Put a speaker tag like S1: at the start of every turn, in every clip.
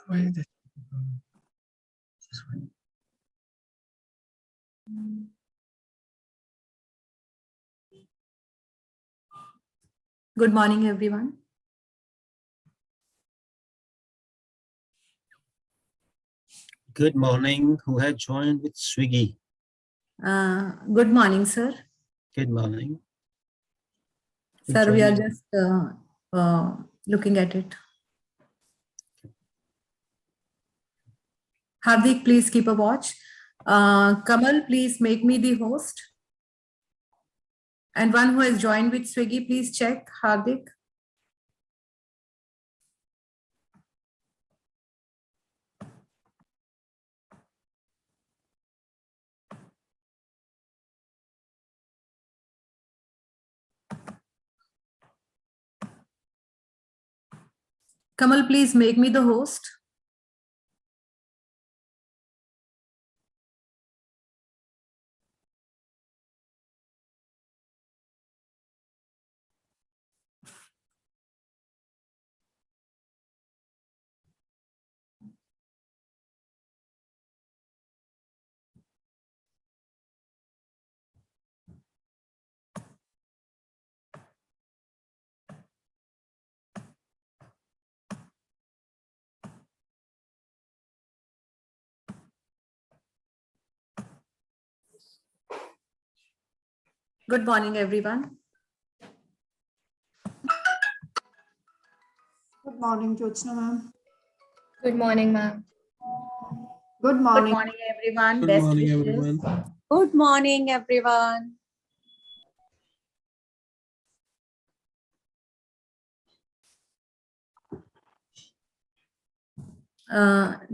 S1: Why is it? This one.
S2: Good morning, everyone.
S1: Good morning. Who had joined with Swiggy?
S2: Good morning, sir.
S1: Good morning. Who
S2: Sir, we are
S1: joined?
S2: just looking at it. Hardik, please keep a watch. Kamal, please make me the host. And one who has joined with Swiggy, please check. Hardik. Kamal, please make me the host. Good morning, everyone.
S3: Good morning, Jyotsna ma'am.
S4: Good morning, ma'am.
S3: Good
S5: Good
S3: morning.
S5: morning, everyone.
S6: Good
S5: Best
S6: morning,
S5: wishes.
S6: everyone.
S5: Good morning, everyone.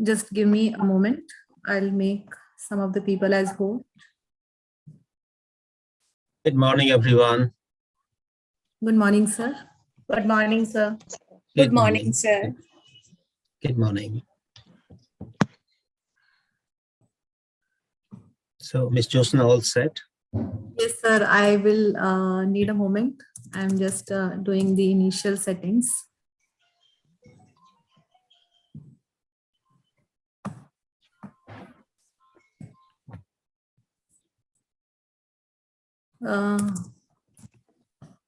S2: Just give me a moment. I'll make some of the people as host.
S1: Good morning, everyone.
S2: Good morning, sir.
S5: Good morning, sir.
S4: Good morning, sir.
S1: Good morning. So, Miss Jyotsna, all set?
S2: Yes, sir. I will need a moment. I'm just doing the initial settings.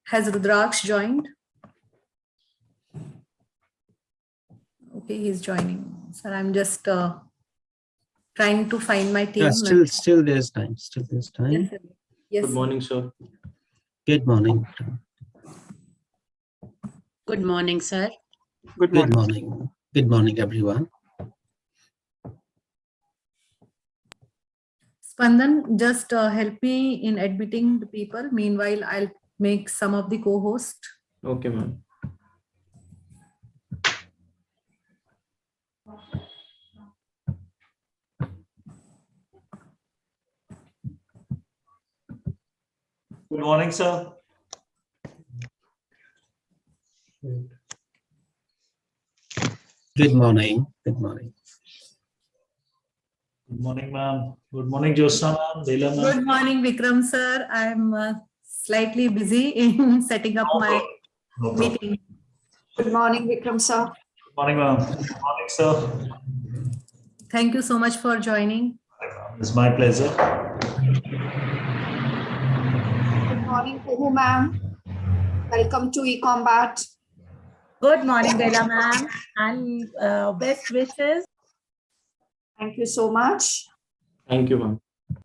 S2: Has Rudraksh joined? Okay, he's joining. Sir, I'm just trying to find my team.
S1: Yeah, still there's time. Still there's time.
S2: Yes, sir. Yes,
S6: Good
S2: sir.
S6: morning, sir.
S1: Good morning.
S7: Good morning, sir.
S1: Good morning. Good morning, everyone.
S2: Spandan, just help me in admitting the people. Meanwhile, I'll make some of the co-host.
S6: Okay, ma'am.
S8: Good morning, sir.
S1: Good morning. Good morning.
S8: Good morning, ma'am. Good morning, Jyotsna ma'am, Leela ma'am.
S2: Good morning, Vikram sir. I'm slightly busy in setting up my
S8: No problem.
S2: meeting.
S3: Good morning, Vikram sir.
S8: Good morning, ma'am. Good morning, sir.
S2: Thank you so much for joining.
S8: It's my pleasure.
S3: Good morning, Kuhu ma'am. Welcome to EComBat.
S5: Good morning, Leela ma'am. And best wishes.
S3: Thank you so much.
S6: Thank you, ma'am.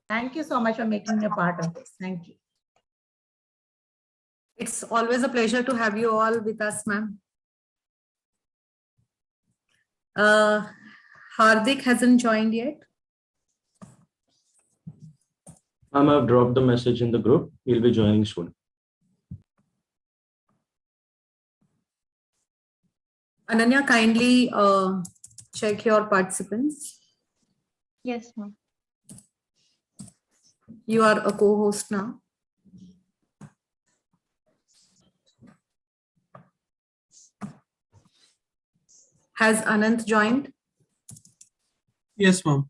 S5: Thank you so much for making me a part of this. Thank you.
S2: It's always a pleasure to have you all with us, ma'am. Hardik hasn't joined yet.
S6: Ma'am, I've dropped the message in the group. He'll be joining soon.
S2: Ananya, kindly check your participants.
S4: Yes, ma'am.
S2: You are a co-host now. Has Anant joined?
S6: Yes, ma'am.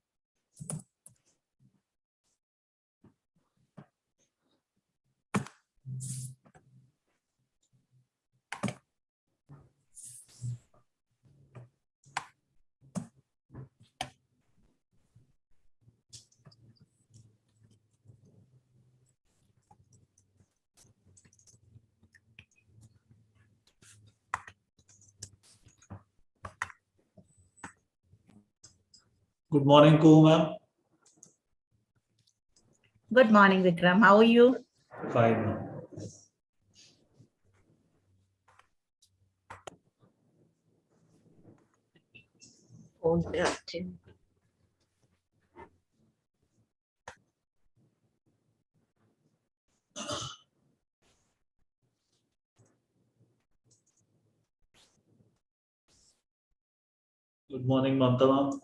S8: Good morning, Kuhu ma'am.
S5: Good morning, Vikram. How are you?
S8: Fine, ma'am. Good morning, Mamta ma'am.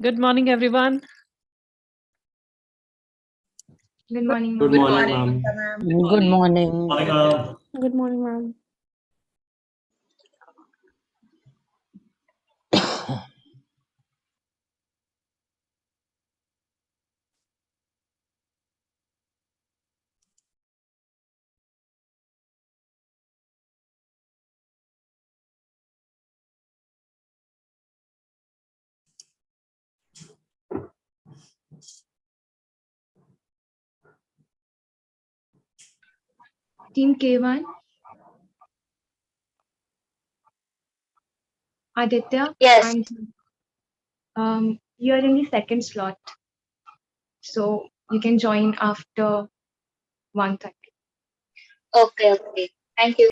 S7: Good morning, everyone.
S4: Good morning,
S6: Good
S4: ma'am.
S6: morning, ma'am.
S5: ma'am.
S9: Good morning.
S8: Morning, ma'am.
S4: Good morning, ma'am. Team K1. Aditya.
S9: Yes.
S4: And you're in the second slot. So you can join after 1:30.
S9: Okay. Thank you.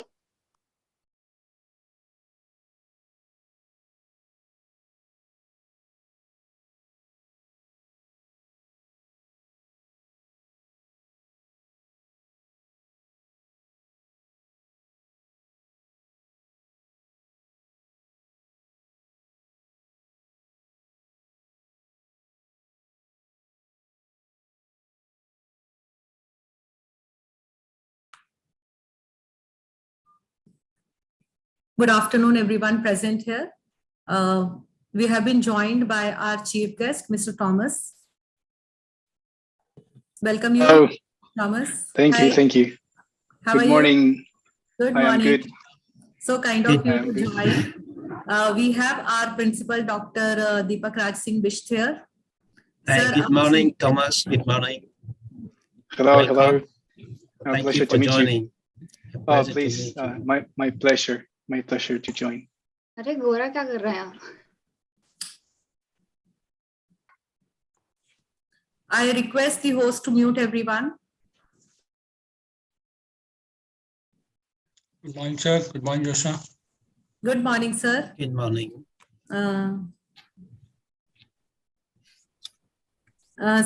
S2: Good afternoon, everyone present here. We have been joined by our chief guest, Mr. Thomas. Welcome you,
S10: Oh,
S2: Thomas.
S10: thank you.
S2: How are
S10: Good morning.
S2: Good
S10: I am
S2: morning.
S10: good.
S2: So kind of
S1: Good.
S2: you
S10: I am
S2: to
S10: good.
S2: join. We have our principal, Dr. Deepak Raj Singh Bisht here.
S1: Hi,
S2: Sir,
S1: good morning, Thomas. Good morning.
S10: Hello.
S1: Welcome.
S10: A
S1: Thank
S10: pleasure
S1: you
S10: to
S1: for
S10: meet you.
S1: joining. A
S10: Oh,
S1: pleasure to
S10: please.
S1: meet you.
S10: My pleasure. My pleasure to join.
S4: अरे गोरा क्या कर रहा है?
S2: I request the host to mute everyone.
S11: Good morning, sir. Good morning, Joshua.
S2: Good morning, sir.
S1: Good morning.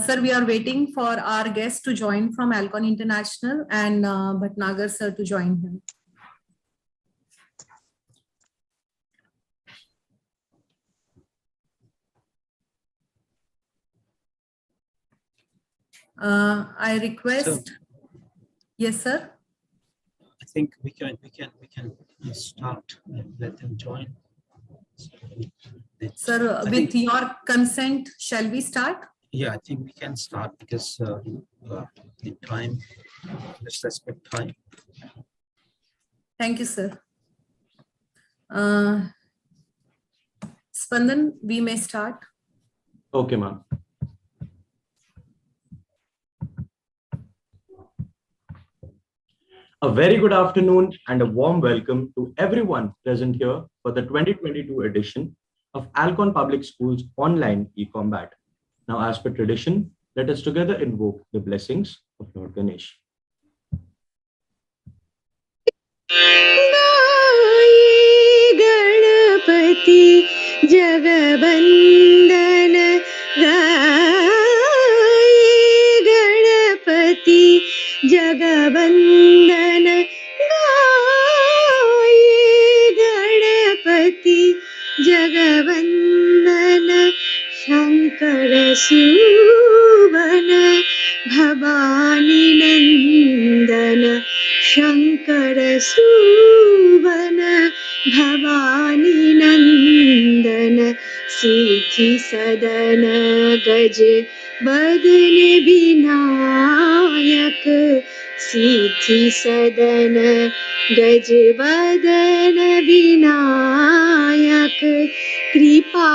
S2: Sir, we are waiting for our guest to join from Alcon International and Bhatnagar sir to join him. I request. Yes, sir.
S1: I think we can start and let them join.
S2: Sir, with your consent, shall we start?
S1: Yeah, I think we can start because the time, let's respect time.
S2: Thank you, sir. Spandan, we may start.
S6: Okay, ma'am. A very good afternoon and a warm welcome to everyone present here for the 2022 edition of Alcon Public Schools online EComBat. Now, as per tradition, let us together invoke the blessings of Lord Ganesh.
S12: Ganpati जगवंदन गाये गणपति जगवंदन गाये गणपति जगवंदन शंकर सुवन भवानी नंदन शंकर सुवन भवानी नंदन सिद्धि सदन गज बदन विनायक सिद्धि सदन गजवदन विनायक कृपा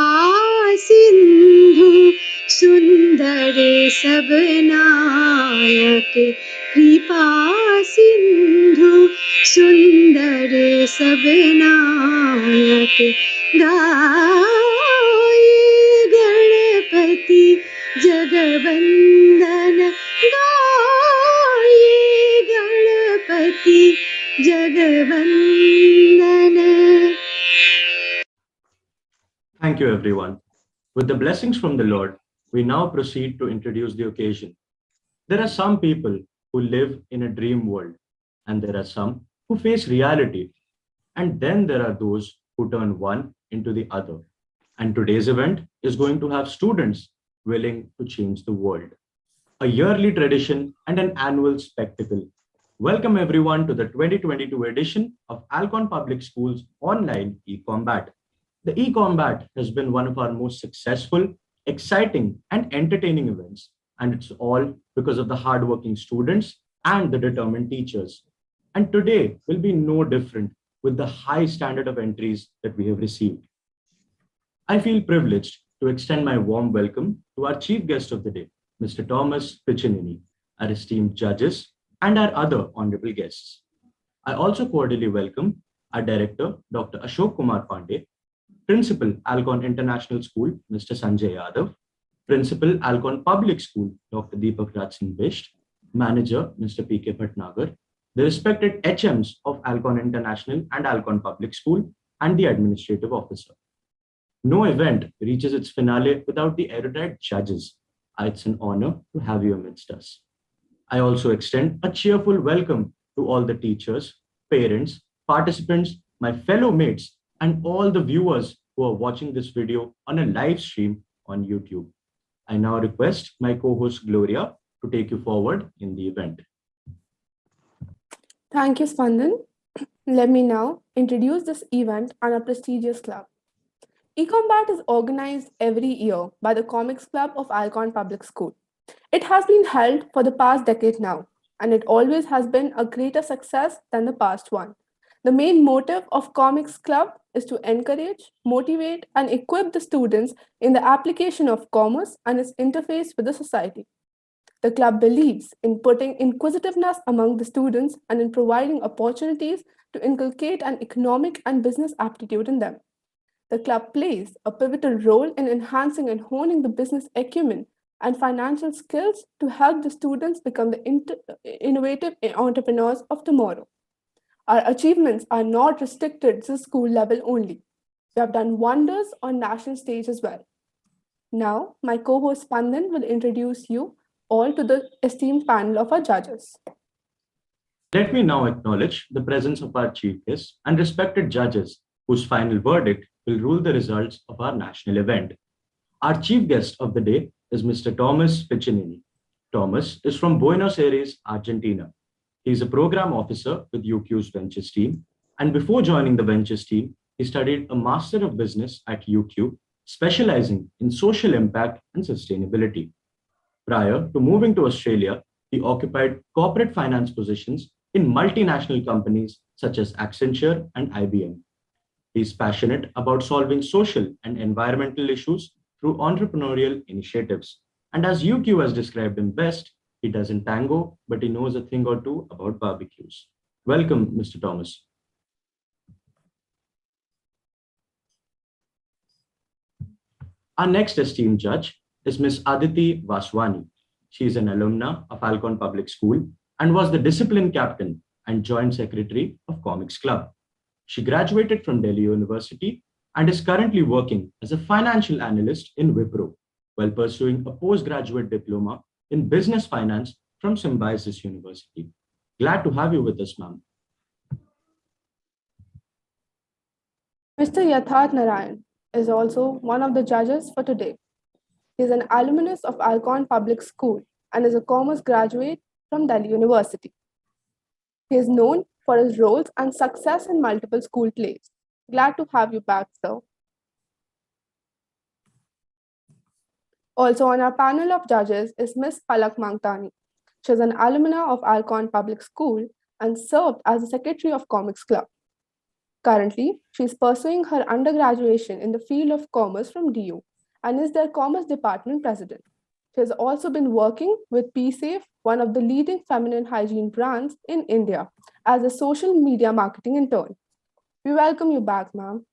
S12: सिंधु सुंदर सब नायक कृपा सिंधु सुंदर सब नायक गाये गणपति जगवंदन गाये Ganpati जगवंदन.
S6: Thank you, everyone. With the blessings from the Lord, we now proceed to introduce the occasion. There are some people who live in a dream world, and there are some who face reality. And then there are those who turn one into the other. And today's event is going to have students willing to change the world. A yearly tradition and an annual spectacle. Welcome everyone to the 2022 edition of Alcon Public Schools online EComBat. The EComBat has been one of our most successful, exciting, and entertaining events, and it's all because of the hardworking students and the determined teachers. And today will be no different with the high standard of entries that we have received. I feel privileged to extend my warm welcome to our chief guest of the day, Mr. Thomas Piccinini, our esteemed judges, and our other honorable guests. I also cordially welcome our director, Dr. Ashok Kumar Pandey, Principal, Alcon International School, Mr. Sanjay Yadav, Principal, Alcon Public School, Dr. Deepak Raj Singh Bisht, Manager, Mr. P.K. Bhatnagar, the respected HMs of Alcon International and Alcon Public School, and the administrative officer. No event reaches its finale without the erudite judges. It's an honor to have you amidst us. I also extend a cheerful welcome to all the teachers, parents, participants, my fellow mates, and all the viewers who are watching this video on a live stream on YouTube. I now request my co-host Gloria to take you forward in the event.
S13: Thank you, Spandan. Let me now introduce this event and a prestigious club. EComBat is organized every year by the Comics Club of Alcon Public School. It has been held for the past decade now, and it always has been a greater success than the past one. The main motive of Comics Club is to encourage, motivate, and equip the students in the application of commerce and its interface with the society. The club believes in putting inquisitiveness among the students and in providing opportunities to inculcate an economic and business aptitude in them. The club plays a pivotal role in enhancing and honing the business acumen and financial skills to help the students become the innovative entrepreneurs of tomorrow. Our achievements are not restricted to school level only. We have done wonders on national stage as well. Now, my co-host Spandan will introduce you all to the esteemed panel of our judges.
S6: Let me now acknowledge the presence of our chief guests and respected judges whose final verdict will rule the results of our national event. Our chief guest of the day is Mr. Thomas Piccinini. Thomas is from Buenos Aires, Argentina. He is a program officer with UQ's Ventures team, and before joining the Ventures team, he studied a Master of Business at UQ, specializing in social impact and sustainability. Prior to moving to Australia, he occupied corporate finance positions in multinational companies such as Accenture and IBM. He is passionate about solving social and environmental issues through entrepreneurial initiatives. And as UQ has described him best, he doesn't tango, but he knows a thing or two about barbecues. Welcome, Mr. Thomas. Our next esteemed judge is Ms. Aditi Vaswani. She is an alumna of Alcon Public School and was the discipline captain and joint secretary of Comics Club. She graduated from Delhi University and is currently working as a financial analyst in Wipro while pursuing a postgraduate diploma in business finance from Symbiosis University. Glad to have you with us, ma'am.
S13: Mr. Yatharth Narayan is also one of the judges for today. He is an alumnus of Alcon Public School and is a commerce graduate from Delhi University. He is known for his roles and success in multiple school plays. Glad to have you back, sir. Also on our panel of judges is Ms. Palak Mangtani. She is an alumna of Alcon Public School and served as the secretary of Comics Club. Currently, she is pursuing her undergraduate in the field of commerce from DU and is their commerce department president. She has also been working with PSafe, one of the leading feminine hygiene brands in India, as a social media marketing intern. We welcome you back, ma'am.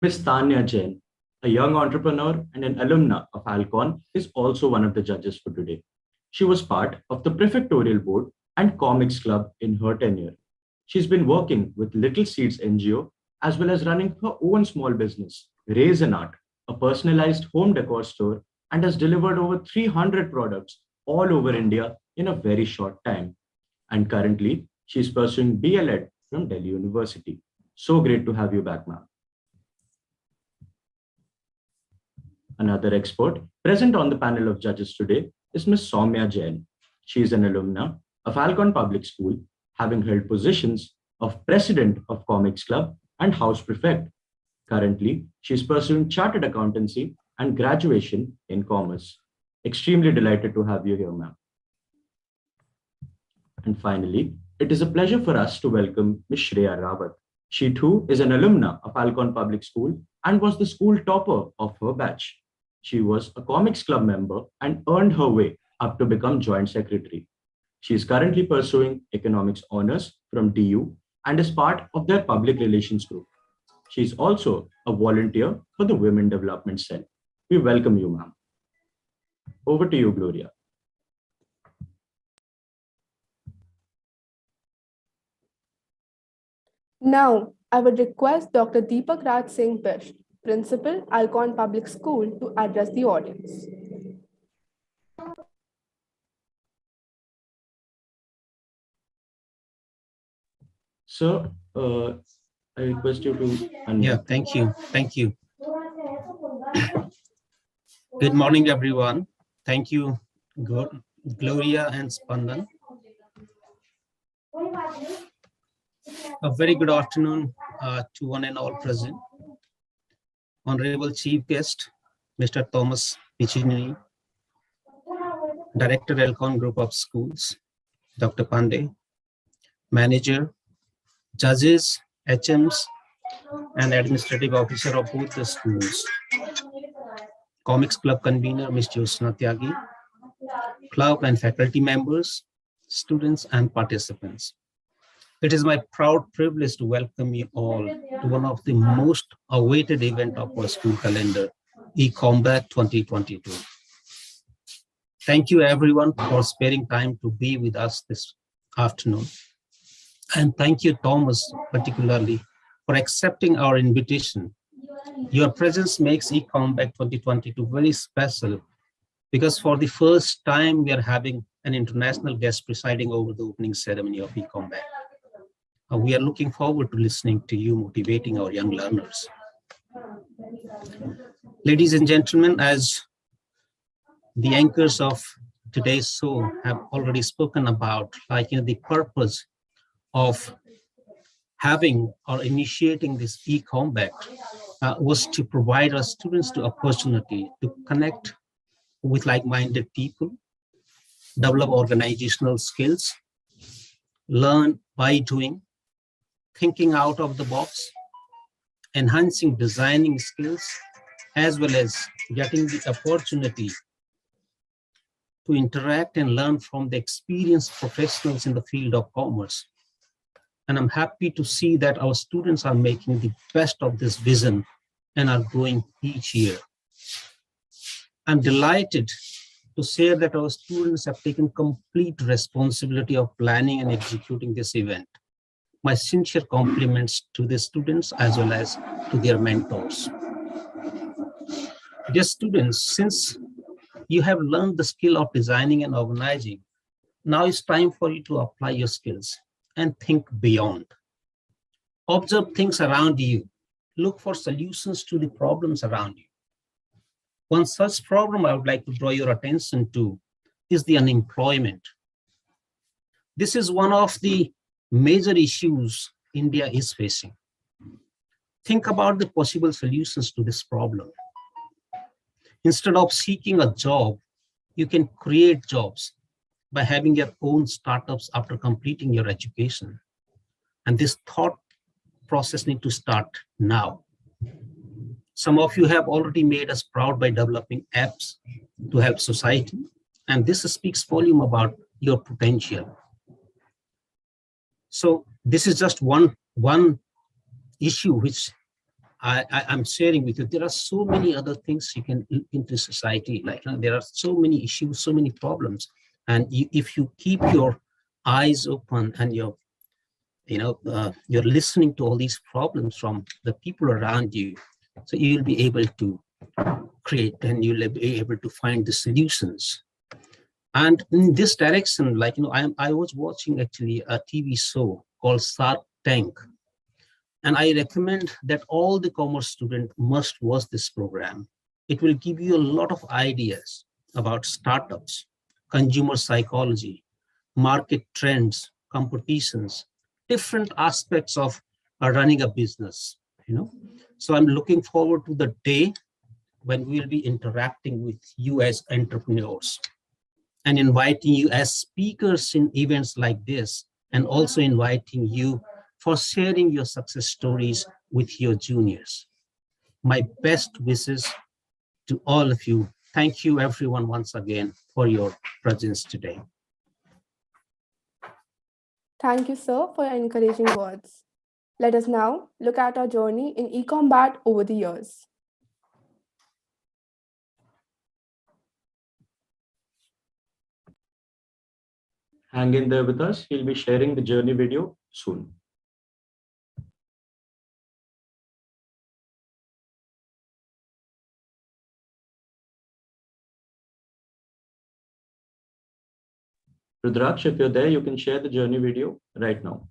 S6: Ms. Tanya Jain, a young entrepreneur and an alumna of Alcon, is also one of the judges for today. She was part of the prefectorial board and comics club in her tenure. She's been working with Little Seeds NGO as well as running her own small business, Raisin Art, a personalized home decor store, and has delivered over 300 products all over India in a very short time. And currently, she's pursuing BLEd from Delhi University. So great to have you back, ma'am. Another expert present on the panel of judges today is Ms. Soumya Jain. She is an alumna of Alcon Public School, having held positions of President of Comics Club and House Prefect. Currently, she is pursuing Chartered Accountancy and graduation in Commerce. Extremely delighted to have you here, ma'am. And finally, it is a pleasure for us to welcome Ms. Shreya Rawat. She too is an alumna of Alcon Public School and was the school topper of her batch. She was a Comics Club member and earned her way up to become Joint Secretary. She is currently pursuing Economics Honors from DU and is part of their Public Relations group. She is also a volunteer for the Women Development Cell. We welcome you, ma'am. Over to you, Gloria.
S13: Now, I would request Dr. Deepak Raj Singh Bish, Principal, Alcon Public School, to address the audience.
S6: Sir, I request you to unmute.
S1: Yeah, thank you. Thank you. Good morning, everyone. Thank you, Gloria and Spandan. A very good afternoon to one and all present. Honorable Chief Guest, Mr. Thomas Piccini, Director, Alcon Group of Schools, Dr. Pandey, Manager, Judges, HMs, and Administrative Officer of both the schools, Comics Club Convener, Ms. Jyosna Tyagi, Club and faculty members, students, and participants. It is my proud privilege to welcome you all to one of the most awaited event of our school calendar, EComBat 2022. Thank you everyone for sparing time to be with us this afternoon. And thank you, Thomas, particularly for accepting our invitation. Your presence makes EComBat 2022 very special because for the first time, we are having an international guest presiding over the opening ceremony of EComBat. We are looking forward to listening to you, motivating our young learners. Ladies and gentlemen, as the anchors of today's show have already spoken about, the purpose of having or initiating this EComBat was to provide our students the opportunity to connect with like-minded people, develop organizational skills, learn by doing, thinking out of the box, enhancing designing skills, as well as getting the opportunity to interact and learn from the experienced professionals in the field of commerce. And I'm happy to see that our students are making the best of this vision and are growing each year. I'm delighted to say that our students have taken complete responsibility of planning and executing this event. My sincere compliments to the students as well as to their mentors. Dear students, since you have learned the skill of designing and organizing, now it's time for you to apply your skills and think beyond. Observe things around you. Look for solutions to the problems around you. One such problem I would like to draw your attention to is the unemployment. This is one of the major issues India is facing. Think about the possible solutions to this problem. Instead of seeking a job, you can create jobs. by having your own startups after completing your education. And this thought process needs to start now. Some of you have already made us proud by developing apps to help society. And this speaks volume about your potential. So this is just one issue which I'm sharing with you. There are so many other things you can look into society. Like there are so many issues, so many problems. And if you keep your eyes open and you're listening to all these problems from the people around you, so you'll be able to create and you'll be able to find the solutions. And in this direction, like, I was watching actually a TV show called Shark Tank. And I recommend that all the commerce students must watch this program. It will give you a lot of ideas about startups, consumer psychology, market trends, competitions, different aspects of running a business, So I'm looking forward to the day when we'll be interacting with you as entrepreneurs and inviting you as speakers in events like this, and also inviting you for sharing your success stories with your juniors. My best wishes to all of you. Thank you everyone once again for your presence today.
S13: Thank you, sir, for your encouraging words. Let us now look at our journey in EComBat over the years.
S6: Hang in there with us. He'll be sharing the journey video soon. Rudraksh, if you're there, you can share the journey video right now.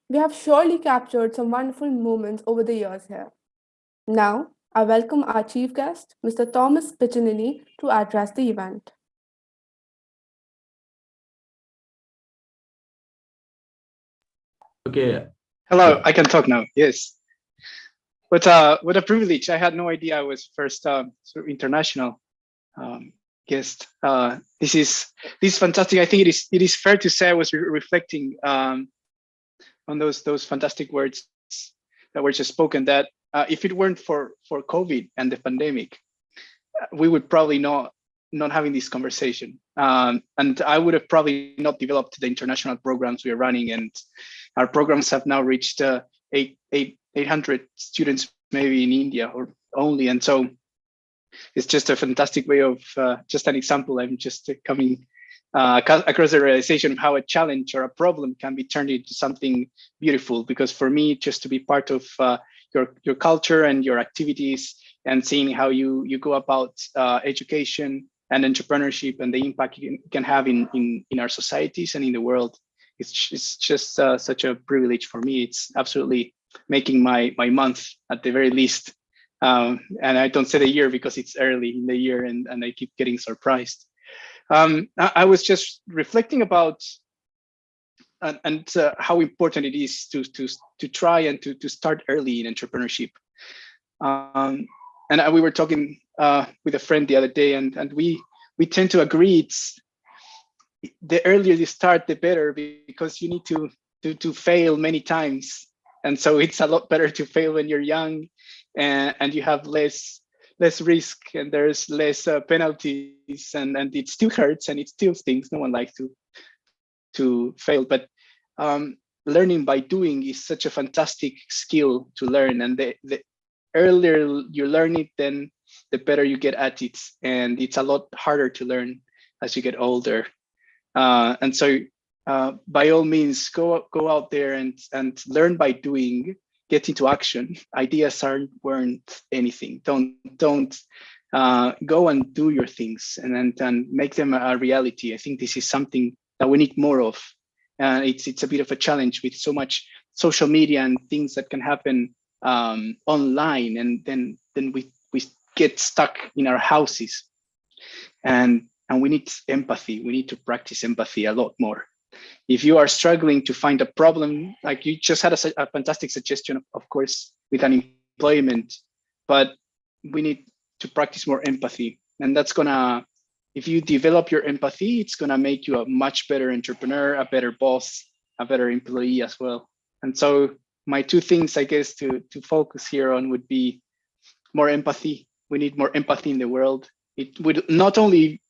S13: We have surely captured some wonderful moments over the years here. Now, I welcome our chief guest, Mr. Thomas Piccinini, to address the event.
S6: Okay.
S10: Hello, I can talk now. Yes. What a privilege. I had no idea I was first sort of international guest. This is fantastic. I think it is fair to say I was reflecting on those fantastic words that were just spoken, that if it weren't for COVID and the pandemic, we would probably not having this conversation. And I would have probably not developed the international programs we are running. And our programs have now reached 800 students, maybe in India or only. And so it's just a fantastic way of just an example. I'm just coming across the realization of how a challenge or a problem can be turned into something beautiful. Because for me, just to be part of your culture and your activities, and seeing how you go about education and entrepreneurship and the impact you can have in our societies and in the world, it's just such a privilege for me. It's absolutely making my month at the very least. And I don't say the year because it's early in the year and I keep getting surprised. I was just reflecting about how important it is to try and to start early in entrepreneurship. And we were talking with a friend the other day, and we tend to agree it's the earlier you start, the better, because you need to fail many times, and so it's a lot better to fail when you're young, and you have less risk, and there's less penalties, and it still hurts and it still stings. No one likes to fail, but learning by doing is such a fantastic skill to learn, and the earlier you learn it, then the better you get at it, and it's a lot harder to learn as you get older. And so by all means, go out there and learn by doing. Get into action. Ideas weren't anything. Don't go and do your things and make them a reality. I think this is something that we need more of. It's a bit of a challenge with so much social media and things that can happen online, and then we get stuck in our houses. And we need empathy. We need to practice empathy a lot more. If you are struggling to find a problem, like you just had a fantastic suggestion, of course, with unemployment, but we need to practice more empathy. And that's if you develop your empathy, it's gonna make you a much better entrepreneur, a better boss, a better employee as well. And so my two things, I guess, to focus here on would be more empathy. We need more empathy in the world. It would not only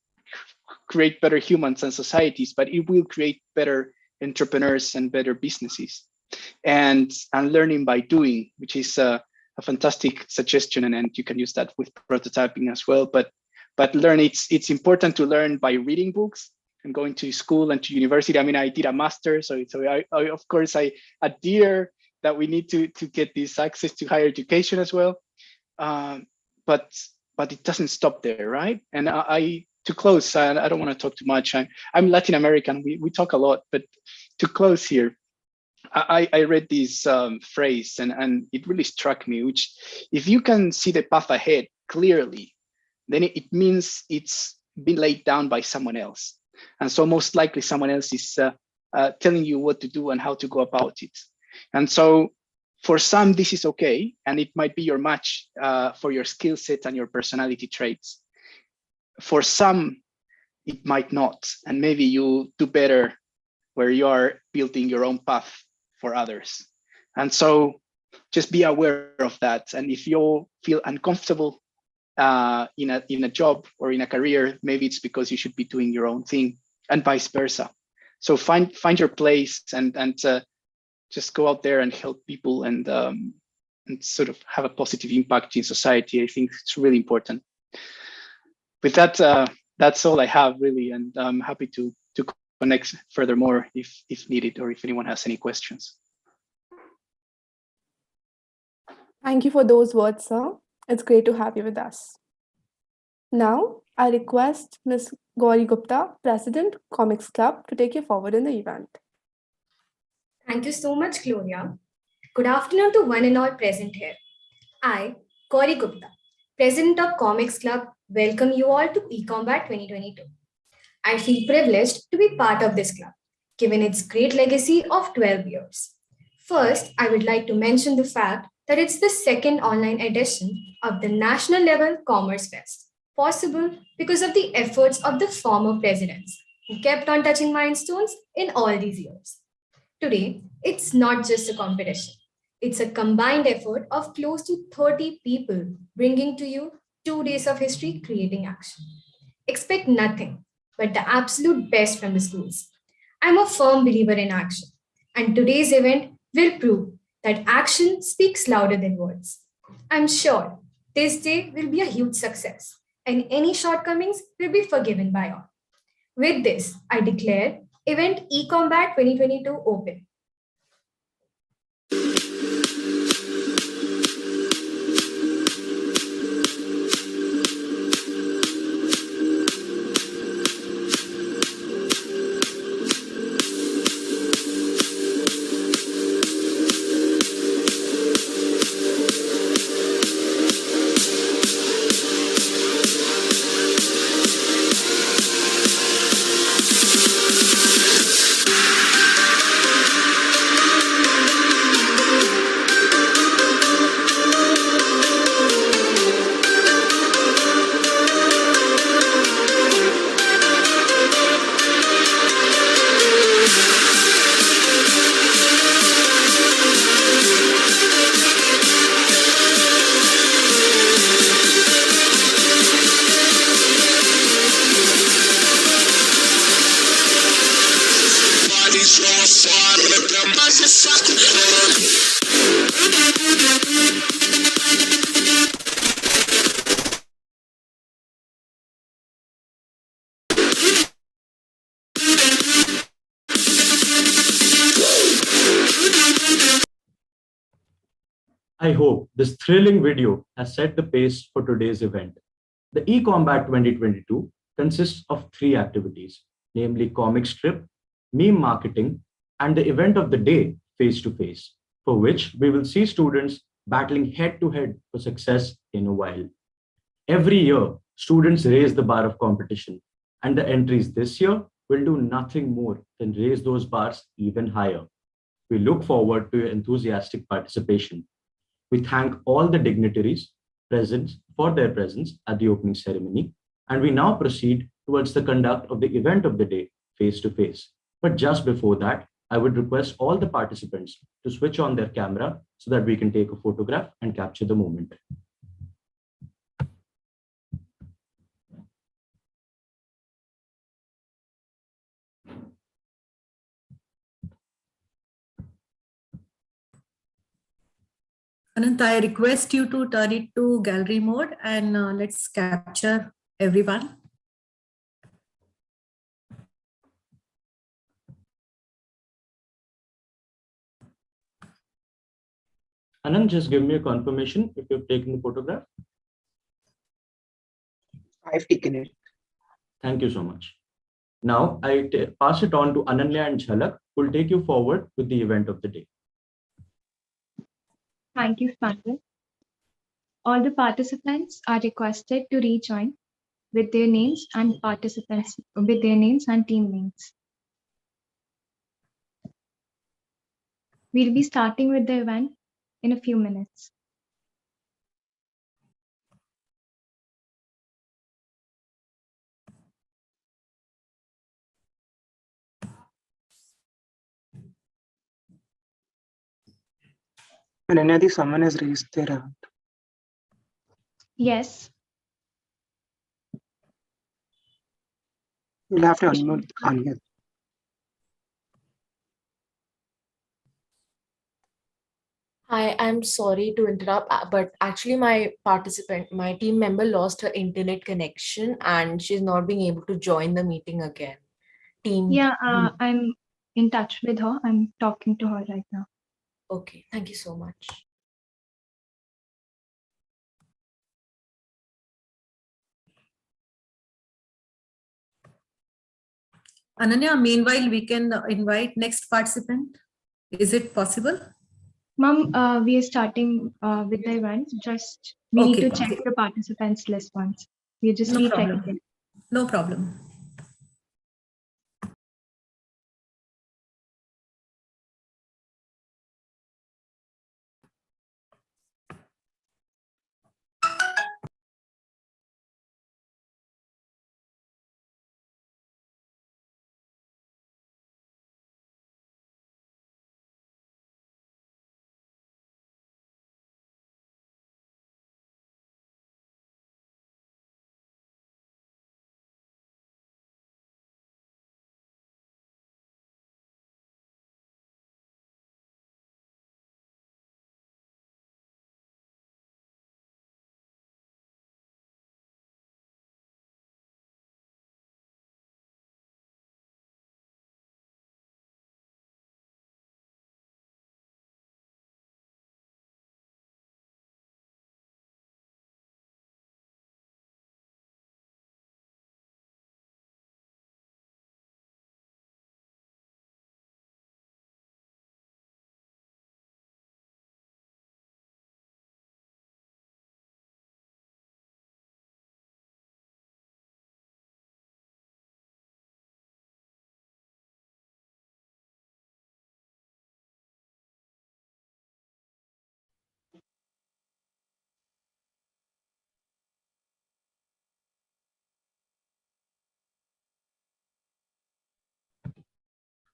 S10: create better humans and societies, but it will create better entrepreneurs and better businesses. And learning by doing, which is a fantastic suggestion, and you can use that with prototyping as well. But it's important to learn by reading books and going to school and to university. I mean, I did a master, so I of course I adhere that we need to get this access to higher education as well. But it doesn't stop there, right? And to close, I don't want to talk too much. I'm Latin American. We talk a lot, but to close here, I read this phrase and it really struck me, which if you can see the path ahead clearly, then it means it's been laid down by someone else. And so most likely someone else is telling you what to do and how to go about it. And so for some, this is okay. And it might be your match for your skill set and your personality traits. For some, it might not. And maybe you do better where you are building your own path for others. And so just be aware of that. And if you feel uncomfortable in a job or in a career, maybe it's because you should be doing your own thing, and vice versa. So find your place and just go out there and help people and sort of have a positive impact in society. I think it's really important. With that, that's all I have really, and I'm happy to connect furthermore if needed, or if anyone has any questions.
S13: Thank you for those words, sir. It's great to have you with us. Now, I request Ms. Gauri Gupta, President, Comics Club, to take you forward in the event.
S14: Thank you so much, Gloria. Good afternoon to one and all present here. I, Gauri Gupta, President of Comics Club, welcome you all to EComBat 2022. I feel privileged to be part of this club, given its great legacy of 12 years. First, I would like to mention the fact that it's the second online edition of the National Level Commerce Fest, possible because of the efforts of the former presidents who kept on touching milestones in all these years. Today, it's not just a competition. It's a combined effort of close to 30 people bringing to you 2 days of history creating action. Expect nothing but the absolute best from the schools. I'm a firm believer in action, and today's event will prove that action speaks louder than words. I'm sure this day will be a huge success, and any shortcomings will be forgiven by all. With this, I declare event EComBat 2022 open.
S6: I hope this thrilling video has set the pace for today's event. The EComBat 2022 consists of three activities, namely comic strip, meme marketing, and the event of the day face-to-face, for which we will see students battling head-to-head for success in a while. Every year, students raise the bar of competition, and the entries this year will do nothing more than raise those bars even higher. We look forward to your enthusiastic participation. We thank all the dignitaries present for their presence at the opening ceremony, and we now proceed towards the conduct of the event of the day face to face. But just before that, I would request all the participants to switch on their camera so that we can take a photograph and capture the moment.
S2: Anant, I request you to turn it to gallery mode and let's capture everyone.
S6: Anand, just give me a confirmation if you've taken the photograph.
S15: I've taken it.
S6: Thank you so much. Now I pass it on to Ananya and Jhalak, who will take you forward with the event of the day.
S4: Thank you, Sparkle. All the participants are requested to rejoin with their names and team names. We'll be starting with the event in a few minutes.
S15: Ananya, someone has raised their hand.
S4: Yes.
S15: You'll have to unmute Anya.
S16: Hi, I'm sorry to interrupt, but actually my team member lost her internet connection and she's not being able to join the meeting again.
S4: I'm in touch with her. I'm talking to her right now.
S16: Okay, thank you so much.
S2: Ananya, meanwhile, we can invite next participant. Is it possible?
S4: Ma'am, we are starting with the event. We need to check the participants list once. We just
S2: No
S4: rechecking
S2: problem.
S4: it.
S2: No problem.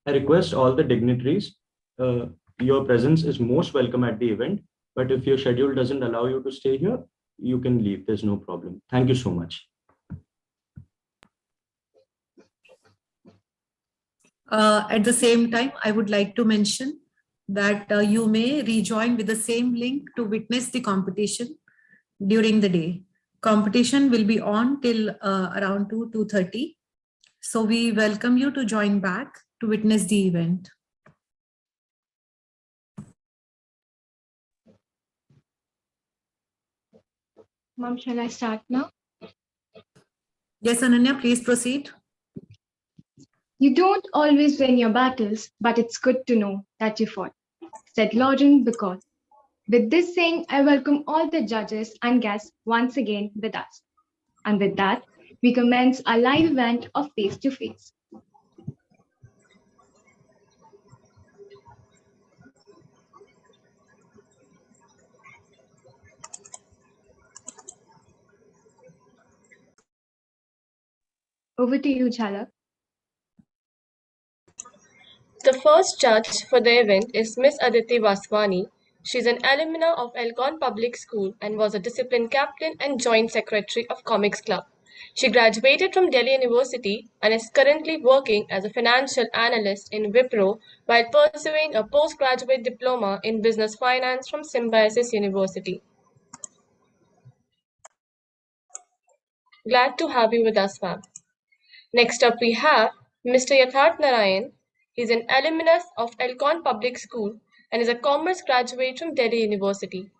S6: I request all the dignitaries, your presence is most welcome at the event, but if your schedule doesn't allow you to stay here, you can leave. There's no problem. Thank you so much.
S2: At the same time, I would like to mention that you may rejoin with the same link to witness the competition during the day. Competition will be on till around 2:30. So we welcome you to join back to witness the event.
S4: Mom, shall I start now?
S2: Yes, Ananya, please proceed.
S4: You don't always win your battles, but it's good to know that you fought, said Lauren because. With this saying, I welcome all the judges and guests once again with us. And with that, we commence our live event of Face to Face. Over to you, Jhalak.
S17: The first judge for the event is Miss Aditi Vaswani. She's an alumna of Elcon Public School and was a discipline captain and joint secretary of Comics Club. She graduated from Delhi University and is currently working as a financial analyst in Wipro while pursuing a postgraduate diploma in business finance from Symbiosis University. Glad to have you with us, ma'am. Next up, we have Mr. Yatharth Narayan. He's an alumnus of Elcon Public School and is a commerce graduate from Delhi University.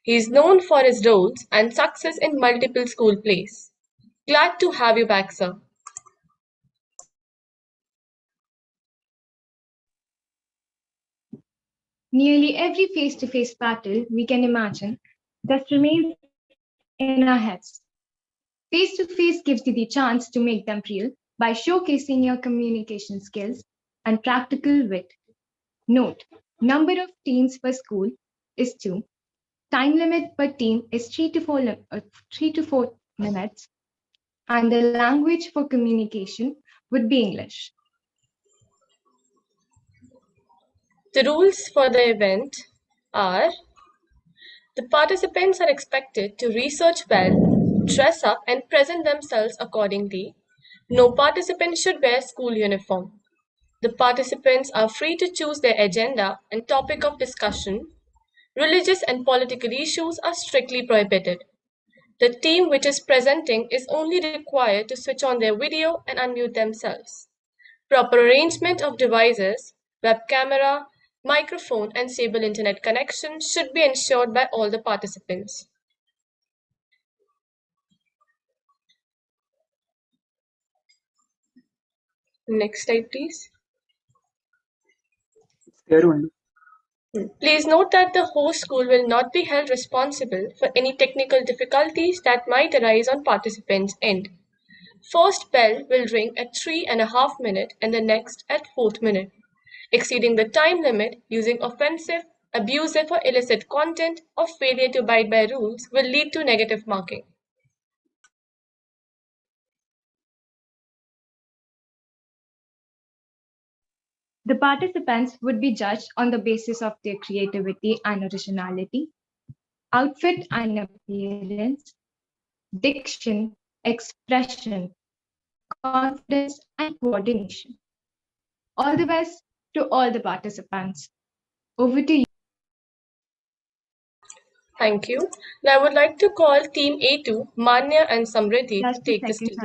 S17: He is known for his roles and success in multiple school plays. Glad to have you back, sir.
S4: Nearly every face-to-face battle we can imagine just remains in our heads. Face-to-face gives you the chance to make them real by showcasing your communication skills and practical wit. Note, number of teams per school is 2. Time limit per team is 3 to 4 minutes. And the language for communication would be English.
S17: The rules for the event are: the participants are expected to research well, dress up and present themselves accordingly. No participant should wear school uniform. The participants are free to choose their agenda and topic of discussion. Religious and political issues are strictly prohibited. The team which is presenting is only required to switch on their video and unmute themselves. Proper arrangement of devices, web camera, microphone and stable internet connection should be ensured by all the participants. Next slide, please.
S15: There only.
S17: Please note that the host school will not be held responsible for any technical difficulties that might arise on participants' end. First bell will ring at 3.5 minutes and the next at 4th minute. Exceeding the time limit using offensive, abusive or illicit content or failure to abide by rules will lead to negative marking.
S4: The participants would be judged on the basis of their creativity and originality, outfit and appearance, diction, expression, confidence, and coordination. All the best to all the participants. Over to you.
S17: Thank you. Now I would like to call Team A2, Manya and Samriddhi, to take the stage.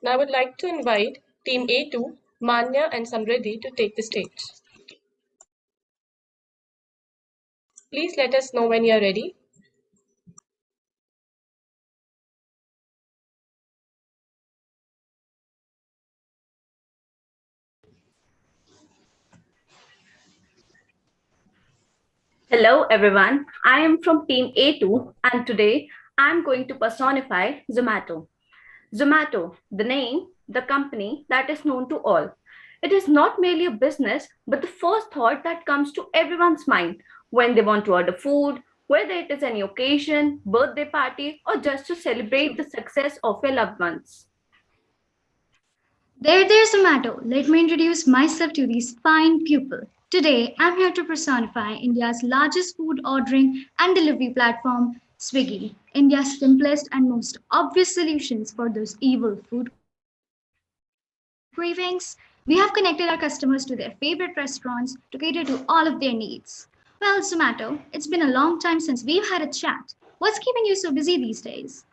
S17: Now I would like to invite Team A2, Manya and Samriddhi to take the stage. Please let us know when you are ready.
S18: Hello everyone, I am from team A2 and today I am going to personify Zomato. Zomato, the name, the company that is known to all. It is not merely a business, but the first thought that comes to everyone's mind when they want to order food, whether it is any occasion, birthday party, or just to celebrate the success of your loved ones.
S14: There's Zomato. Let me introduce myself to these fine people. Today, I'm here to personify India's largest food ordering and delivery platform, Swiggy, India's simplest and most obvious solutions for those evil food cravings. We have connected our customers to their favorite restaurants to cater to all of their needs. Well, Zomato, it's been a long time since we've had a chat. What's keeping you so busy these days?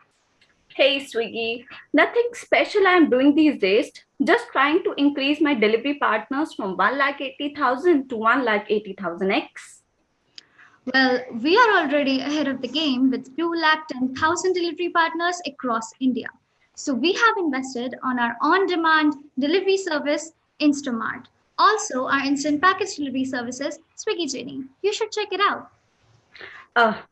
S18: Hey Swiggy, nothing special I'm doing these days. Just trying to increase my delivery partners from 1,80,000 to 1,80,000x.
S14: Well, we are already ahead of the game with 210,000 delivery partners across India. So we have invested on our on-demand delivery service, Instamart. Also, our instant package delivery services, Swiggy Genie. You should check it out.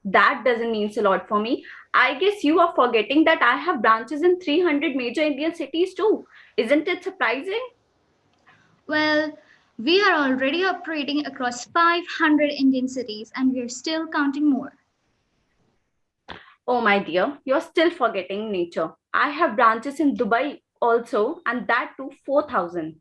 S18: That doesn't mean a lot for me. I guess you are forgetting that I have branches in 300 major Indian cities too. Isn't it surprising?
S14: Well, we are already operating across 500 Indian cities and we're still counting more.
S18: Oh my dear, you're still forgetting nature. I have branches in Dubai also, and that too 4,000.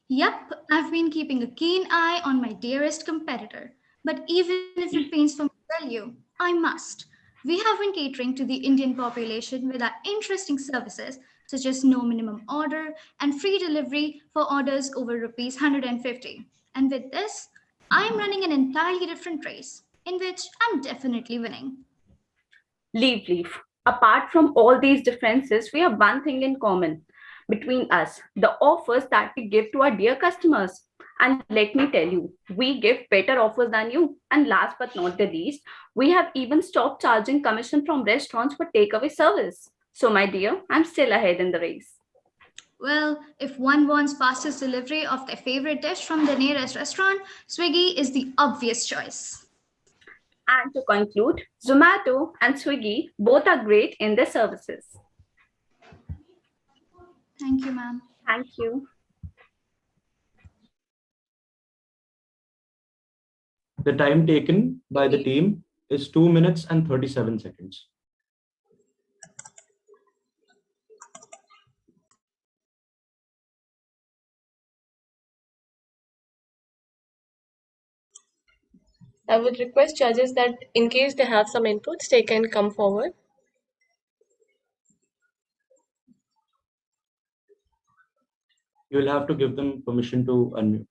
S14: Yep, I've been keeping a keen eye on my dearest competitor. But even if it pains for me to tell you, I must. We have been catering to the Indian population with our interesting services such as no minimum order and free delivery for orders over rupees 150. And with this, I'm running an entirely different race in which I'm definitely winning.
S18: Leave. Apart from all these differences, we have one thing in common between us, the offers that we give to our dear customers. And let me tell you, we give better offers than you. And last but not the least, we have even stopped charging commission from restaurants for takeaway service. So, my dear, I'm still ahead in the race.
S14: Well, if one wants fastest delivery of their favorite dish from the nearest restaurant, Swiggy is the obvious choice.
S18: And to conclude, Zomato and Swiggy both are great in their services.
S14: Thank you, ma'am.
S18: Thank you.
S6: The time taken by the team is 2 minutes and 37 seconds.
S17: I would request judges that in case they have some inputs, they can come forward.
S6: You'll have to give them permission to unmute.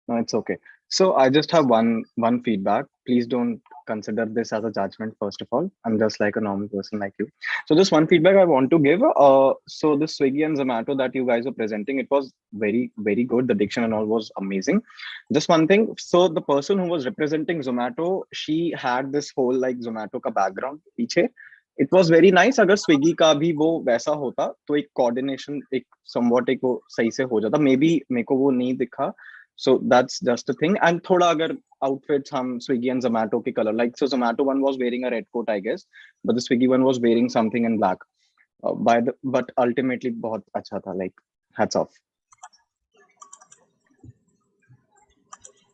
S19: No, it's okay. So I just have one feedback. Please don't consider this as a judgment. First of all, I'm just like a normal person like you. So this one feedback I want to give. So this Swiggy and Zomato that you guys were presenting, it was very good. The diction and all was amazing. Just one thing. So the person who was representing Zomato, she had this whole like Zomato ka background पीछे. It was very nice. अगर Swiggy का भी वो वैसा होता तो एक coordination एक समवॉट एक वो सही से हो जाता मे बी मेरे को वो नहीं दिखा so that's just a thing and thoda agar outfits hum Swiggy and Zomato ke color like so Zomato one was wearing a red coat I guess but the Swiggy one was wearing something in black but ultimately bahut acha tha like hats off.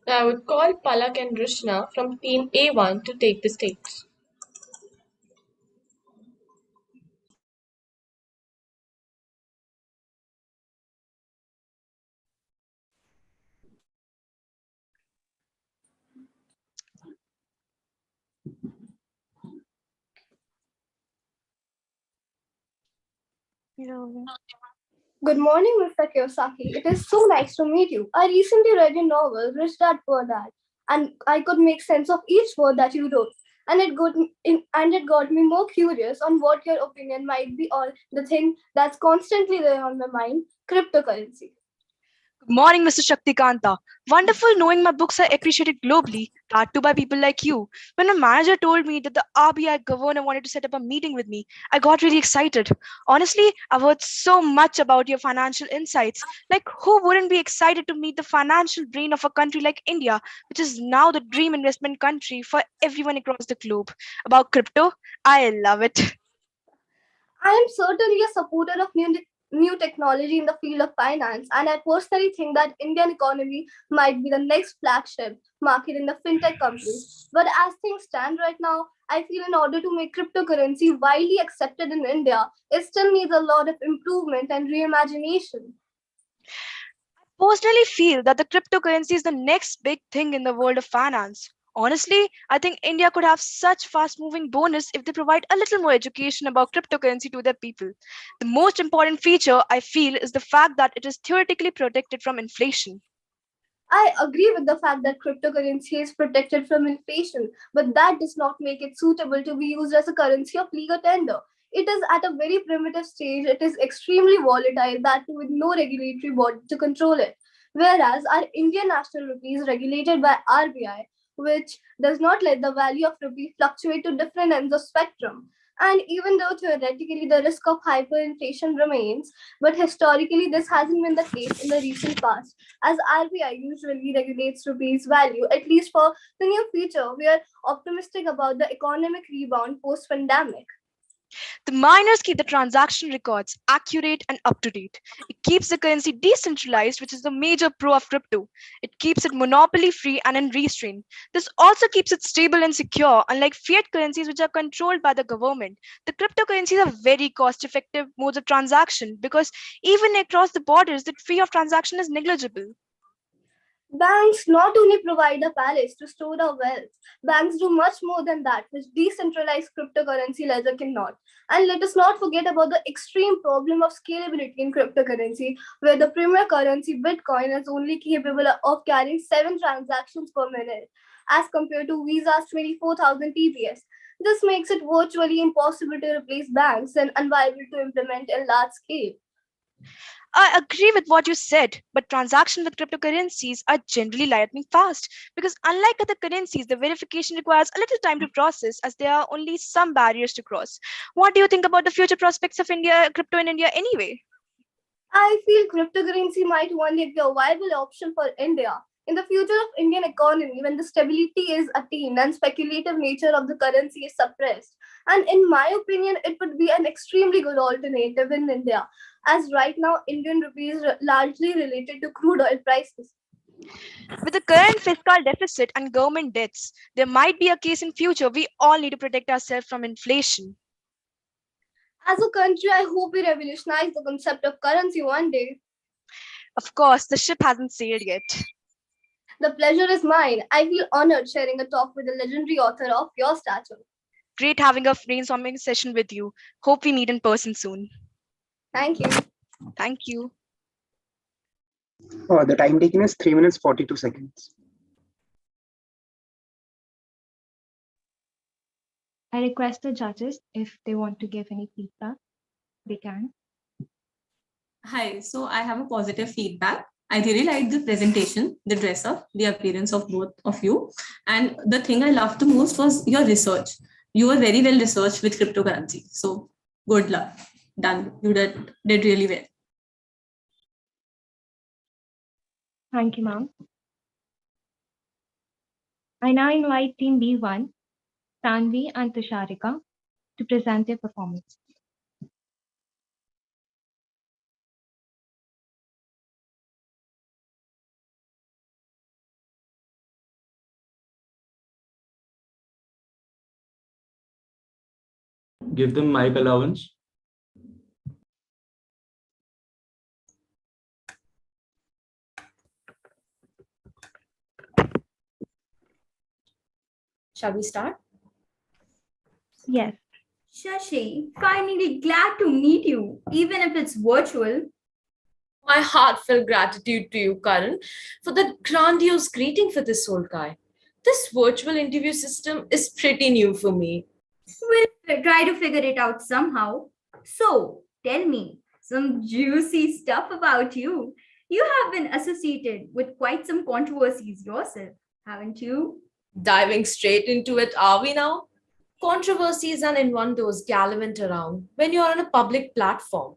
S17: Now I would call Palak and Rishna from team A1 to take the stage.
S20: Good morning, Mr. Kiyosaki. It is so nice to meet you. I recently read your novel, Rich Dad Poor Dad, and I could make sense of each word that you wrote. And it got me more curious on what your opinion might be on the thing that's constantly there on my mind, cryptocurrency.
S21: Good morning, Mr. Shaktikanta. Wonderful knowing my books are appreciated globally, that too by people like you. When my manager told me that the RBI governor wanted to set up a meeting with me, I got really excited. Honestly, I've heard so much about your financial insights. Like, who wouldn't be excited to meet the financial brain of a country like India, which is now the dream investment country for everyone across the globe? About crypto, I love it.
S20: I am certainly a supporter of new technology in the field of finance. And I personally think that Indian economy might be the next flagship market in the fintech companies. But as things stand right now, I feel in order to make cryptocurrency widely accepted in India, it still needs a lot of improvement and reimagination.
S21: Personally feel that the cryptocurrency is the next big thing in the world of finance. Honestly, I think India could have such fast moving bonus if they provide a little more education about cryptocurrency to their people. The most important feature I feel is the fact that it is theoretically protected from inflation.
S20: I agree with the fact that cryptocurrency is protected from inflation, but that does not make it suitable to be used as a currency of legal tender. It is at a very primitive stage, it is extremely volatile, that too with no regulatory body to control it. Whereas our Indian national rupee is regulated by RBI, which does not let the value of rupee fluctuate to different ends of spectrum. And even though theoretically the risk of hyperinflation remains, but historically this hasn't been the case in the recent past, as RBI usually regulates rupees value, at least for the near future. We are optimistic about the economic rebound post pandemic.
S21: The miners keep the transaction records accurate and up to date. It keeps the currency decentralized, which is the major pro of crypto. It keeps it monopoly free and unrestrained. This also keeps it stable and secure, unlike fiat currencies, which are controlled by the government. The cryptocurrencies are very cost effective modes of transaction because even across the borders, the fee of transaction is negligible.
S20: Banks not only provide a palace to store the wealth, banks do much more than that, which decentralized cryptocurrency ledger cannot. And let us not forget about the extreme problem of scalability in cryptocurrency, where the premier currency, Bitcoin, is only capable of carrying 7 transactions per minute, as compared to Visa's 24,000 TPS. This makes it virtually impossible to replace banks and unviable to implement in large scale.
S21: I agree with what you said, but transactions with cryptocurrencies are generally lightning fast because, unlike other currencies, the verification requires a little time to process as there are only some barriers to cross. What do you think about the future prospects of crypto in India anyway?
S20: I feel cryptocurrency might one day be a viable option for India. In the future of Indian economy, when the stability is attained and speculative nature of the currency is suppressed. And in my opinion, it would be an extremely good alternative in India, as right now Indian rupee is largely related to crude oil prices.
S21: With the current fiscal deficit and government debts, there might be a case in future we all need to protect ourselves from inflation.
S20: As a country, I hope we revolutionize the concept of currency one day.
S21: Of course, the ship hasn't sailed yet.
S20: The pleasure is mine. I feel honored sharing a talk with the legendary author of your stature.
S21: Great having a brainstorming session with you. Hope we meet in person soon.
S20: Thank you.
S21: Thank you.
S15: The time taken is 3 minutes 42 seconds.
S4: I request the judges if they want to give any feedback, they can.
S3: Hi, so I have a positive feedback. I really liked the presentation, the dress up, the appearance of both of you. And the thing I loved the most was your research. You were very well researched with cryptocurrency. So good luck. Done. You did really well.
S4: Thank you, ma'am. I now invite Team B1, Tanvi and Tusharika, to present their performance.
S6: Give them mic allowance.
S16: Shall we start?
S4: Yes.
S22: Shashi, finally glad to meet you, even if it's virtual.
S16: My heartfelt gratitude to you, Karan, for the grandiose greeting for this old guy. This virtual interview system is pretty new for me.
S22: We'll try to figure it out somehow. So, tell me some juicy stuff about you. You have been associated with quite some controversies yourself, haven't you?
S16: Diving straight into it, are we now? Controversies and innuendos gallivant around when you are on a public platform.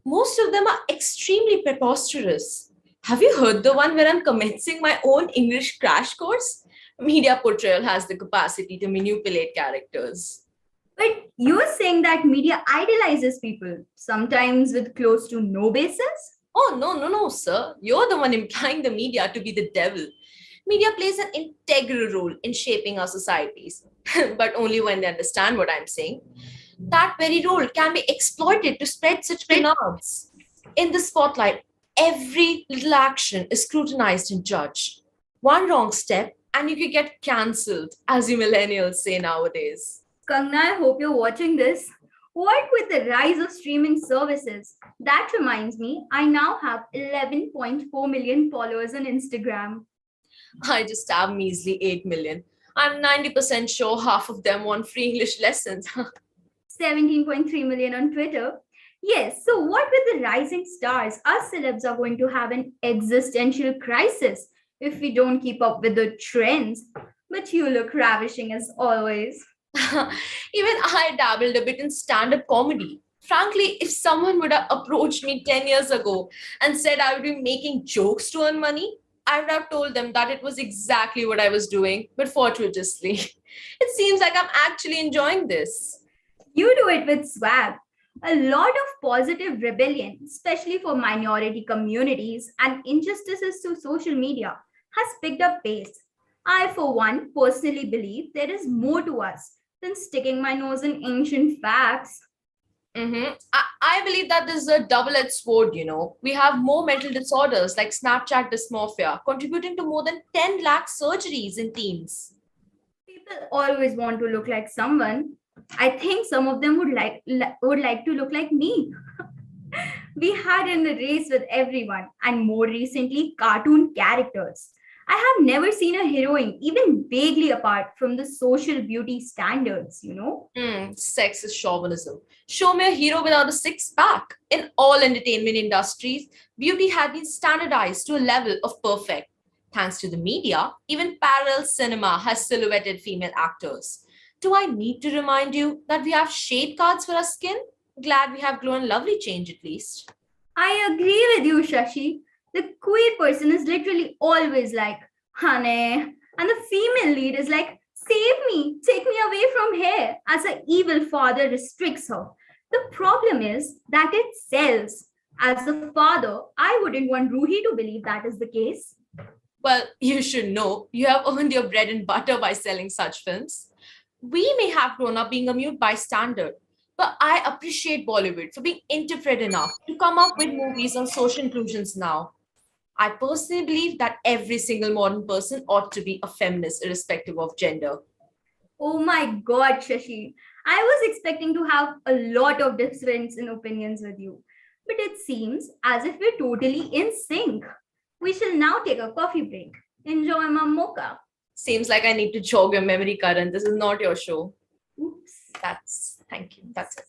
S16: Most of them are extremely preposterous. Have you heard the one where I'm commencing my own English crash course? Media portrayal has the capacity to manipulate characters.
S22: But you're saying that media idolizes people, sometimes with close to no basis?
S16: Oh, no, sir. You're the one implying the media to be the devil. Media plays an integral role in shaping our societies, but only when they understand what I'm saying. That very role can be exploited to spread such canards. In the spotlight, every little action is scrutinized and judged. One wrong step, and you could get cancelled, as you millennials say nowadays.
S22: Kangna, I hope you're watching this. What with the rise of streaming services? That reminds me, I now have 11.4 million followers on Instagram.
S16: I just have measly 8 million. I'm 90% sure half of them want free English lessons.
S22: 17.3 million on Twitter. Yes, so what with the rising stars, us celebs are going to have an existential crisis if we don't keep up with the trends. But you look ravishing as always.
S16: Even I dabbled a bit in stand-up comedy. Frankly, if someone would have approached me 10 years ago and said I would be making jokes to earn money, I would have told them that it was exactly what I was doing, but fortuitously. It seems like I'm actually enjoying this.
S22: You do it with swag. A lot of positive rebellion, especially for minority communities and injustices to social media, has picked up pace. I, for one, personally believe there is more to us than sticking my nose in ancient facts.
S16: I believe that this is a double-edged sword, you know. We have more mental disorders like Snapchat dysmorphia, contributing to more than 10 lakh surgeries in teens.
S22: People always want to look like someone. I think some of them would like to look like me. We had in the race with everyone, and more recently, cartoon characters. I have never seen a heroine even vaguely apart from the social beauty standards, you know?
S16: Sexist chauvinism. Show me a hero without a six-pack. In all entertainment industries, beauty has been standardized to a level of perfect. Thanks to the media, even parallel cinema has silhouetted female actors. Do I need to remind you that we have shade cards for our skin? Glad we have Glow and Lovely change at least.
S22: I agree with you, Shashi. The queer person is literally always like, honey. And the female lead is like, save me, take me away from here, as an evil father restricts her. The problem is that it sells. As a father, I wouldn't want Ruhi to believe that is the case.
S16: Well, you should know you have earned your bread and butter by selling such films. We may have grown up being a mute bystander, but I appreciate Bollywood for being interpret enough to come up with movies on social inclusions now. I personally believe that every single modern person ought to be a feminist, irrespective of gender.
S22: Oh my God, Shashi. I was expecting to have a lot of difference in opinions with you, but it seems as if we're totally in sync. We shall now take a coffee break. Enjoy my mocha.
S16: Seems like I need to jog your memory, Karan. This is not your show.
S22: Oops.
S16: Thank you. That's it.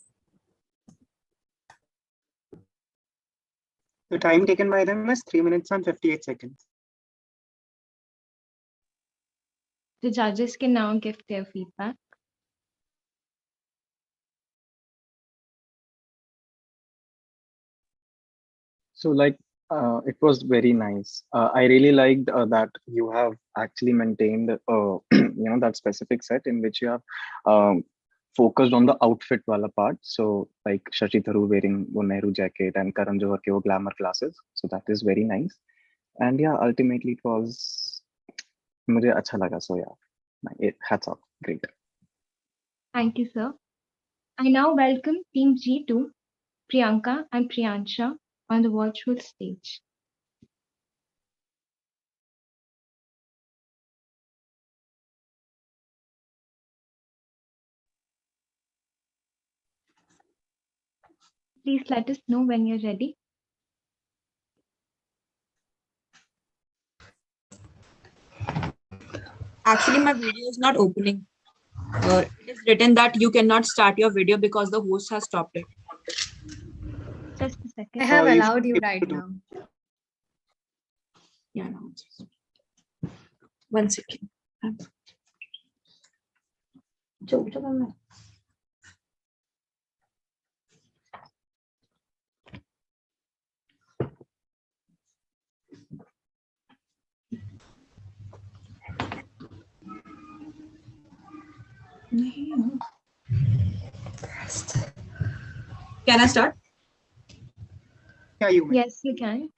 S15: The time taken by them is 3 minutes and 58 seconds.
S4: The judges can now give their feedback.
S19: So it was very nice. I really liked that you have actually maintained that specific set in which you have focused on the outfit wala part. So like Shashi Tharoor wearing wo Nehru jacket and Karan Johar ke wo glamour glasses. So that is very nice. And yeah, ultimately it was मुझे अच्छा लगा. So yeah, hats off. Great.
S4: Thank you, sir. I now welcome Team G2, Priyanka and Priyansha on the virtual stage. Please let us know when you're ready.
S5: Actually, my video is not opening. It is written that you cannot start your video because the host has stopped it.
S4: Just a second.
S14: I have allowed you right now.
S5: Yeah, no. 1 second. नहीं
S14: next.
S5: Can I start?
S15: Yeah, you may.
S4: Yes, you can.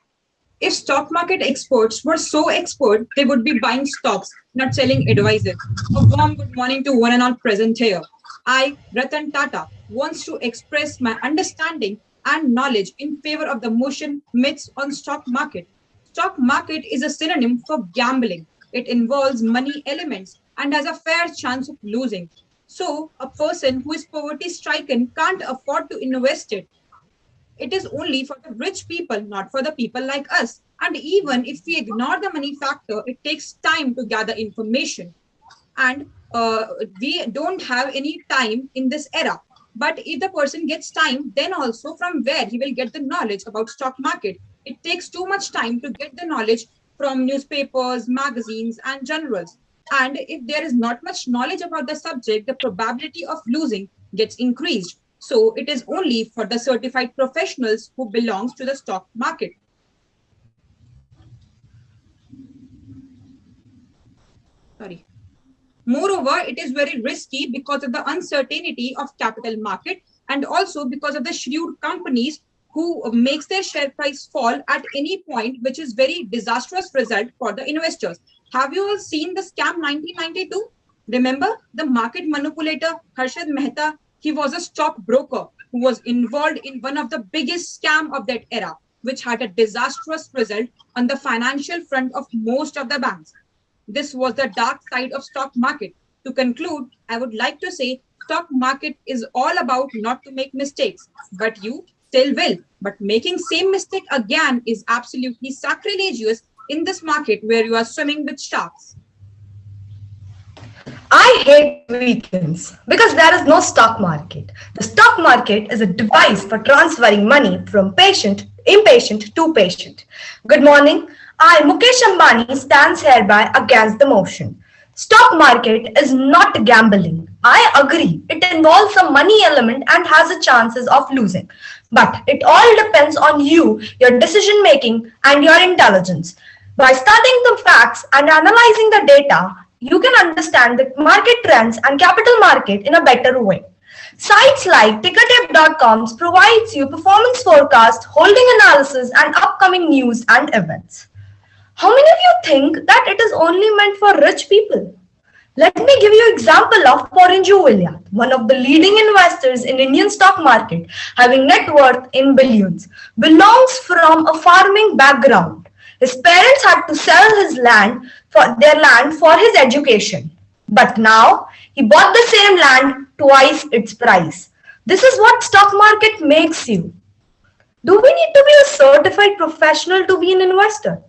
S5: If stock market experts were so expert, they would be buying stocks, not selling advices. A warm good morning to one and all present here. I, Ratan Tata, wants to express my understanding and knowledge in favor of the motion myths on stock market. Stock market is a synonym for gambling. It involves money elements and has a fair chance of losing. So, a person who is poverty stricken can't afford to invest it. It is only for the rich people, not for the people like us. And even if we ignore the money factor, it takes time to gather information. And we don't have any time in this era. But if the person gets time, then also from where he will get the knowledge about stock market. It takes too much time to get the knowledge from newspapers, magazines, and journals. And if there is not much knowledge about the subject, the probability of losing gets increased. So it is only for the certified professionals who belongs to the stock market. Sorry. Moreover, it is very risky because of the uncertainty of capital market and also because of the shrewd companies who makes their share price fall at any point, which is very disastrous result for the investors. Have you all seen the scam 1992? Remember the market manipulator Harshad Mehta? He was a stockbroker who was involved in one of the biggest scam of that era, which had a disastrous result on the financial front of most of the banks. This was the dark side of stock market. To conclude, I would like to say stock market is all about not to make mistakes, but you still will. But making same mistake again is absolutely sacrilegious in this market where you are swimming with sharks.
S14: I hate weekends because there is no stock market. The stock market is a device for transferring money from impatient to patient. Good morning. I, Mukesh Ambani, stands hereby against the motion. Stock market is not gambling. I agree. It involves some money element and has a chances of losing. But it all depends on you, your decision making, and your intelligence. By studying the facts and analyzing the data, you can understand the market trends and capital market in a better way. Sites like tickettip.com provides you performance forecast, holding analysis, and upcoming news and events. How many of you think that it is only meant for rich people? Let me give you example of Porinju William, one of the leading investors in Indian stock market, having net worth in billions, belongs from a farming background. His parents had to sell his land for his education. But now he bought the same land twice its price. This is what stock market makes you. Do we need to be a certified professional to be an investor?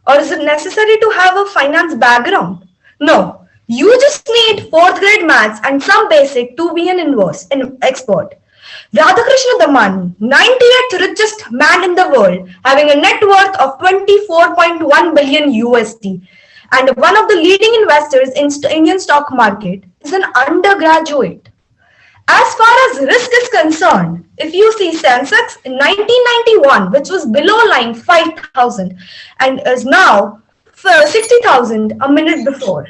S14: Or is it necessary to have a finance background? No, you just need fourth grade maths and some basic to be an expert. Radhakrishna Damani, 98th richest man in the world, having a net worth of 24.1 billion USD and one of the leading investors in Indian stock market, is an undergraduate. As far as risk is concerned, if you see Sensex in 1991, which was below line 5,000 and is now 60,000 a minute before.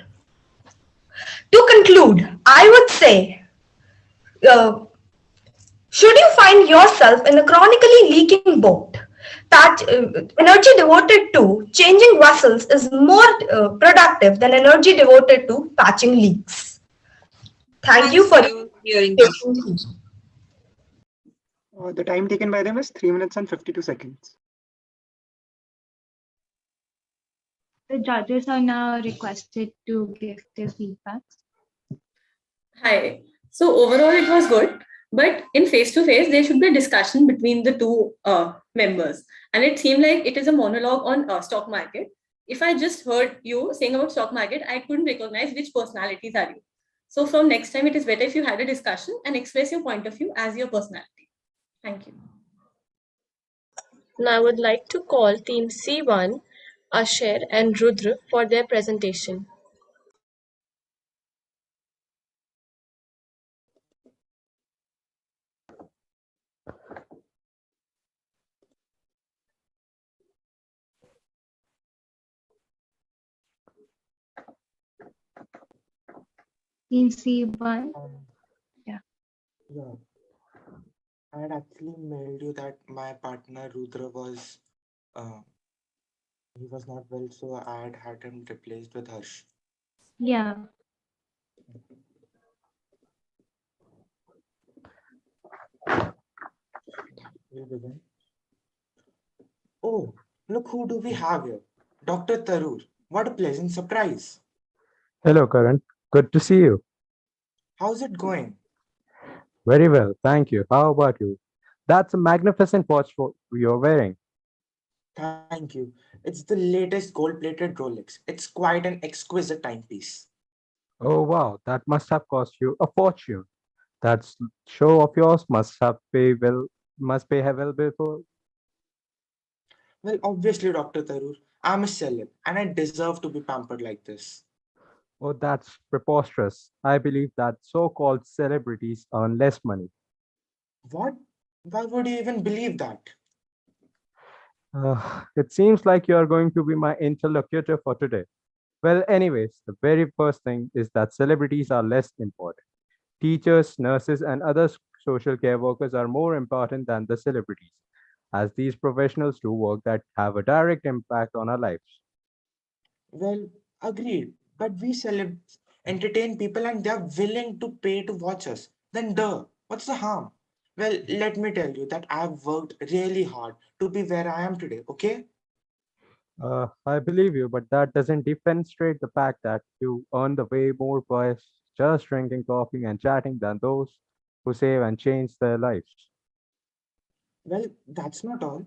S14: To conclude, I would say, should you find yourself in a chronically leaking boat, that energy devoted to changing vessels is more productive than energy devoted to patching leaks. Thank you for
S5: hearing
S15: us. The time taken by them is 3 minutes and 52 seconds.
S4: The judges are now requested to give their feedback.
S3: Hi. So overall, it was good. But in face-to-face, there should be a discussion between the two members. And it seemed like it is a monologue on stock market. If I just heard you saying about stock market, I couldn't recognize which personalities are you. So from next time, it is better if you had a discussion and express your point of view as your personality. Thank you.
S17: Now I would like to call Team C1, Asher and Rudra for their presentation.
S4: Team C1. Yeah.
S7: I had actually mailed you that my partner Rudra was uh, he was not well, so I had him replaced with Harsh.
S4: Yeah.
S7: We'll begin. Oh, look who do we have here? Dr. Tarur. What a pleasant surprise.
S8: Hello, Karan. Good to see you.
S7: How's it going?
S8: Very well, thank you. How about you? That's a magnificent watch you're wearing.
S7: Thank you. It's the latest gold-plated Rolex. It's quite an exquisite timepiece.
S8: Oh wow, that must have cost you a fortune. That show of yours must pay well before.
S7: Well, obviously, Dr. Tarur, I'm a celeb and I deserve to be pampered like this.
S8: Oh, that's preposterous. I believe that so-called celebrities earn less money.
S7: What? Why would you even believe that?
S8: It seems like you are going to be my interlocutor for today. Well, anyways, the very first thing is that celebrities are less important. Teachers, nurses, and other social care workers are more important than the celebrities, as these professionals do work that have a direct impact on our lives.
S7: Well, agreed. But we celebs entertain people and they're willing to pay to watch us. Then duh, what's the harm? Well, let me tell you that I've worked really hard to be where I am today, okay?
S8: I believe you, but that doesn't demonstrate the fact that you earn the way more by just drinking coffee and chatting than those who save and change their lives.
S7: Well, that's not all.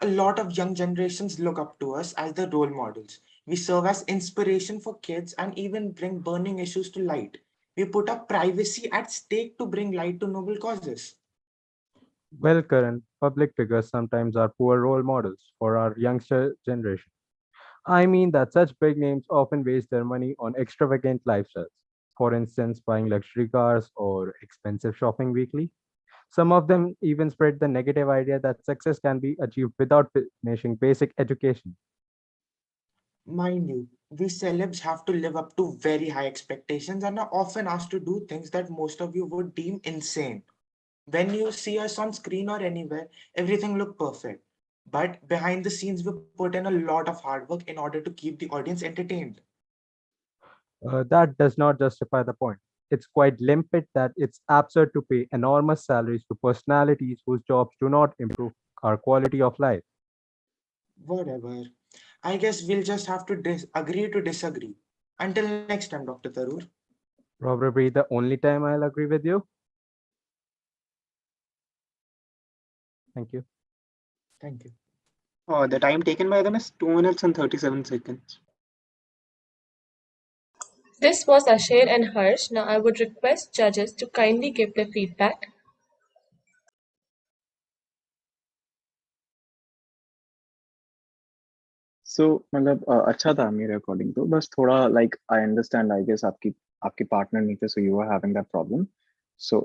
S7: A lot of young generations look up to us as the role models. We serve as inspiration for kids and even bring burning issues to light. We put our privacy at stake to bring light to noble causes.
S8: Well, current public figures sometimes are poor role models for our youngster generation. I mean that such big names often waste their money on extravagant lifestyles. For instance, buying luxury cars or expensive shopping weekly. Some of them even spread the negative idea that success can be achieved without finishing basic education.
S7: Mind you, we celebs have to live up to very high expectations and are often asked to do things that most of you would deem insane. When you see us on screen or anywhere, everything look perfect. But behind the scenes, we put in a lot of hard work in order to keep the audience entertained.
S8: That does not justify the point. It's quite limpid that it's absurd to pay enormous salaries to personalities whose jobs do not improve our quality of life.
S7: Whatever. I guess we'll just have to agree to disagree. Until next time, Dr. Tarur.
S8: Probably the only time I'll agree with you. Thank you.
S7: Thank you.
S15: The time taken by them is 2 minutes and 37 seconds.
S17: This was Asher and Harsh. Now I would request judges to kindly give their feedback.
S19: So मतलब अच्छा था मेरे according तो बस थोड़ा like I understand I guess आपकी आपके partner नहीं थे so you are having that problem so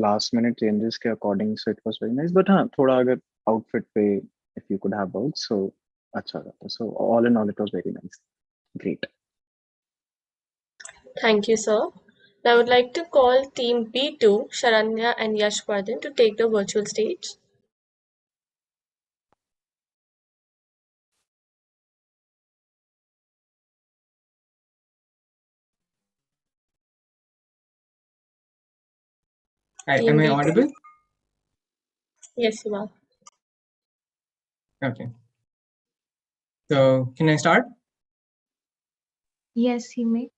S19: last minute changes के according so it was very nice but हाँ थोड़ा अगर आउटफिट पे if you could have work so अच्छा रहता so all in all it was very nice great
S17: Thank you, sir. Now I would like to call Team B2, Sharanya and Yashwardhan, to take the virtual stage.
S23: Hi,
S17: Team
S23: am I
S17: B2.
S23: audible?
S17: Yes, you are.
S23: Okay. So, can I start?
S4: Yes, he may.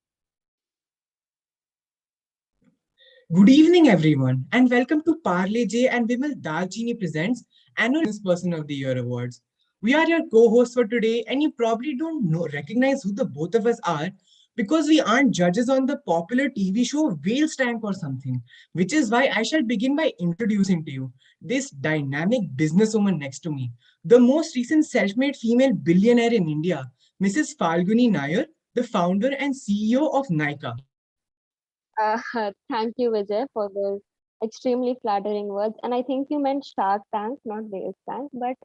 S23: Good evening, everyone, and welcome to Parle J and Vimal Dalchini presents Annual Business Person of the Year Awards. We are your co-hosts for today, and you probably don't recognize who the both of us are because we aren't judges on the popular TV show Whale's Tank or something, which is why I shall begin by introducing to you this dynamic businesswoman next to me, the most recent self-made female billionaire in India, Mrs. Falguni Nair, the founder and CEO of Nykaa.
S24: Thank you, Vijay, for those extremely flattering words. And I think you meant Shark Tank, not Whales Tank, but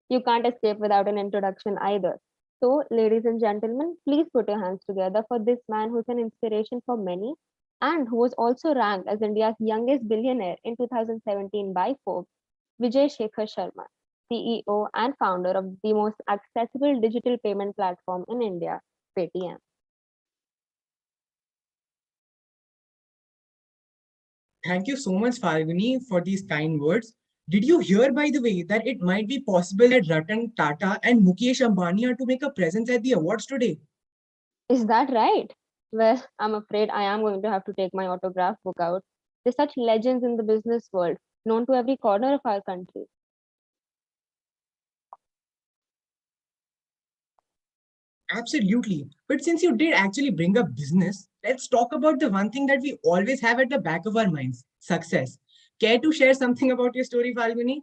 S24: you can't escape without an introduction either. So, ladies and gentlemen, please put your hands together for this man who's an inspiration for many and who was also ranked as India's youngest billionaire in 2017 by Forbes. Vijay Shekhar Sharma, CEO and founder of the most accessible digital payment platform in India, Paytm.
S23: Thank you so much, Falguni, for these kind words. Did you hear, by the way, that it might be possible that Ratan Tata and Mukesh Ambani are to make a presence at the awards today?
S24: Is that right? Well, I'm afraid I am going to have to take my autograph book out. They're such legends in the business world, known to every corner of our country.
S23: Absolutely. But since you did actually bring up business, let's talk about the one thing that we always have at the back of our minds, success. Care to share something about your story, Falguni?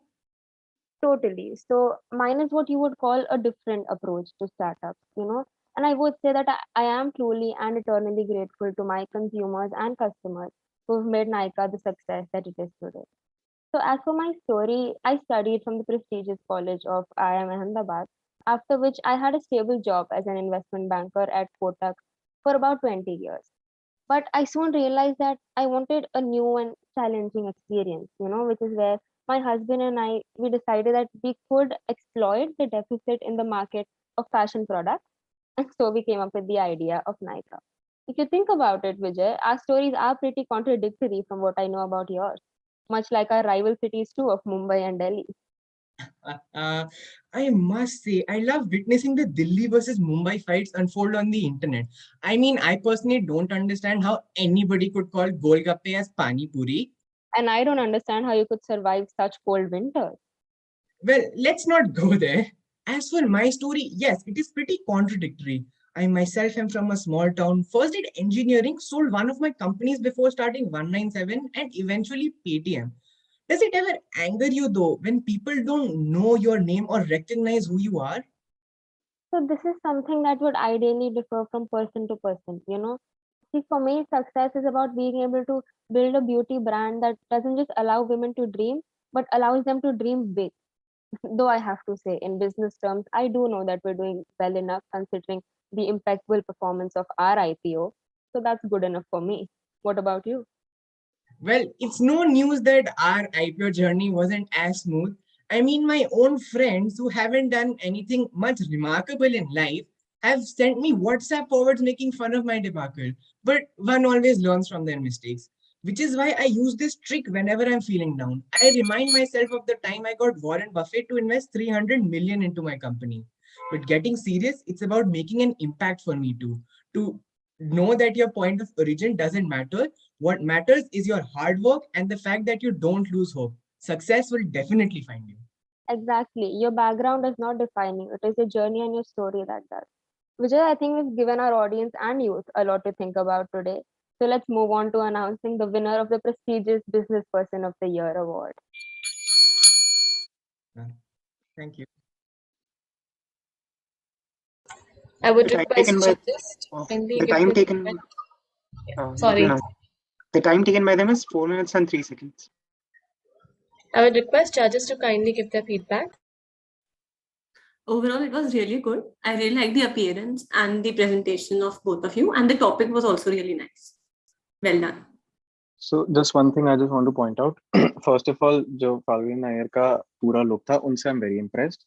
S24: Totally. So mine is what you would call a different approach to startups. And I would say that I am truly and eternally grateful to my consumers and customers who've made Nika the success that it is today. So as for my story, I studied from the prestigious college of IIM Ahmedabad, after which I had a stable job as an investment banker at Kotak for about 20 years. But I soon realized that I wanted a new and challenging experience, which is where my husband and I, we decided that we could exploit the deficit in the market of fashion products. And so we came up with the idea of Nika. If you think about it, Vijay, our stories are pretty contradictory from what I know about yours, much like our rival cities too of Mumbai and Delhi.
S23: Uh, I must say, I love witnessing the Delhi versus Mumbai fights unfold on the internet. I mean, I personally don't understand how anybody could call Golgappe as Pani Puri.
S24: And I don't understand how you could survive such cold winters.
S23: Well, let's not go there. As for my story, yes, it is pretty contradictory. I myself am from a small town, first did engineering, sold one of my companies before starting 197 and eventually Paytm. Does it ever anger you though when people don't know your name or recognize who you are?
S24: So this is something that would ideally differ from person to person. See, for me, success is about being able to build a beauty brand that doesn't just allow women to dream, but allows them to dream big. Though I have to say, in business terms, I do know that we're doing well enough considering the impeccable performance of our IPO. So that's good enough for me. What about you?
S23: Well, it's no news that our IPO journey wasn't as smooth. I mean, my own friends who haven't done anything much remarkable in life have sent me WhatsApp forwards making fun of my debacle. But one always learns from their mistakes, which is why I use this trick whenever I'm feeling down. I remind myself of the time I got Warren Buffett to invest 300 million into my company. But getting serious, it's about making an impact for me too. To know that your point of origin doesn't matter. What matters is your hard work and the fact that you don't lose hope. Success will definitely find you.
S24: Exactly. Your background is not defining, it is your journey and your story that does. Vijay, I think we've given our audience and youth a lot to think about today. So let's move on to announcing the winner of the prestigious Business Person of the Year award.
S23: Thank you.
S17: I would
S15: The time
S17: request
S15: taken by
S17: judges to
S15: oh,
S17: kindly
S15: the
S17: give
S15: time
S17: the
S15: taken
S17: feedback.
S15: let me
S17: Sorry.
S15: know. The time taken by them is 4 minutes and 3 seconds.
S17: I would request judges to kindly give their feedback.
S3: Overall, it was really good. I really liked the appearance and the presentation of both of you, and the topic was also really nice. Well done.
S19: So just one thing I just want to point out. First of all, जो फाल्गुनी नायर का पूरा look था, उनसे I'm very impressed.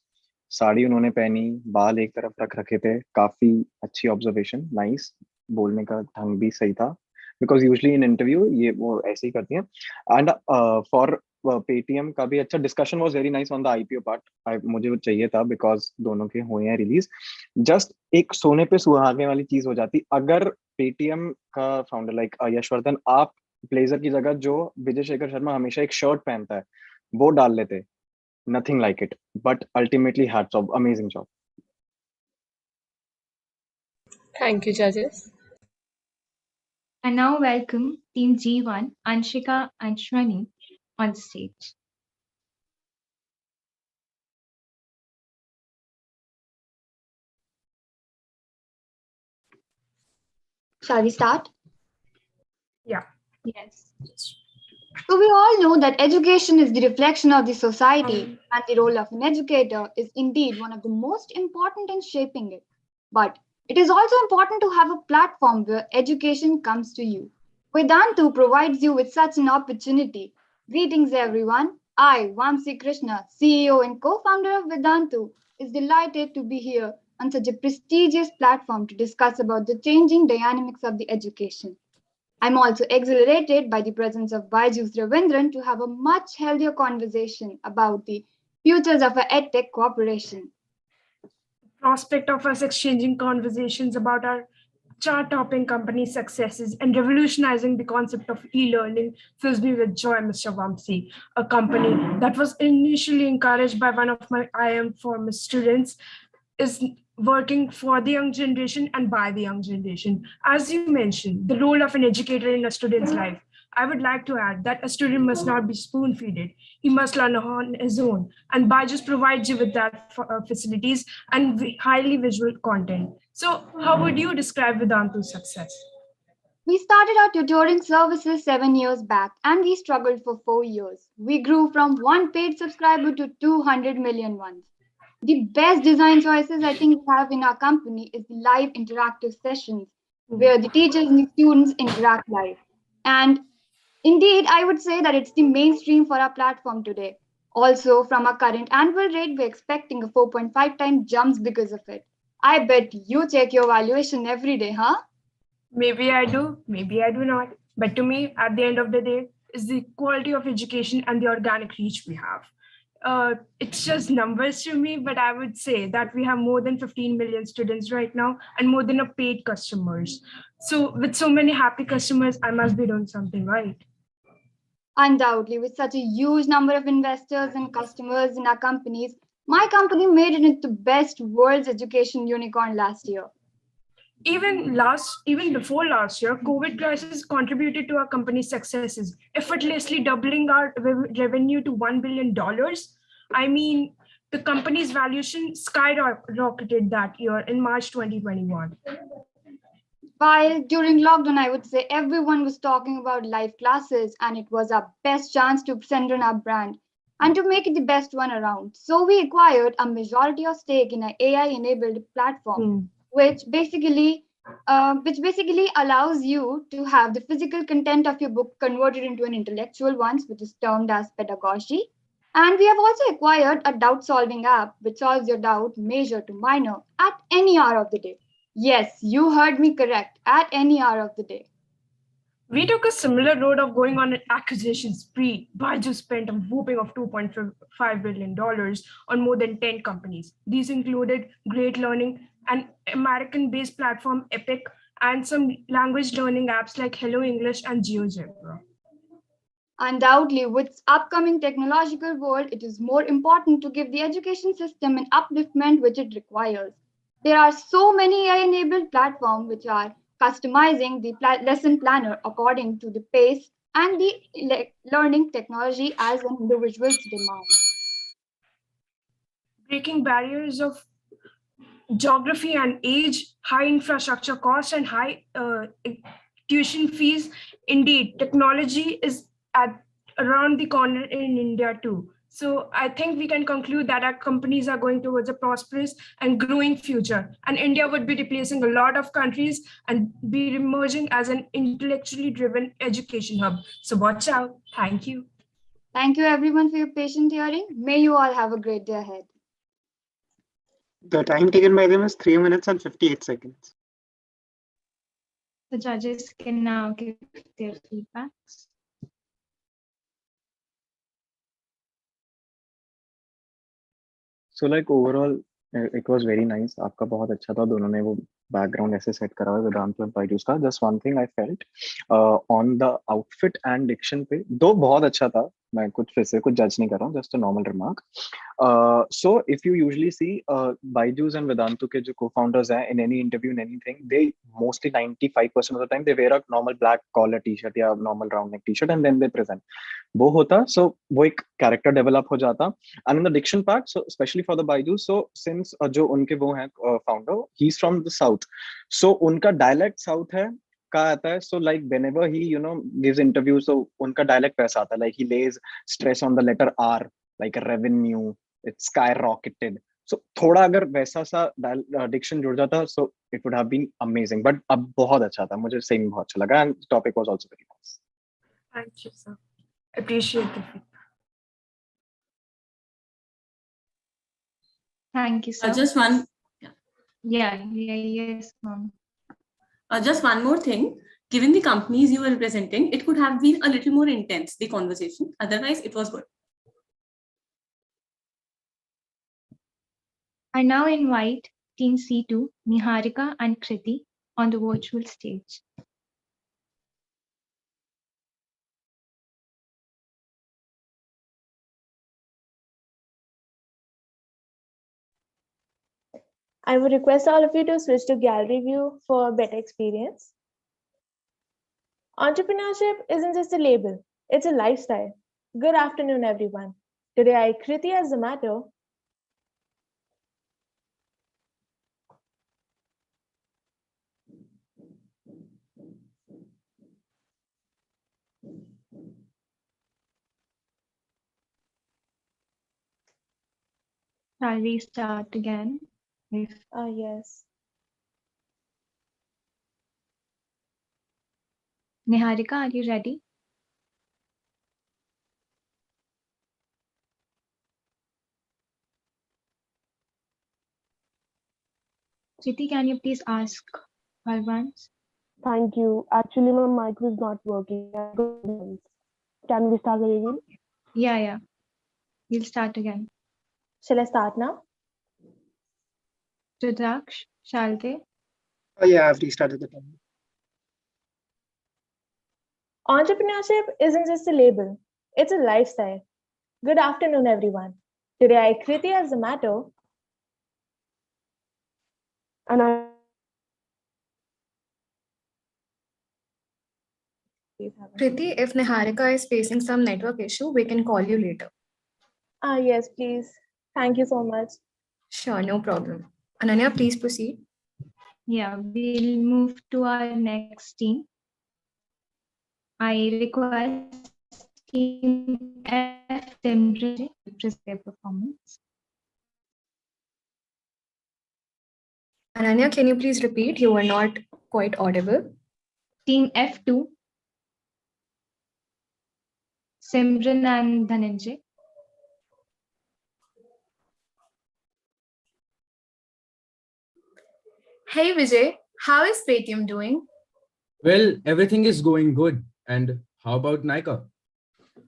S19: Sari उन्होंने पहनी, बाल एक तरफ रख रखे थे, काफी अच्छी ऑब्जर्वेशन, नाइस. बोलने का ढंग भी सही था. Because usually in interview ये वो ऐसे ही करती हैं. And for Paytm का भी अच्छा discussion was very nice on the IPO part. मुझे वो चाहिए था because दोनों के हुए हैं रिलीज. Just एक सोने पे सुहागे वाली चीज हो जाती अगर Paytm का फाउंडर लाइक यशवर्धन आप ब्लेजर की जगह जो विजय शेखर शर्मा हमेशा एक शर्ट पहनता है वो डाल लेते. Nothing like it, but ultimately hats off, amazing job.
S17: Thank you, judges.
S4: I now welcome Team G1, Anshika and Shwani on stage.
S20: Shall we start?
S4: Yeah. Yes.
S20: So we all know that education is the reflection of the society, and the role of an educator is indeed one of the most important in shaping it. But it is also important to have a platform where education comes to you. Vedantu provides you with such an opportunity. Greetings, everyone.
S1: I, Vamsi Krishna, CEO and co-founder of Vedantu, is delighted to be here on such a prestigious platform to discuss about the changing dynamics of the education. I'm also exhilarated by the presence of Baiju's Ravindran to have a much healthier conversation about the futures of a edtech cooperation.
S9: Prospect of us exchanging conversations about our chart-topping company successes and revolutionizing the concept of e-learning fills me with joy, Mr. Vamsi. A company that was initially encouraged by one of my IM former students is working for the young generation and by the young generation. As you mentioned, the role of an educator in a student's life. I would like to add that a student must not be spoon-feeded. He must learn on his own. And Byju's provides you with that facilities and highly visual content. So how would you describe Vedantu's success?
S1: We started our tutoring services 7 years back and we struggled for 4 years. We grew from one paid subscriber to 200 million ones. The best design choices I think we have in our company is live interactive sessions where the teachers and the students interact live. And indeed, I would say that it's the mainstream for our platform today. Also, from our current annual rate, we're expecting a 4.5 time jumps because of it. I bet you check your valuation every day, huh?
S9: Maybe I do, maybe I do not. But to me, at the end of the day, is the quality of education and the organic reach we have. It's just numbers to me, but I would say that we have more than 15 million students right now and more than a paid customers. So with so many happy customers, I must be doing something right.
S1: Undoubtedly, with such a huge number of investors and customers in our companies, my company made it into best world's education unicorn last year.
S9: Even before last year, COVID crisis contributed to our company's successes, effortlessly doubling our revenue to $1 billion. I mean, the company's valuation skyrocketed that year in March 2021.
S1: While during lockdown, I would say everyone was talking about live classes, and it was our best chance to strengthen our brand and to make it the best one around. So we acquired a majority of stake in an AI-enabled platform, which basically allows you to have the physical content of your book converted into an intellectual one, which is termed as pedagogy. And we have also acquired a doubt-solving app, which solves your doubt major to minor at any hour of the day. Yes, you heard me correct, at any hour of the day.
S9: We took a similar road of going on an acquisition spree. Baiju spent a whopping of $2.5 billion on more than 10 companies. These included Great Learning, an American-based platform, Epic, and some language learning apps like Hello English and GeoGebra.
S1: Undoubtedly, with upcoming technological world, it is more important to give the education system an upliftment which it requires. There are so many AI-enabled platforms which are customizing the lesson planner according to the pace and the learning technology as an individual's demand.
S9: Breaking barriers of geography and age, high infrastructure costs, and high tuition fees. Indeed, technology is around the corner in India too. So I think we can conclude that our companies are going towards a prosperous and growing future. And India would be replacing a lot of countries and be emerging as an intellectually driven education hub. So watch out. Thank you.
S1: Thank you everyone for your patient hearing. May you all have a great day ahead.
S15: The time taken by them is 3 minutes and 58 seconds.
S4: The judges can now give their feedbacks.
S19: So like overall, it was very nice. आपका बहुत अच्छा था दोनों ने वो background ऐसे set करा हुआ वेदांत और बायजूस का. Just one thing I felt on the outfit and diction पे दो बहुत अच्छा था. मैं कुछ फिर से कुछ judge नहीं कर रहा हूँ. Just a normal remark. So if you usually see Byju's and Vedantu के जो co-founders हैं in any interview in anything, they mostly 95% of the time they wear a normal black collar t-shirt या normal round neck t-shirt and then they present. वो होता so वो एक character develop हो जाता. And in the diction part, so especially for the Byju, so since जो उनके वो हैं founder, he's from the south, so उनका dialect south है का आता है. So like whenever he gives interviews, so उनका dialect वैसा आता है, like he lays stress on the letter R, like revenue, it's skyrocketed. So थोड़ा अगर वैसा सा diction जुड़ जाता, so it would have been amazing. But अब बहुत अच्छा था, मुझे same बहुत अच्छा लगा, and the topic was also very nice.
S9: Thank you, sir. Appreciate the feedback.
S4: Thank you, sir.
S3: Just one.
S4: Yes, ma'am.
S3: Just one more thing. Given the companies you were representing, it could have been a little more intense, the conversation. Otherwise, it was good.
S4: I now invite Team C2, Niharika and Kriti, on the virtual stage.
S10: I would request all of you to switch to gallery view for a better experience. Entrepreneurship isn't just a label, it's a lifestyle. Good afternoon, everyone. Today I, Kriti as the matter.
S4: Shall we start again?
S10: Yes.
S4: Niharika, are you ready? Kriti, can you please ask her once?
S20: Thank you. Actually, my mic was not working. Can we start again?
S4: Yeah. We'll start again.
S10: Shall I start now?
S4: Rudraksh, shall they?
S15: Oh yeah, I've restarted the time.
S10: Entrepreneurship isn't just a label, it's a lifestyle. Good afternoon, everyone. Today I, Kriti as the matter.
S20: And I
S14: Kriti, if Niharika is facing some network issue, we can call you later.
S10: Yes, please. Thank you so much.
S14: Sure, no problem. Ananya, please proceed.
S4: Yeah, we'll move to our next team. I request Team F to present their performance.
S14: Ananya, can you please repeat? You were not quite audible.
S4: Team F2, Simran and Dhananjay.
S22: Hey Vijay, how is Paytm doing?
S11: Well, everything is going good. And how about Nika?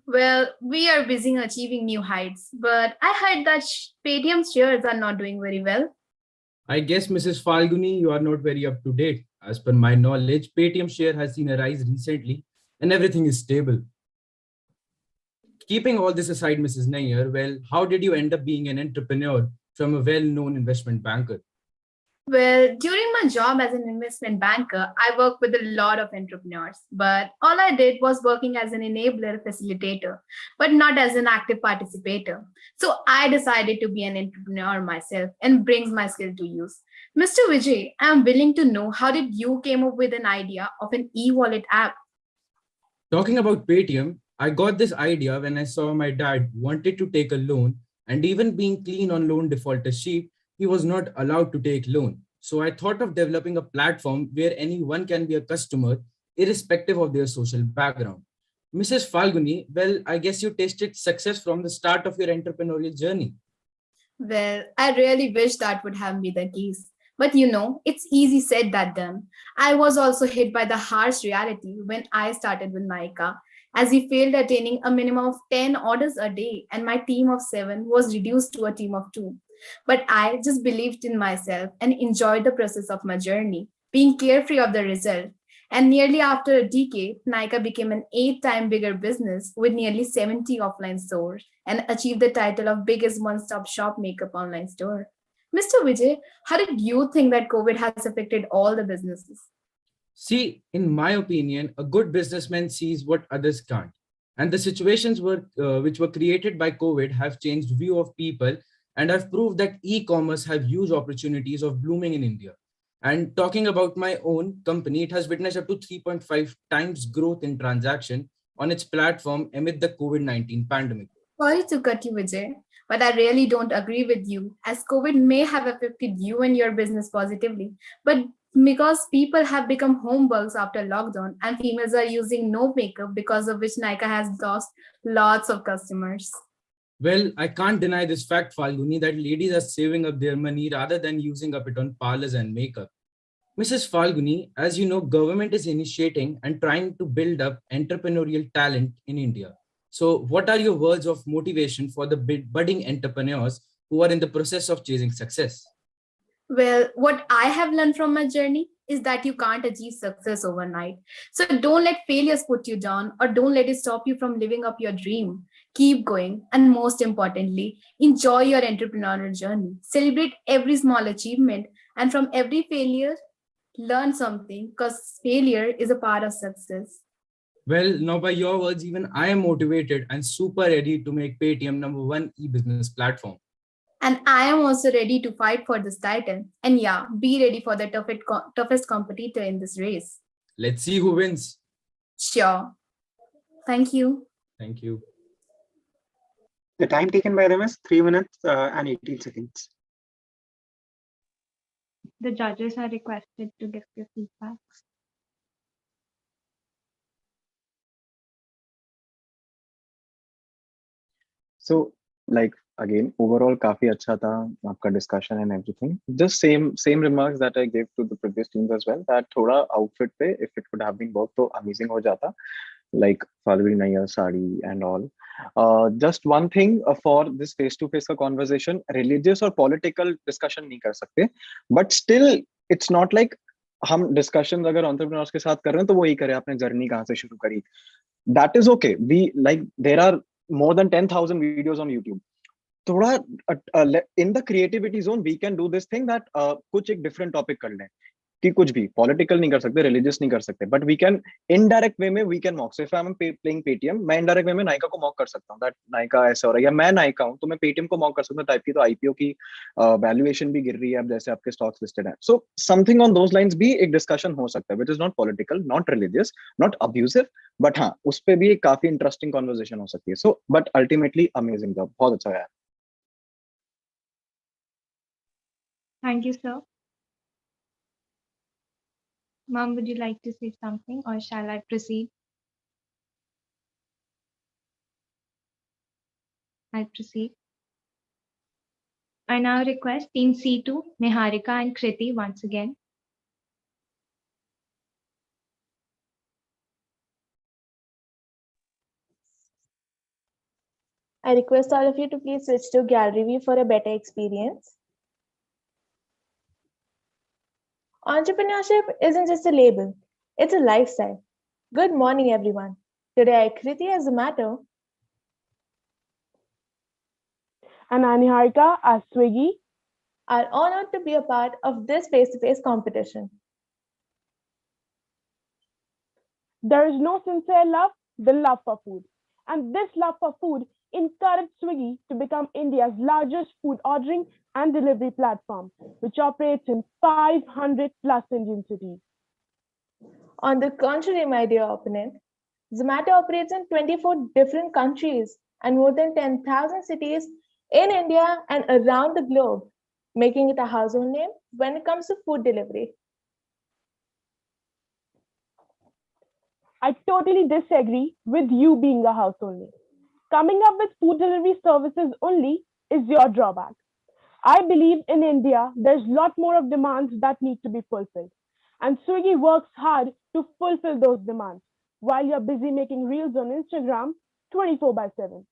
S22: Well, we are busy achieving new heights, but I heard that Paytm's shares are not doing very well.
S11: I guess, Mrs. Falguni, you are not very up to date. As per my knowledge, Paytm share has seen a rise recently and everything is stable. Keeping all this aside, Mrs. Nair, well, how did you end up being an entrepreneur from a well-known investment banker?
S22: Well, during my job as an investment banker, I worked with a lot of entrepreneurs, but all I did was working as an enabler facilitator, but not as an active participator. So I decided to be an entrepreneur myself and brings my skill to use. Mr. Vijay, I'm willing to know how did you came up with an idea of an e-wallet app?
S11: Talking about Paytm, I got this idea when I saw my dad wanted to take a loan, and even being clean on loan defaulter sheet, he was not allowed to take loan. So I thought of developing a platform where anyone can be a customer, irrespective of their social background. Mrs. Falguni, well, I guess you tasted success from the start of your entrepreneurial journey.
S22: Well, I really wish that would have been the case. But you know, it's easy said that done. I was also hit by the harsh reality when I started with Nika, as we failed attaining a minimum of 10 orders a day, and my team of 7 was reduced to a team of 2. But I just believed in myself and enjoyed the process of my journey, being carefree of the result. And nearly after a decade, Nika became an 8-time bigger business with nearly 70 offline stores and achieved the title of biggest one-stop shop makeup online store. Mr. Vijay, how did you think that COVID has affected all the businesses?
S11: See, in my opinion, a good businessman sees what others can't. And the situations which were created by COVID have changed view of people and have proved that e-commerce have huge opportunities of blooming in India. And talking about my own company, it has witnessed up to 3.5 times growth in transaction on its platform amid the COVID-19 pandemic.
S22: Sorry to cut you, Vijay, but I really don't agree with you, as COVID may have affected you and your business positively. But because people have become home bugs after lockdown and females are using no makeup, because of which Nika has lost lots of customers.
S11: Well, I can't deny this fact, Falguni, that ladies are saving up their money rather than using up it on parlors and makeup. Mrs. Falguni, as you know, government is initiating and trying to build up entrepreneurial talent in India. So what are your words of motivation for the budding entrepreneurs who are in the process of chasing success?
S22: Well, what I have learned from my journey is that you can't achieve success overnight. So don't let failures put you down or don't let it stop you from living up your dream. Keep going. And most importantly, enjoy your entrepreneurial journey. Celebrate every small achievement. And from every failure, learn something because failure is a part of success.
S11: Well, now by your words, even I am motivated and super ready to make Paytm #1 e-business platform.
S22: And I am also ready to fight for this title. And yeah, be ready for the toughest competitor in this race.
S11: Let's see who wins.
S22: Sure. Thank you.
S11: Thank you.
S15: The time taken by them is 3 minutes and 18 seconds.
S4: The judges are requested to give their feedback.
S19: So, like again, overall, काफी अच्छा था आपका discussion and everything. Just same remarks that I gave to the previous teams as well. That थोड़ा outfit पे, if it could have been worked, तो amazing हो जाता. Like Falguni Nayyar sari and all. Just one thing for this face-to-face conversation, religious or political discussion नहीं कर सकते. But still, it's not like हम discussion अगर entrepreneurs के साथ कर रहे हैं तो वो ही करें आपने journey कहाँ से शुरू करी. That is okay. We like there are more than 10,000 videos on YouTube. थोड़ा in the creativity zone we can do this thing that कुछ एक different topic कर लें कि कुछ भी political नहीं कर सकते, religious नहीं कर सकते, but we can indirect way में we can mock. So if I'm playing Paytm, मैं indirect way में नायका को mock कर सकता हूँ that नायका ऐसा हो रहा है, या मैं नायका हूँ तो मैं Paytm को mock कर सकता हूँ type की, तो IPO की valuation भी गिर रही है अब जैसे आपके stocks listed हैं. So something on those lines भी एक discussion हो सकता है, which is not political, not religious, not abusive, but हाँ उस पे भी एक काफी interesting conversation हो सकती है. So but ultimately amazing job, बहुत अच्छा है.
S4: Thank you, sir. Mom, would you like to say something or shall I proceed? I'll proceed. I now request Team C2, Niharika and Kriti once again.
S10: I request all of you to please switch to gallery view for a better experience. Entrepreneurship isn't just a label, it's a lifestyle. Good morning, everyone. Today I Kriti as the matter.
S2: And Niharika as Swiggy
S10: are honored to be a part of this face-to-face competition.
S2: There is no sincere love, the love for food. And this love for food encouraged Swiggy to become India's largest food ordering and delivery platform, which operates in 500 plus Indian cities.
S10: On the contrary, my dear opponent, Zomato operates in 24 different countries and more than 10,000 cities in India and around the globe, making it a household name when it comes to food delivery.
S2: I totally disagree with you being a household name. Coming up with food delivery services only is your drawback. I believe in India, there's a lot more of demands that need to be fulfilled. And Swiggy works hard to fulfill those demands while you're busy making reels on Instagram 24/7.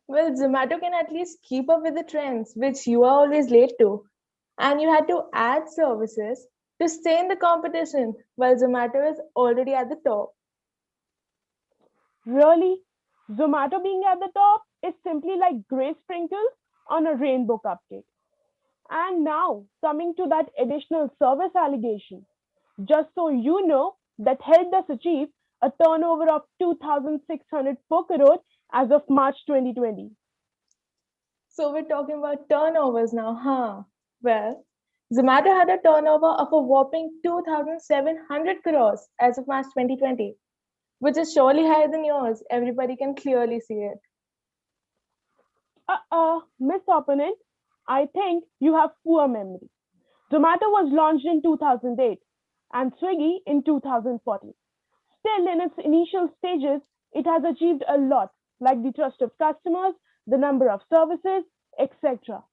S10: Well, Zomato can at least keep up with the trends, which you are always late to. And you had to add services to stay in the competition while Zomato is already at the top.
S2: Really? Zomato being at the top is simply like gray sprinkles on a rainbow cupcake. And now, coming to that additional service allegation, just so you know, that helped us achieve a turnover of 2,604 crore as of March 2020.
S10: So we're talking about turnovers now, huh? Well, Zomato had a turnover of a whopping 2,700 crores as of March 2020, which is surely higher than yours. Everybody can clearly see it.
S2: Miss Opponent, I think you have poor memory. Zomato was launched in 2008 and Swiggy in 2014. Still in its initial stages, it has achieved a lot like the trust of customers, the number of services, etc.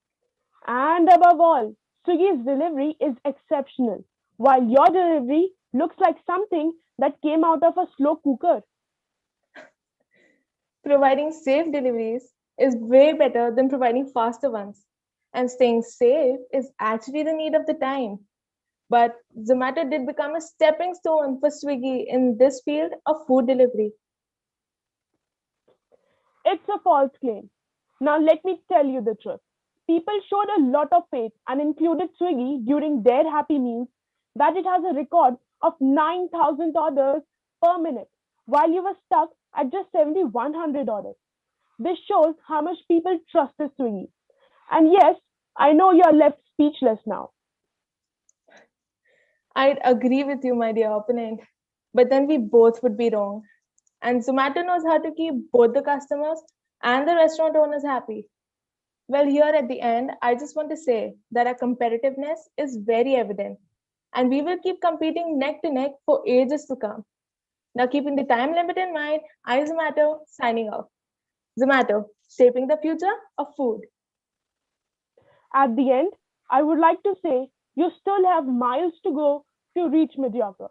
S2: And above all, Swiggy's delivery is exceptional, while your delivery looks like something that came out of a slow cooker.
S10: Providing safe deliveries is way better than providing faster ones. And staying safe is actually the need of the time. But Zomato did become a stepping stone for Swiggy in this field of food delivery.
S2: It's a false claim. Now, let me tell you the truth. People showed a lot of faith and included Swiggy during their Happy Meals that it has a record of 9,000 orders per minute, while you were stuck at just 7,100 orders. This shows how much people trusted Swiggy. And yes, I know you're left speechless now.
S10: I'd agree with you, my dear opponent, but then we both would be wrong. And Zomato knows how to keep both the customers and the restaurant owners happy. Well, here at the end, I just want to say that our competitiveness is very evident, and we will keep competing neck to neck for ages to come. Now, keeping the time limit in mind, I, Zomato, signing off. Zomato, shaping the future of food.
S2: At the end, I would like to say you still have miles to go to reach mediocre.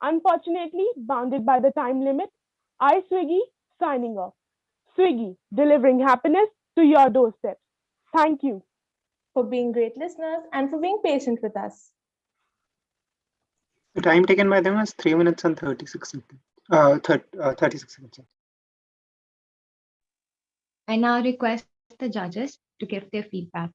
S2: Unfortunately, bounded by the time limit, I, Swiggy, signing off. Swiggy, delivering happiness to your doorstep. Thank you
S10: for being great listeners and for being patient with us.
S15: The time taken by them was 3 minutes and 36 seconds. 36 seconds.
S4: I now request the judges to give their feedback.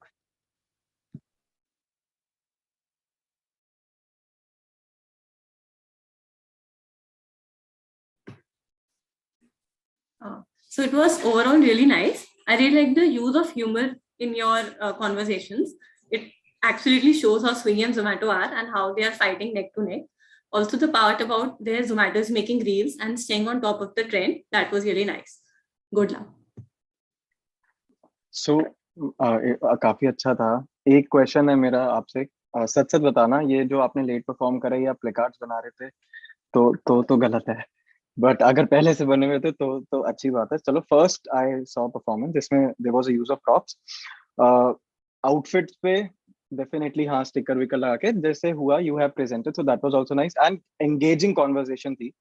S3: So it was overall really nice. I really like the use of humor in your conversations. It absolutely shows how Swiggy and Zomato are and how they are fighting neck to neck. Also, the part about their Zomato is making reels and staying on top of the trend, that was really nice. Good luck.
S19: So काफी अच्छा था. एक question है मेरा आपसे, सच सच बताना, ये जो आपने लेट परफॉर्म करा या प्ले कार्ड्स बना रहे थे तो गलत है, बट अगर पहले से बने हुए थे तो अच्छी बात है. चलो, फर्स्ट आई सॉ परफॉर्मेंस जिसमें there was a use of props. Outfits पे डेफिनेटली हाँ, स्टिकर विकर लगा के जैसे हुआ you have presented, so that was also nice and engaging conversation थी.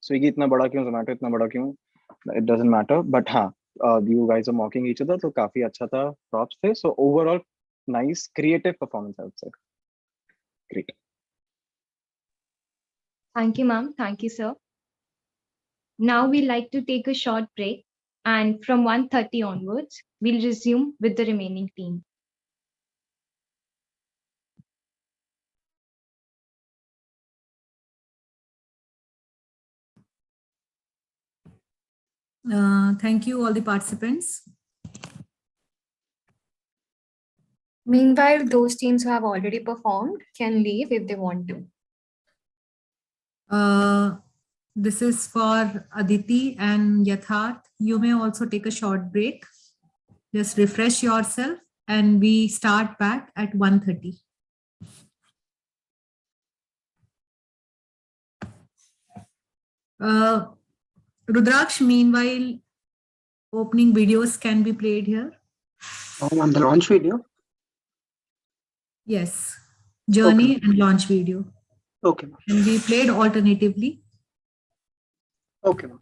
S19: स्विगी इतना बड़ा क्यों, जोमेटो इतना बड़ा क्यों, इट डजंट मैटर, बट हाँ, you guys are mocking each other, तो काफी अच्छा था, props थे. So overall, nice, creative performance, I would say. Great.
S4: Thank you, ma'am. Thank you, sir. Now we'd like to take a short break, and from 1:30 onwards, we'll resume with the remaining team.
S12: Thank you, all the participants.
S14: Meanwhile, those teams who have already performed can leave if they want to.
S12: This is for Aditi and Yatharth. You may also take a short break. Just refresh yourself and we start back at 1:30. Rudraksh, meanwhile, opening videos can be played here.
S15: Oh, on the launch video?
S12: Yes, journey and launch video.
S15: Okay.
S12: And we played alternatively.
S15: Okay.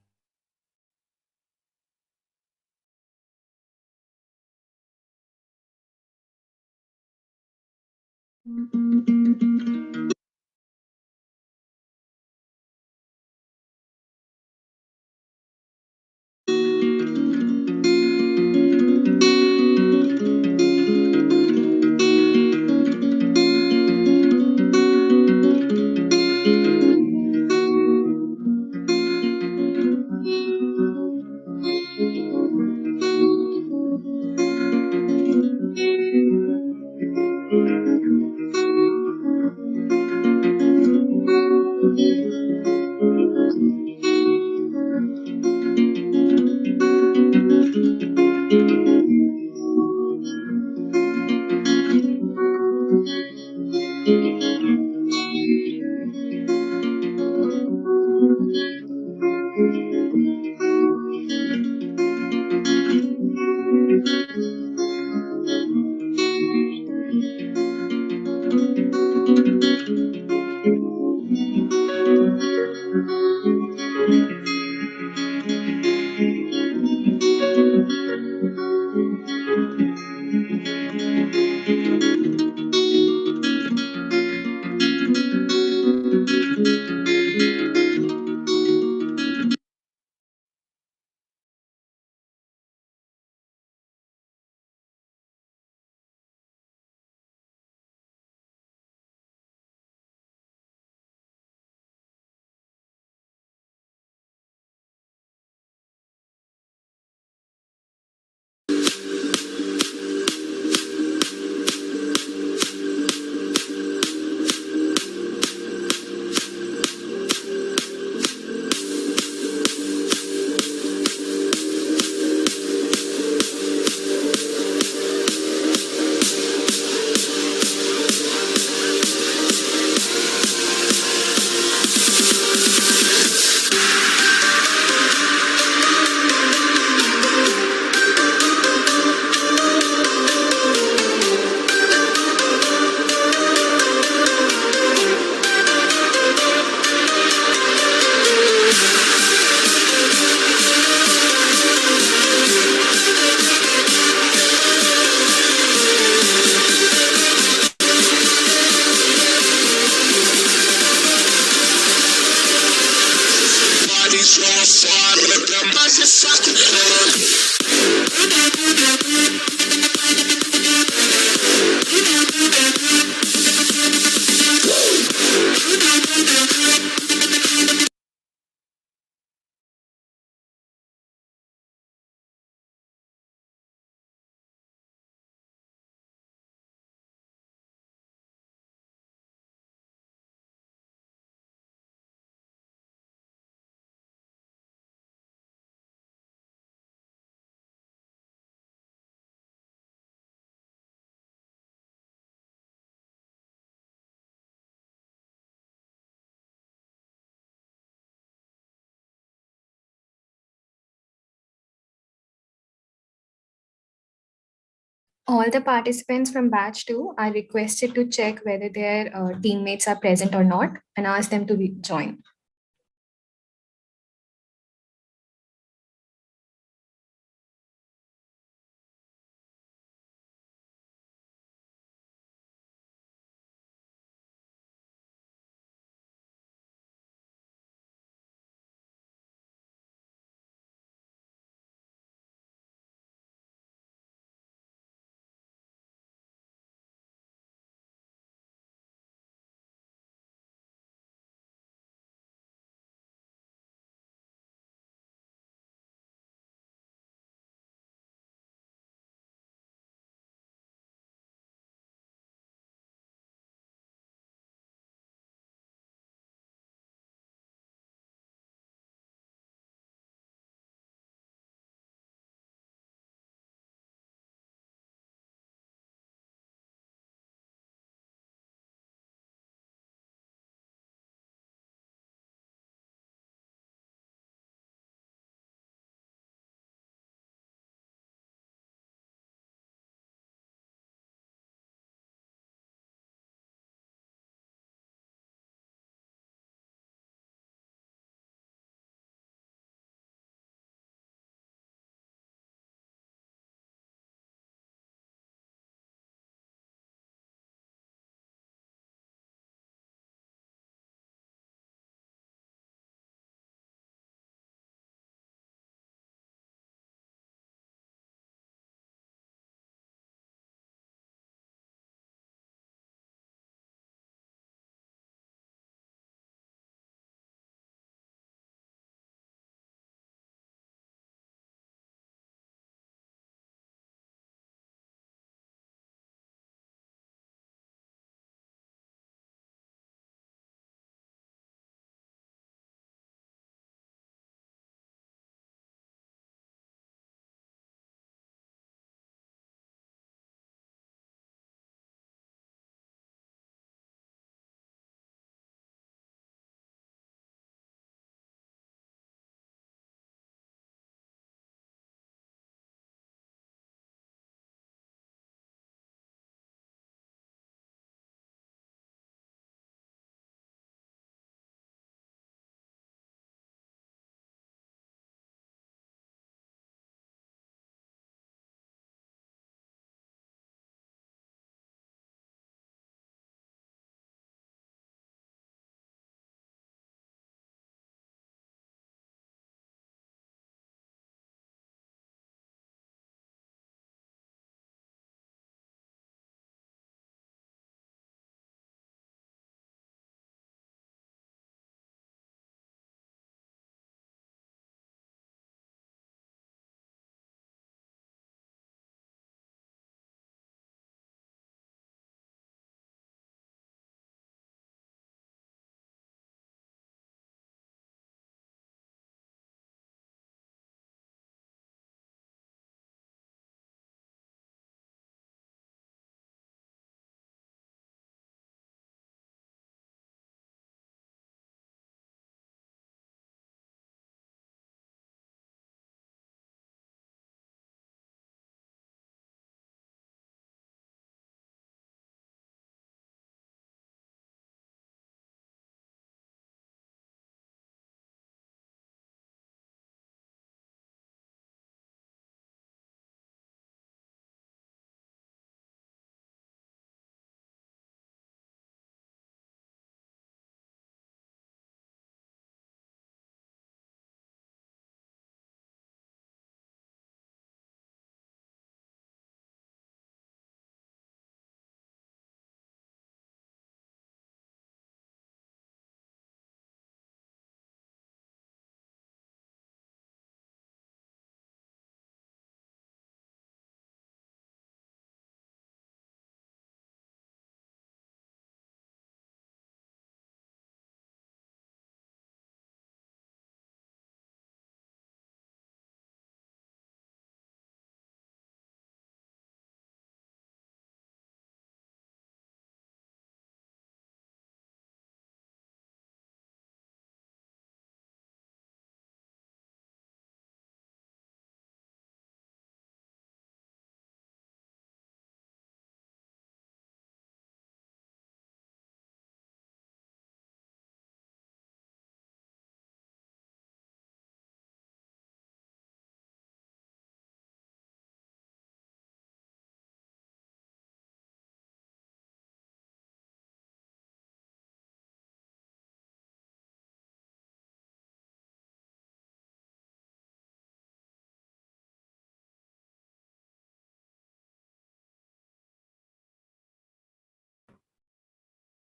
S14: All the participants from batch 2 are requested to check whether their teammates are present or not and ask them to join.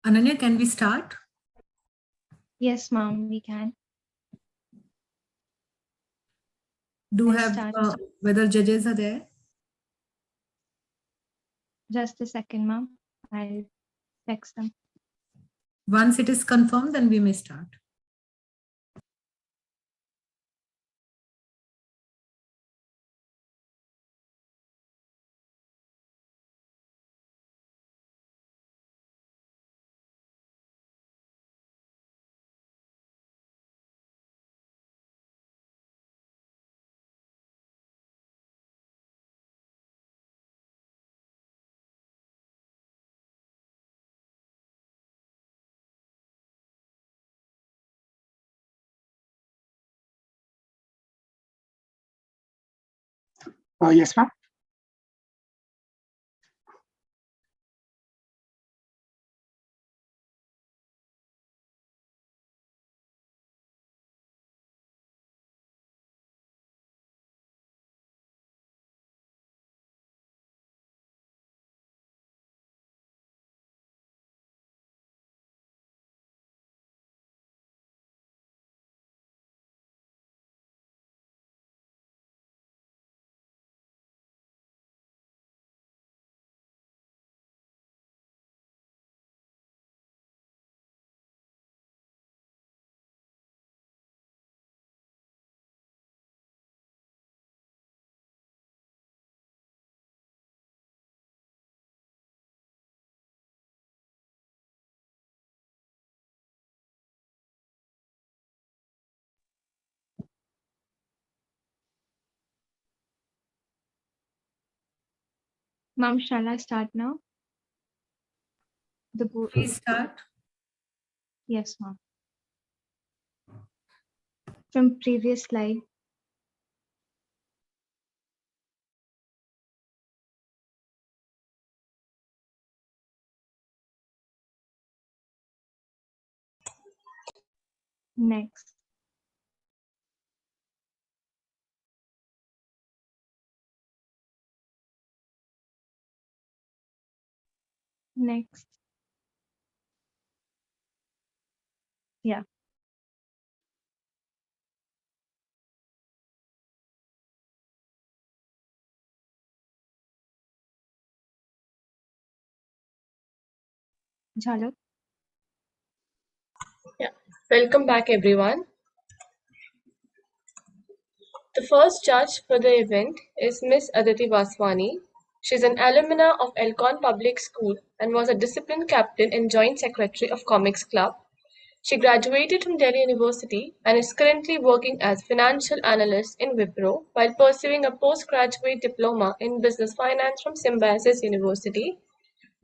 S12: Ananya, can we start?
S4: Yes, ma'am, we can.
S12: Do
S4: Let's
S12: have
S4: start.
S12: whether judges are there?
S4: Just a second, ma'am. I'll text them.
S12: Once it is confirmed, then we may start.
S15: Yes, ma'am.
S4: Ma'am, shall I start now?
S12: Please start.
S4: Yes, ma'am. From previous slide. Next. Next. Yeah. Jhalak.
S17: Yeah. Welcome back, everyone. The first judge for the event is Miss Aditi Vaswani. She's an alumna of Elcon Public School and was a discipline captain and joint secretary of Comics Club. She graduated from Delhi University and is currently working as financial analyst in Wipro while pursuing a postgraduate diploma in business finance from Symbiosis University.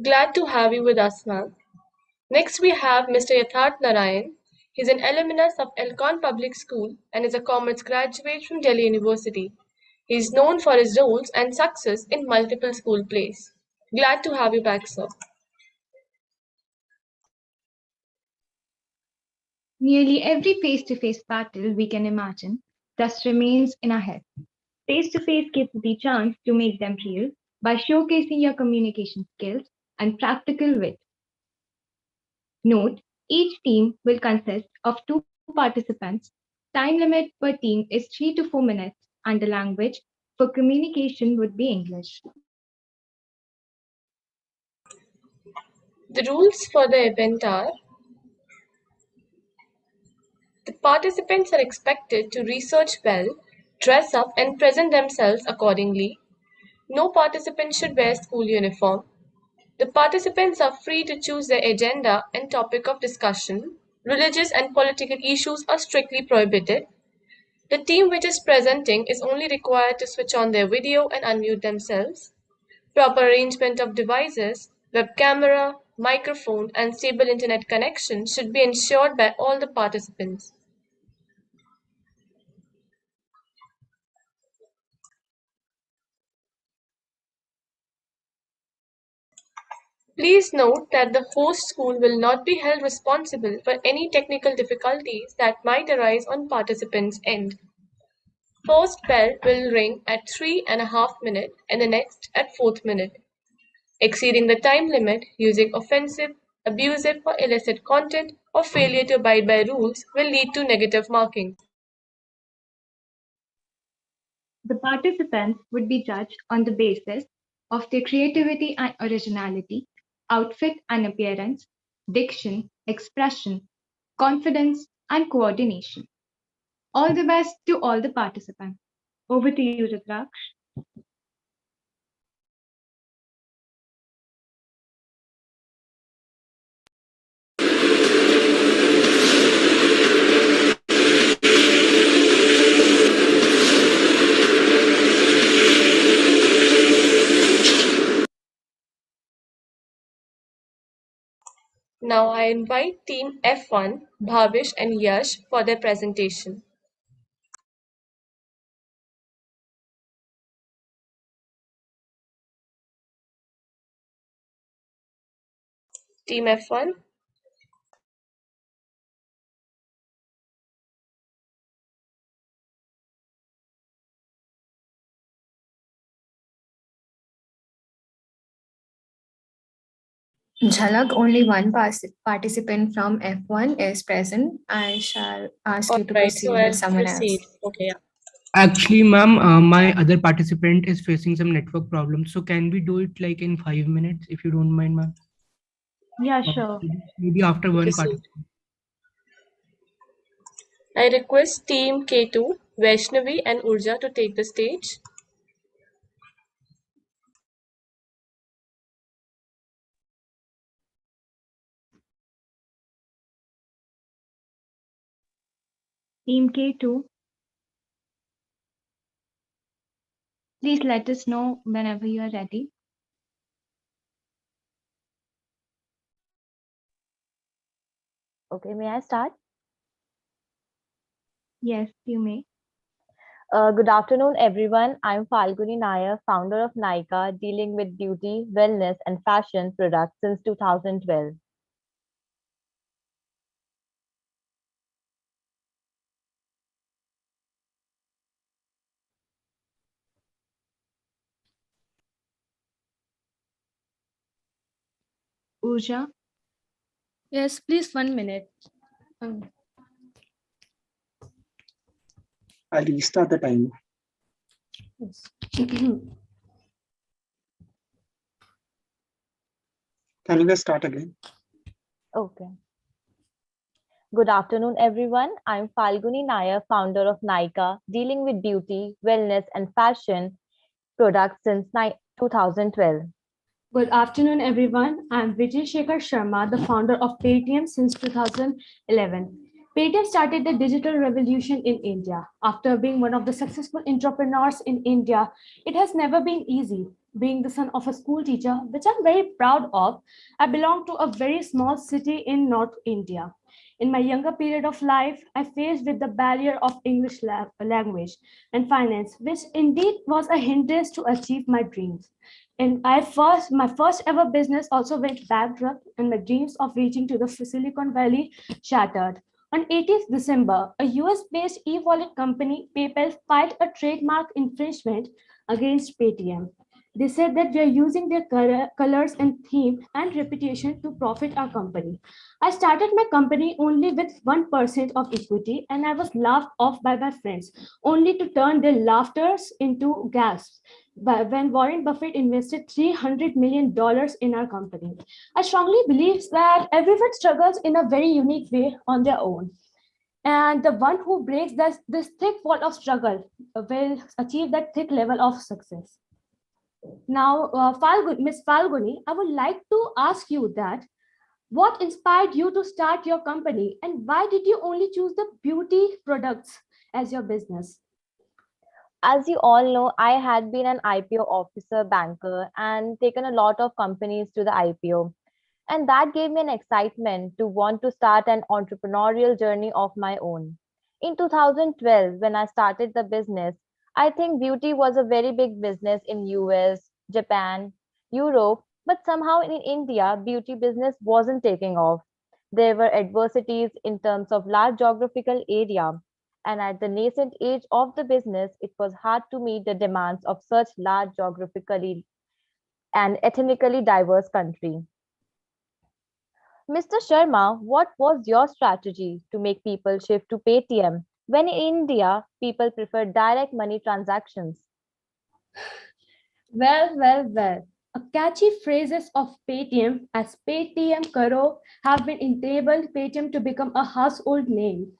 S17: Glad to have you with us, ma'am. Next, we have Mr. Yatharth Narayan. He's an alumnus of Elcon Public School and is a commerce graduate from Delhi University. He is known for his roles and success in multiple school plays. Glad to have you back, sir.
S4: Nearly every face-to-face battle we can imagine thus remains in our head. Face-to-face gives the chance to make them real by showcasing your communication skills and practical wit. Note, each team will consist of 2 participants. Time limit per team is 3 to 4 minutes and the language for communication would be English.
S17: The rules for the event are: the participants are expected to research well, dress up, and present themselves accordingly. No participant should wear school uniform. The participants are free to choose their agenda and topic of discussion. Religious and political issues are strictly prohibited. The team which is presenting is only required to switch on their video and unmute themselves. Proper arrangement of devices, web camera, microphone, and stable internet connection should be ensured by all the participants. Please note that the host school will not be held responsible for any technical difficulties that might arise on participants' end. First bell will ring at 3.5 minutes and the next at 4th minute. Exceeding the time limit using offensive, abusive for illicit content, or failure to abide by rules will lead to negative marking.
S4: The participants would be judged on the basis of their creativity and originality, outfit and appearance, diction, expression, confidence, and coordination. All the best to all the participants. Over to you, Rudraksh.
S17: Now I invite Team F1, Bhavish and Yash for their presentation. Team F1.
S14: Jhalak, only one participant from F1 is present. I shall ask
S17: All
S14: you to
S17: right, so
S14: proceed with
S17: I'll
S14: someone else.
S17: proceed. Okay, yeah.
S23: Actually, ma'am, my other participant is facing some network problems. So can we do it like in 5 minutes, if you don't mind, ma'am?
S4: Yeah, sure.
S23: Maybe after one
S17: Proceed.
S23: participant.
S17: I request Team K2, Vaishnavi and Urja to take the stage.
S4: Team K2, please let us know whenever you are ready.
S6: Okay, may I start?
S4: Yes, you may.
S6: Good afternoon, everyone. I'm Falguni Nair, founder of Nykaa, dealing with beauty, wellness, and fashion products since 2012.
S4: Urja?
S13: Yes, please, 1 minute.
S15: I'll restart the timer. Can you guys start again?
S6: Okay. Good afternoon, everyone. I'm Falguni Nair, founder of Nykaa, dealing with beauty, wellness, and fashion products since 2012.
S18: Good afternoon, everyone. I'm Vijay Shekhar Sharma, the founder of Paytm since 2011. Paytm started the digital revolution in India. After being one of the successful entrepreneurs in India, it has never been easy. Being the son of a school teacher, which I'm very proud of, I belong to a very small city in North India. In my younger period of life, I faced with the barrier of English language and finance, which indeed was a hindrance to achieve my dreams. And my first ever business also went bankrupt, and my dreams of reaching to the Silicon Valley shattered. On 18th December, a US-based e-wallet company, PayPal, filed a trademark infringement against Paytm. They said that we are using their colors and theme and reputation to profit our company. I started my company only with 1% of equity, and I was laughed off by my friends, only to turn their laughters into gasps when Warren Buffett invested $300 million in our company. I strongly believe that everyone struggles in a very unique way on their own. And the one who breaks this thick wall of struggle will achieve that thick level of success. Now, Miss Falguni, I would like to ask you that what inspired you to start your company and why did you only choose the beauty products as your business?
S6: As you all know, I had been an IPO officer, banker, and taken a lot of companies to the IPO. And that gave me an excitement to want to start an entrepreneurial journey of my own. In 2012, when I started the business, I think beauty was a very big business in US, Japan, Europe, but somehow in India, beauty business wasn't taking off. There were adversities in terms of large geographical area, and at the nascent age of the business, it was hard to meet the demands of such large geographically and ethnically diverse country. Mr. Sharma, what was your strategy to make people shift to Paytm when in India people prefer direct money transactions?
S18: Well. A catchy phrases of Paytm as Paytm Karo have been enabled Paytm to become a household name.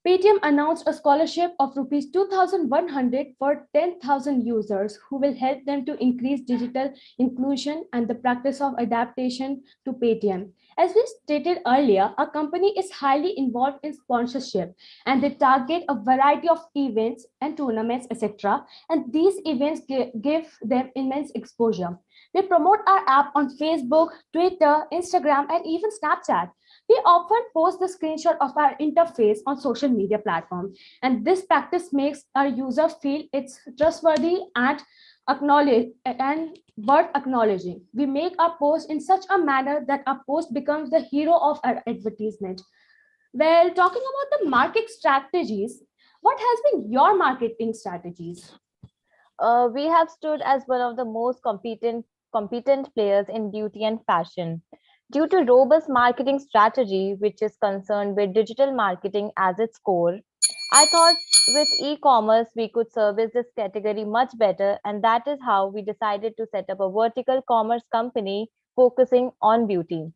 S18: Paytm announced a scholarship of rupees 2,100 for 10,000 users who will help them to increase digital inclusion and the practice of adaptation to Paytm. As we stated earlier, our company is highly involved in sponsorship and they target a variety of events and tournaments, etc. And these events give them immense exposure. We promote our app on Facebook, Twitter, Instagram, and even Snapchat. We often post the screenshot of our interface on social media platforms, and this practice makes our user feel it's trustworthy and acknowledge and worth acknowledging. We make our post in such a manner that our post becomes the hero of our advertisement. Well, talking about the market strategies, what has been your marketing strategies?
S6: We have stood as one of the most competent players in beauty and fashion. Due to robust marketing strategy, which is concerned with digital marketing as its core, I thought with e-commerce we could service this category much better, and that is how we decided to set up a vertical commerce company focusing on beauty.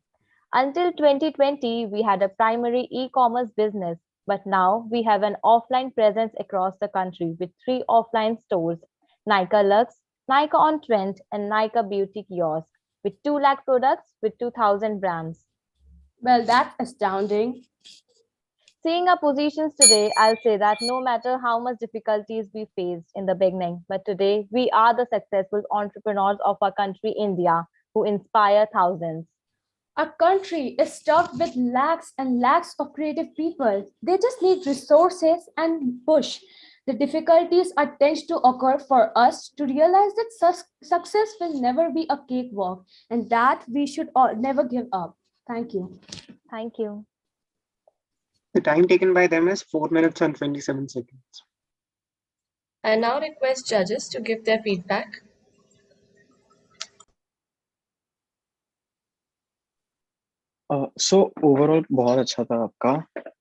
S6: Until 2020, we had a primary e-commerce business, but now we have an offline presence across the country with three offline stores, Nika Lux, Nika on Trent, and Nika Beauty Kiosk, with 2 lakh products with 2,000 brands.
S18: Well, that's astounding.
S6: Seeing our positions today, I'll say that no matter how much difficulties we faced in the beginning, but today we are the successful entrepreneurs of our country, India, who inspire thousands.
S18: Our country is stuffed with lakhs and lakhs of creative people. They just need resources and push. The difficulties are tend to occur for us to realize that success will never be a cakewalk and that we should never give up. Thank you.
S6: Thank you.
S15: The time taken by them is 4 minutes and 27 seconds.
S17: I now request judges to give their feedback.
S19: So overall बहुत अच्छा था आपका,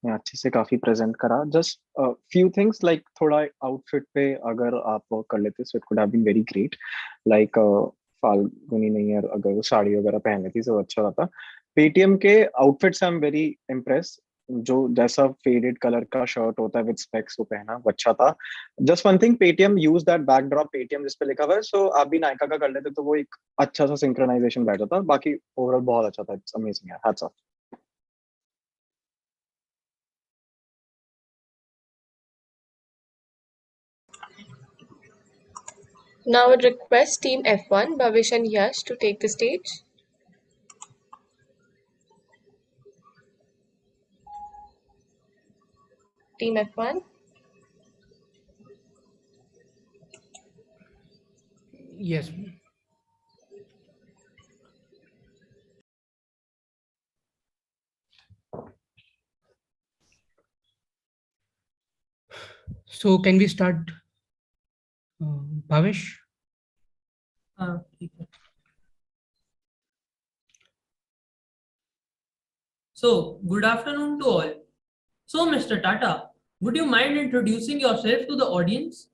S19: मैं अच्छे से काफी present करा. Just few things like थोड़ा आउटफिट पे अगर आप वर्क कर लेते so it could have been very great. Like Falguni नहीं है, अगर वो साड़ी वगैरह पहन लेती तो अच्छा रहता. पेटीएम के outfits I am very impress. जो जैसा फेडेड कलर का शर्ट होता है विद स्पेक्स वो पहना वो अच्छा था. Just one thing, Paytm use that backdrop Paytm जिस पे लिखा हुआ है, सो आप भी नायका का कर लेते तो वो एक अच्छा सा सिंक्रोनाइजेशन बैठ जाता. बाकी ओवरऑल बहुत अच्छा था. It's amazing. Hats off.
S17: Now I would request Team F1, Bhavish and Yash, to take the stage. Team F1.
S5: Yes. So can we start, Bhavish?
S8: So, good afternoon to all. So, Mr. Tata, would you mind introducing yourself to the audience?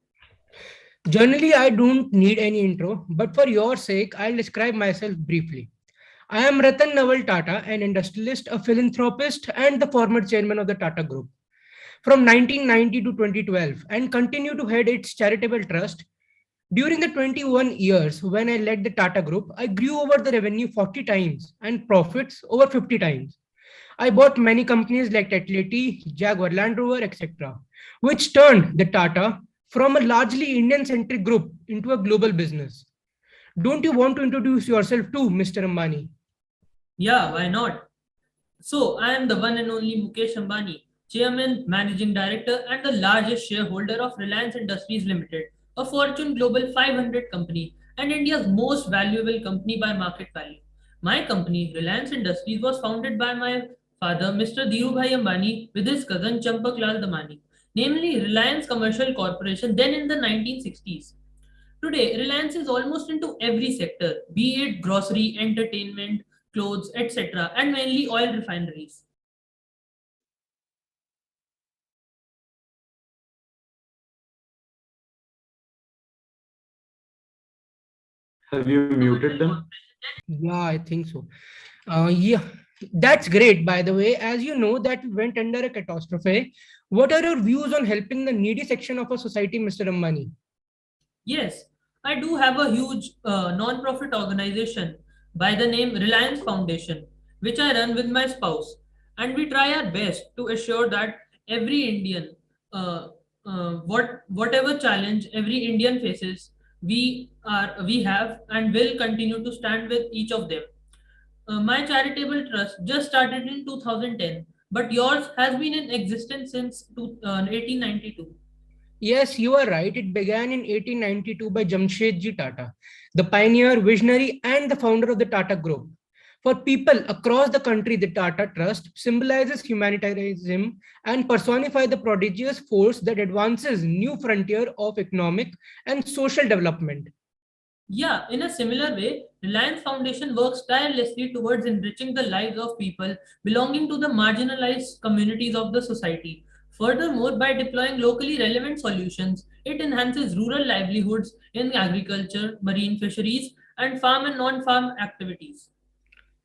S5: Generally, I don't need any intro, but for your sake, I'll describe myself briefly. I am Ratan Naval Tata, an industrialist, a philanthropist, and the former chairman of the Tata Group from 1990 to 2012, and continue to head its charitable trust. During the 21 years when I led the Tata Group, I grew over the revenue 40 times and profits over 50 times. I bought many companies like Atleti, Jaguar Land Rover, etc., which turned the Tata from a largely Indian-centric group into a global business. Don't you want to introduce yourself too, Mr. Ambani?
S8: Yeah, why not? So, I am the one and only Mukesh Ambani, Chairman, Managing Director, and the largest shareholder of Reliance Industries Limited, a Fortune Global 500 company and India's most valuable company by market value. My company, Reliance Industries, was founded by my father, Mr. Dhirubhai Ambani, with his cousin Champak Lal Damani, namely Reliance Commercial Corporation, then in the 1960s. Today, Reliance is almost into every sector, be it grocery, entertainment, clothes, etc., and mainly oil refineries.
S11: Have you muted them?
S5: Yeah, I think so. Yeah, that's great. By the way, as you know that we went under a catastrophe, what are your views on helping the needy section of a society, Mr. Ambani?
S8: Yes, I do have a huge non-profit organization by the name Reliance Foundation, which I run with my spouse, and we try our best to assure that every Indian, uh, whatever challenge every Indian faces, we have and will continue to stand with each of them. My charitable trust just started in 2010, but yours has been in existence since 1892.
S5: Yes, you are right. It began in 1892 by Jamshedji Tata, the pioneer, visionary, and the founder of the Tata Group. For people across the country, the Tata Trust symbolizes humanitarianism and personifies the prodigious force that advances new frontier of economic and social development.
S8: Yeah, in a similar way, Reliance Foundation works tirelessly towards enriching the lives of people belonging to the marginalized communities of the society. Furthermore, by deploying locally relevant solutions, it enhances rural livelihoods in agriculture, marine fisheries, and farm and non farm activities.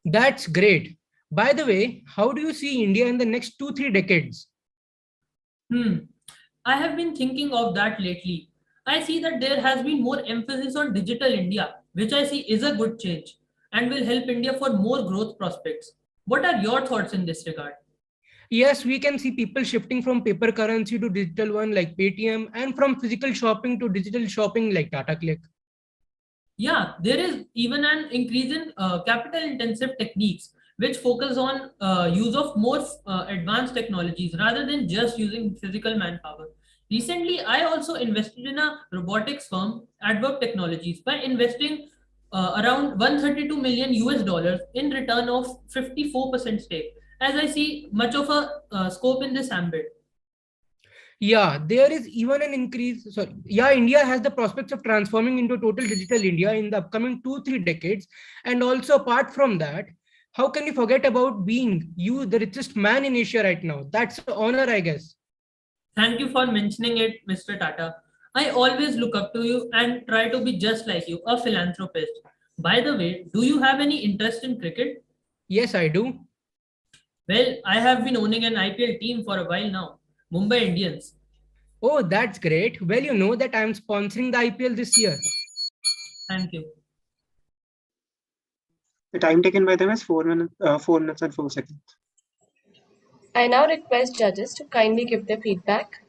S5: That's great. By the way, how do you see India in the next 2-3 decades?
S8: Hmm. I have been thinking of that lately. I see that there has been more emphasis on digital India, which I see is a good change and will help India for more growth prospects. What are your thoughts in this regard?
S5: Yes, we can see people shifting from paper currency to digital one like Paytm and from physical shopping to digital shopping like Tata Click.
S8: Yeah, there is even an increase in capital intensive techniques which focus on use of more advanced technologies rather than just using physical manpower. Recently, I also invested in a robotics firm, Adverb Technologies, by investing around 132 million US dollars in return of 54% stake. As I see much of a scope in this ambit.
S5: Yeah, there is even an increase. Sorry. Yeah, India has the prospects of transforming into total digital India in the upcoming 2-3 decades. And also, apart from that, how can you forget about being you, the richest man in Asia right now? That's an honor, I guess.
S8: Thank you for mentioning it, Mr. Tata. I always look up to you and try to be just like you, a philanthropist. By the way, do you have any interest in cricket?
S5: Yes, I do.
S8: Well, I have been owning an IPL team for a while now, Mumbai Indians.
S5: Oh, that's great. Well, you know that I'm sponsoring the IPL this year.
S8: Thank you.
S15: The time taken by them is 4 minutes and 4 seconds.
S17: I now request judges to kindly give their feedback.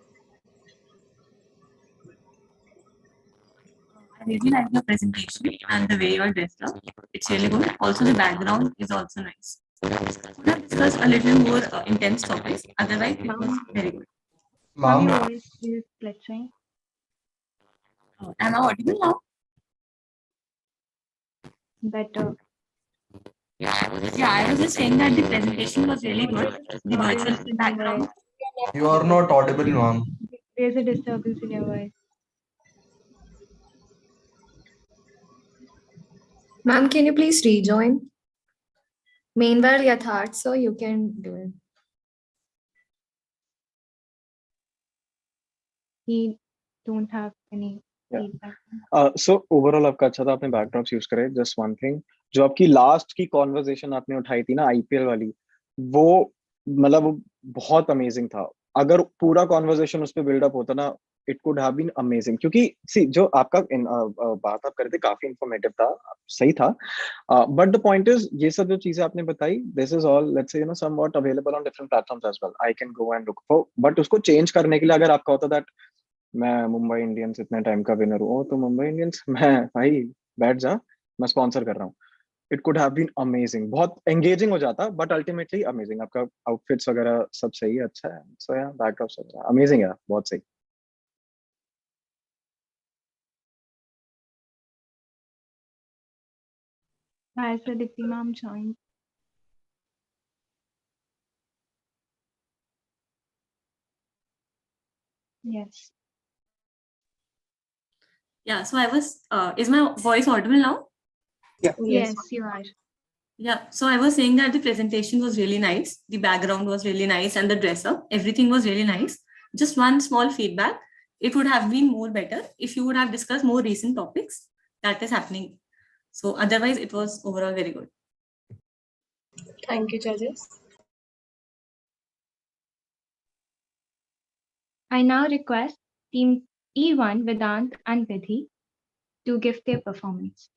S3: I really like your presentation and the way you're dressed up. It's really good. Also, the background is also nice. We'll discuss a little more intense topics. Otherwise, it was very good.
S4: Mom, your voice is glitching.
S3: Am I audible now?
S4: Better.
S3: Yeah, I was just saying that the presentation was really good. The virtual background.
S7: You are not audible, ma'am.
S4: There's a disturbance in your voice.
S14: Ma'am, can you please rejoin? Meanwhile, Yatharth, so you can do it.
S4: He don't have any feedback.
S19: So overall आपका अच्छा था, आपने backdrops use करे. Just one thing, जो आपकी last की conversation आपने उठाई थी ना आईपीएल वाली, वो मतलब वो बहुत अमेजिंग था. अगर पूरा कॉन्वर्सेशन उस पर बिल्डअप होता ना, it could have been amazing. क्योंकि सी जो आपका बात आप कर रहे थे काफी इंफॉर्मेटिव था, सही था. बट द पॉइंट इज, ये सब जो चीजें आपने बताई, this is all let's say you know somewhat available on different platforms as well. I can go and look for. But उसको चेंज करने के लिए अगर आपका होता दैट मैं मुंबई इंडियंस इतने टाइम का विनर हूँ, तो मुंबई इंडियंस मैं भाई बैठ जा, मैं स्पॉन्सर कर रहा हूँ. It could have been amazing, बहुत एंगेजिंग हो जाता, बट अल्टीमेटली अमेजिंग. आपका आउटफिट्स वगैरह सब सही है, अच्छा है. सो या बैकड्रॉप सब अमेजिंग है, बहुत सही.
S4: Hi, Pradipti ma'am joined. Yes.
S3: Yeah, so I was, is my voice audible now?
S15: Yeah.
S4: Yes, you are.
S3: Yeah, so I was saying that the presentation was really nice, the background was really nice, and the dress up, everything was really nice. Just one small feedback, it would have been more better if you would have discussed more recent topics that is happening. So otherwise, it was overall very good.
S17: Thank you, judges.
S4: I now request Team E1, Vedant and Vidhi to give their performance.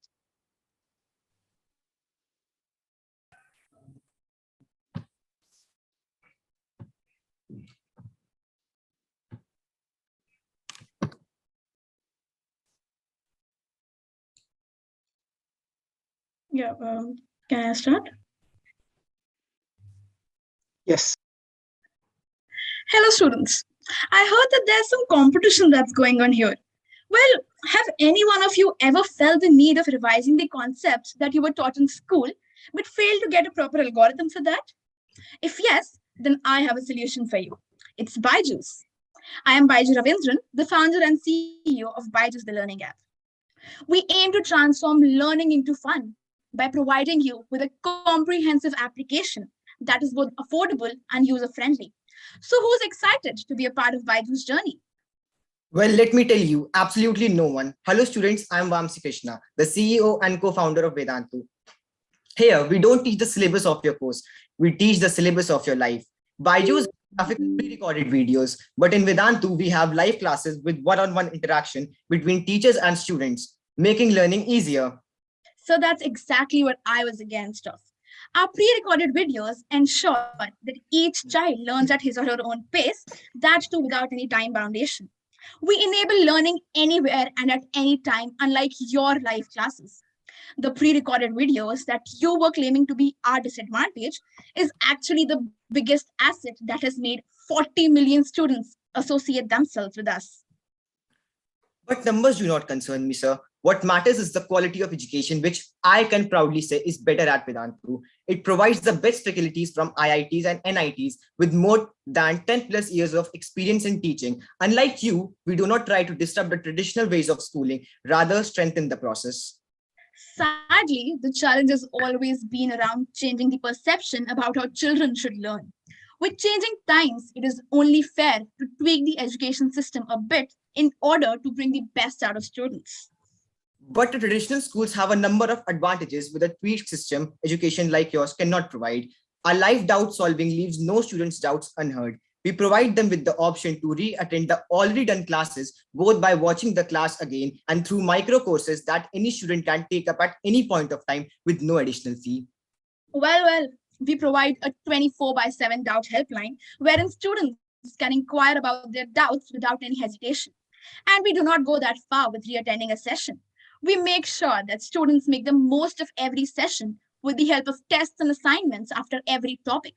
S1: Yeah, can I start?
S15: Yes.
S1: Hello, students. I heard that there's some competition that's going on here. Well, have any one of you ever felt the need of revising the concepts that you were taught in school, but failed to get a proper algorithm for that? If yes, then I have a solution for you. It's Byju's. I am Baiju Ravindran, the founder and CEO of Byju's the Learning app. We aim to transform learning into fun by providing you with a comprehensive application that is both affordable and user-friendly. So who's excited to be a part of Byju's journey?
S16: Well, let me tell you, absolutely no one. Hello students, I am Vamsi Krishna, the CEO and co-founder of Vedantu. Here, we don't teach the syllabus of your course, we teach the syllabus of your life. Byju's graphic pre-recorded videos, but in Vedantu, we have live classes with one-on-one interaction between teachers and students, making learning easier.
S1: So that's exactly what I was against of. Our pre-recorded videos ensure that each child learns at his or her own pace, that too without any time boundation. We enable learning anywhere and at any time, unlike your live classes. The pre-recorded videos that you were claiming to be our disadvantage is actually the biggest asset that has made 40 million students associate themselves with us.
S16: But numbers do not concern me, sir. What matters is the quality of education, which I can proudly say is better at Vedantu. It provides the best faculties from IITs and NITs with more than 10 plus years of experience in teaching. Unlike you, we do not try to disrupt the traditional ways of schooling, rather strengthen the process.
S1: Sadly, the challenge has always been around changing the perception about how children should learn. With changing times, it is only fair to tweak the education system a bit in order to bring the best out of students.
S16: But the traditional schools have a number of advantages with a tweaked system education like yours cannot provide. Our live doubt solving leaves no student's doubts unheard. We provide them with the option to re-attend the already done classes, both by watching the class again and through micro courses that any student can take up at any point of time with no additional fee.
S1: Well, we provide a 24/7 doubt helpline wherein students can inquire about their doubts without any hesitation. And we do not go that far with re-attending a session. We make sure that students make the most of every session with the help of tests and assignments after every topic.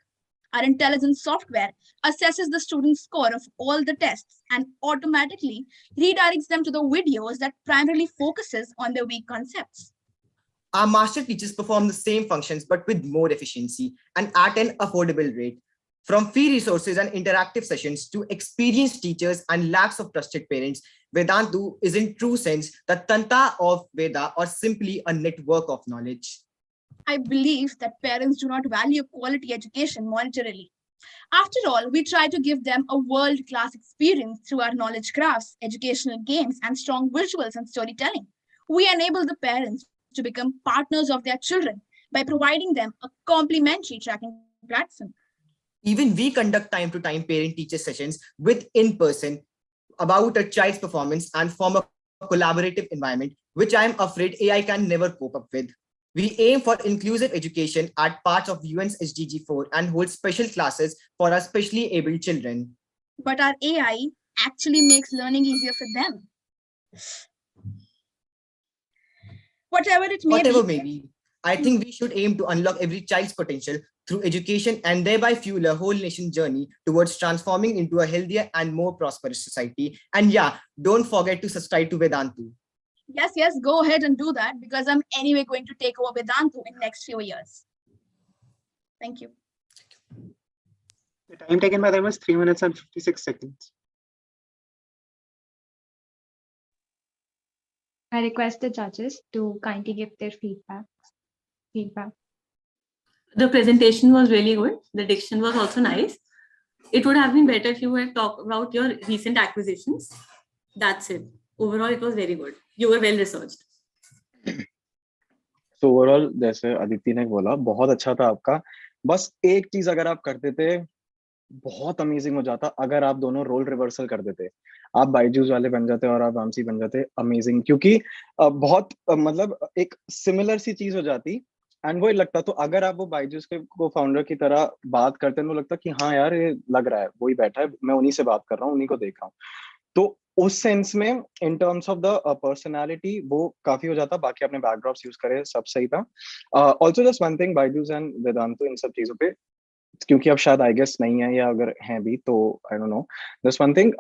S1: Our intelligence software assesses the student's score of all the tests and automatically redirects them to the videos that primarily focuses on their weak concepts.
S16: Our master teachers perform the same functions but with more efficiency and at an affordable rate. From free resources and interactive sessions to experienced teachers and lakhs of trusted parents, Vedantu is in true sense the Tanta of Veda or simply a network of knowledge.
S1: I believe that parents do not value quality education monetarily. After all, we try to give them a world-class experience through our knowledge graphs, educational games, and strong visuals and storytelling. We enable the parents to become partners of their children by providing them a complimentary tracking platform.
S16: Even we conduct time-to-time parent-teacher sessions with in-person about a child's performance and form a collaborative environment, which I am afraid AI can never cope up with. We aim for inclusive education at parts of UN's SDG 4 and hold special classes for our specially able children.
S1: But our AI actually makes learning easier for them.
S16: Whatever may be, I think we should aim to unlock every child's potential through education and thereby fuel a whole nation journey towards transforming into a healthier and more prosperous society. And yeah, don't forget to subscribe to Vedantu.
S1: Yes, go ahead and do that because I'm anyway going to take over Vedantu in the next few years. Thank you.
S15: The time taken by them is 3 minutes and 56 seconds.
S4: I request the judges to kindly give their feedback.
S3: The presentation was really good. The diction was also nice. It would have been better if you had talked about your recent acquisitions. That's it. Overall, it was very good. You were well researched.
S19: So overall, जैसे अदिति ने बोला, बहुत अच्छा था आपका. बस एक चीज अगर आप करते थे, बहुत अमेजिंग हो जाता. अगर आप दोनों रोल रिवर्सल कर देते, आप बायजूस वाले बन जाते और आप वामसी बन जाते. अमेजिंग, क्योंकि बहुत मतलब एक सिमिलर सी चीज हो जाती. एंड वो लगता, तो अगर आप वो बायजूस के को फाउंडर की तरह बात करते हैं, तो लगता कि हाँ यार, ये लग रहा है वही बैठा है, मैं उन्हीं से बात कर रहा हूँ, उन्हीं को देख रहा हूँ. तो उस सेंस में in terms of the personality वो काफी हो जाता. बाकी आपने बैकड्रॉप्स यूज करे, सब सही था. Also just one thing, Byju's and Vedantu इन सब चीजों पे, क्योंकि अब शायद आई गेस नहीं है, या अगर हैं भी तो I don't know. Just one thing,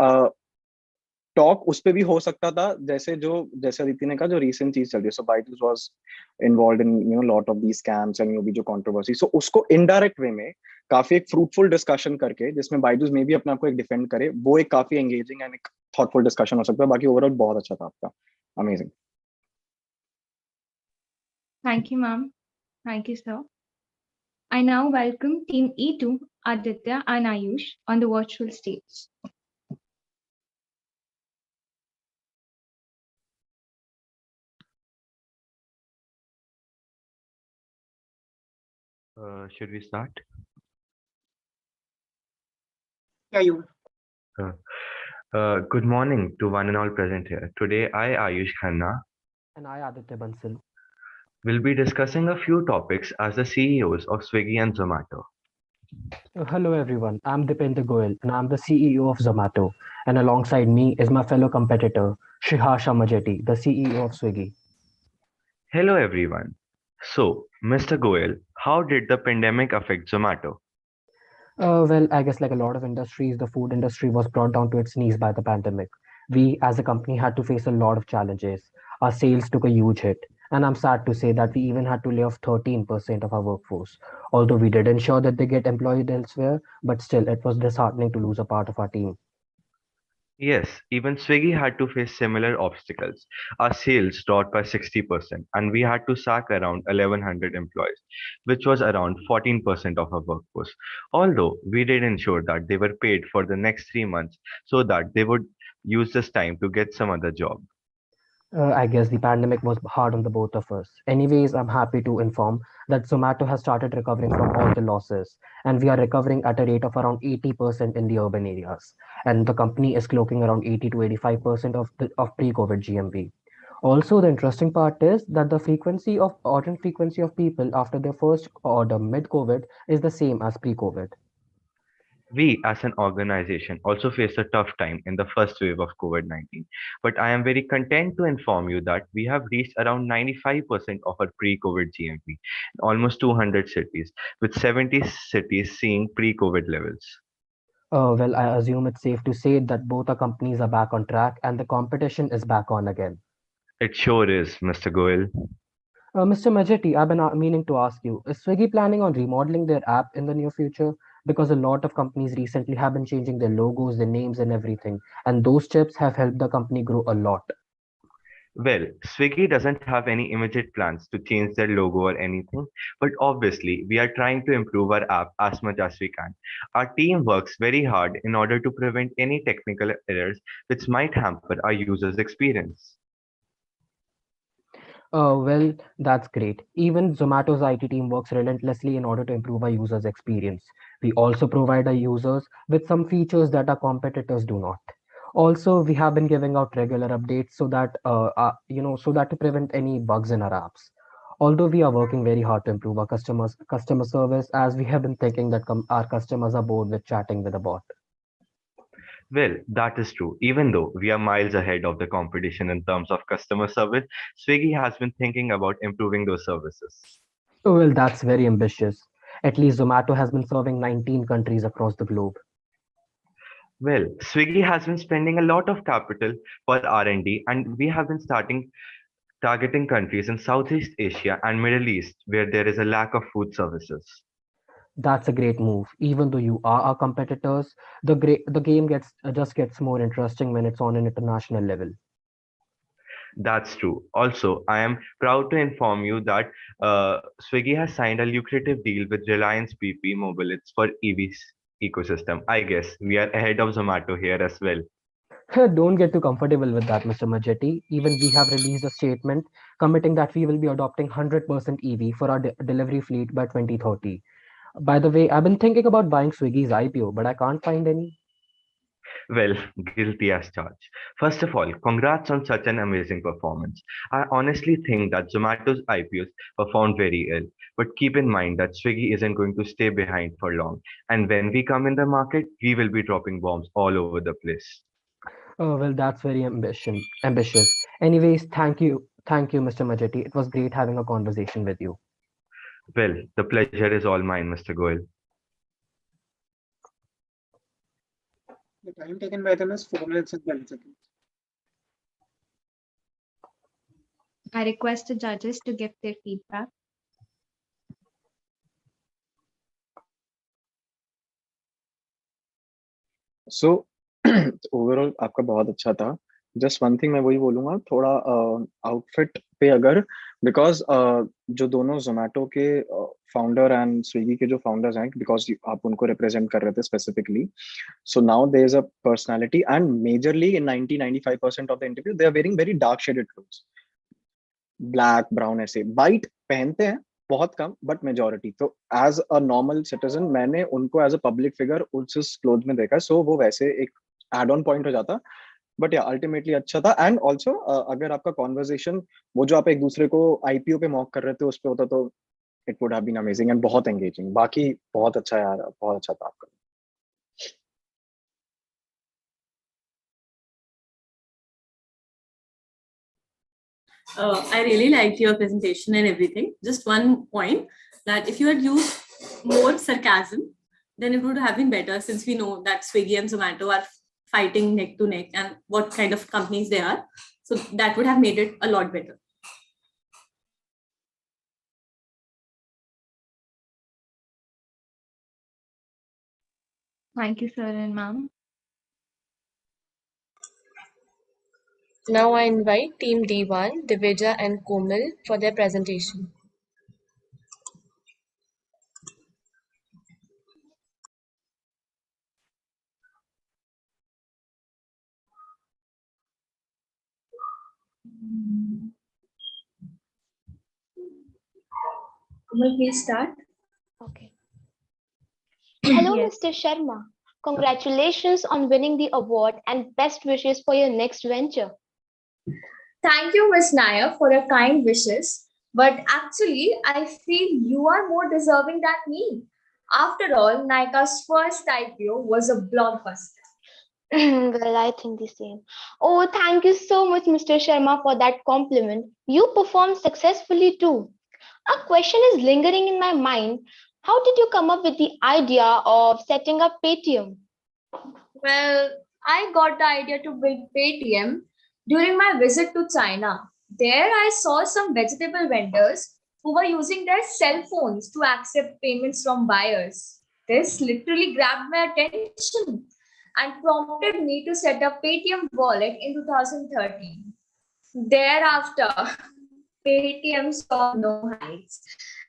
S19: talk उस पे भी हो सकता था, जैसे अदिति ने कहा, जो रीसेंट चीज चल रही है. So Byju's was involved in lot of the scams and भी जो कंट्रोवर्सी. सो उसको इनडायरेक्ट वे में काफी एक फ्रूटफुल डिस्कशन करके, जिसमें बायजूस में भी अपने आप को एक डिफेंड करे, वो एक काफी एंगेजिंग एंड एक थॉटफुल डिस्कशन हो सकता है. बाकी ओवरऑल बहुत अच्छा था आपका. Amazing.
S4: Thank you, ma'am. Thank you, sir. I now welcome Team E2, Aditya and Ayush, on the virtual stage.
S9: Should we start?
S15: Yeah, you.
S9: Good morning to one and all present here. Today, I, Ayush Khanna,
S20: And I, Aditya Bansal.
S9: will be discussing a few topics as the CEOs of Swiggy and Zomato.
S20: Hello, everyone. I'm Dipendra Goyal, and I'm the CEO of Zomato. And alongside me is my fellow competitor, Shihasha Majeti, the CEO of Swiggy.
S9: Hello, everyone. So, Mr. Goel, how did the pandemic affect Zomato?
S20: Well, I guess like a lot of industries, the food industry was brought down to its knees by the pandemic. We, as a company, had to face a lot of challenges. Our sales took a huge hit. And I'm sad to say that we even had to lay off 13% of our workforce. Although we did ensure that they get employed elsewhere, but still, it was disheartening to lose a part of our team.
S9: Yes, even Swiggy had to face similar obstacles. Our sales dropped by 60%, and we had to sack around 1,100 employees, which was around 14% of our workforce. Although we did ensure that they were paid for the next 3 months so that they would use this time to get some other job.
S20: I guess the pandemic was hard on the both of us. Anyways, I'm happy to inform that Zomato has started recovering from all the losses, and we are recovering at a rate of around 80% in the urban areas. And the company is clocking around 80 to 85% of pre-COVID GMV. Also, the interesting part is that the ordering frequency of people after their first order mid-COVID is the same as pre-COVID.
S9: We, as an organization, also faced a tough time in the first wave of COVID-19. But I am very content to inform you that we have reached around 95% of our pre-COVID GMV in almost 200 cities, with 70 cities seeing pre-COVID levels.
S20: Well, I assume it's safe to say that both our companies are back on track and the competition is back on again.
S9: It sure is, Mr. Goel.
S20: Mr. Majeti, I've been meaning to ask you, is Swiggy planning on remodeling their app in the near future? Because a lot of companies recently have been changing their logos, their names, and everything. And those steps have helped the company grow a lot.
S9: Well, Swiggy doesn't have any immediate plans to change their logo or anything, but obviously we are trying to improve our app as much as we can. Our team works very hard in order to prevent any technical errors which might hamper our users' experience.
S20: Well, that's great. Even Zomato's IT team works relentlessly in order to improve our users' experience. We also provide our users with some features that our competitors do not. Also, we have been giving out regular updates so that to prevent any bugs in our apps. Although we are working very hard to improve our customer service, as we have been thinking that our customers are bored with chatting with a bot.
S9: Well, that is true. Even though we are miles ahead of the competition in terms of customer service, Swiggy has been thinking about improving those services.
S20: Well, that's very ambitious. At least Zomato has been serving 19 countries across the globe.
S9: Well, Swiggy has been spending a lot of capital for R&D, and we have been starting targeting countries in Southeast Asia and Middle East where there is a lack of food services.
S20: That's a great move. Even though you are our competitors, the game just gets more interesting when it's on an international level.
S9: That's true. Also, I am proud to inform you that Swiggy has signed a lucrative deal with Reliance PP Mobilites for EVs ecosystem. I guess we are ahead of Zomato here as well.
S20: Don't get too comfortable with that, Mr. Majetti. Even we have released a statement committing that we will be adopting 100% EV for our delivery fleet by 2030. By the way, I've been thinking about buying Swiggy's IPO, but I can't find any.
S9: Well, guilty as charged. First of all, congrats on such an amazing performance. I honestly think that Zomato's IPOs performed very ill, but keep in mind that Swiggy isn't going to stay behind for long. And when we come in the market, we will be dropping bombs all over the place.
S20: Oh, well, that's very ambitious. Anyways, thank you, Mr. Majetti. It was great having a conversation with you.
S9: Well, the pleasure is all mine, Mr. Goel.
S15: The time taken by them is 4 minutes and 12 seconds.
S4: I request the judges to give their feedback.
S19: So overall आपका बहुत अच्छा था. Just one thing मैं वही बोलूंगा, थोड़ा outfit पे अगर, बिकॉज जो दोनों जोमेटो के फाउंडर एंड स्विगी के जो फाउंडर्स हैं, बिकॉज आप उनको रिप्रेजेंट कर रहे थे specifically, so now there is a personality and majorly in 90-95% of the interview they are wearing very dark shaded clothes, black brown, ऐसे वाइट पहनते हैं बहुत कम बट मेजोरिटी. तो एज अ नॉर्मल सिटीजन मैंने उनको एज अ पब्लिक फिगर उस cloth में देखा, सो वो वैसे एक एड ऑन पॉइंट हो जाता. बट या अल्टीमेटली अच्छा था. एंड ऑल्सो अगर आपका कॉन्वर्जेशन वो जो आप एक दूसरे को आईपीओ पे मॉक कर रहे थे उस पे होता तो it would have been amazing and बहुत एंगेजिंग. बाकी बहुत अच्छा यार, बहुत अच्छा था आपका.
S3: I really liked your presentation and everything. Just one point, that if you had used more sarcasm, then it would have been better, since we know that Swiggy and Zomato are fighting neck to neck and what kind of companies they are. So that would have made it a lot better.
S4: Thank you, sir and ma'am.
S17: Now I invite Team D1, Divija and Komal for their presentation.
S14: Komal, please start.
S2: Okay. Hello,
S4: Yes.
S2: Mr. Sharma. Congratulations on winning the award and best wishes for your next venture.
S14: Thank you, Ms. Nair, for your kind wishes. But actually, I feel you are more deserving than me. After all, Nika's first IPO was a blockbuster.
S2: Well, I think the same. Oh, thank you so much, Mr. Sharma, for that compliment. You performed successfully too. A question is lingering in my mind. How did you come up with the idea of setting up Paytm?
S14: Well, I got the idea to build Paytm during my visit to China. There, I saw some vegetable vendors who were using their cell phones to accept payments from buyers. This literally grabbed my attention and prompted me to set up Paytm wallet in 2013. Thereafter, Paytm saw no heights.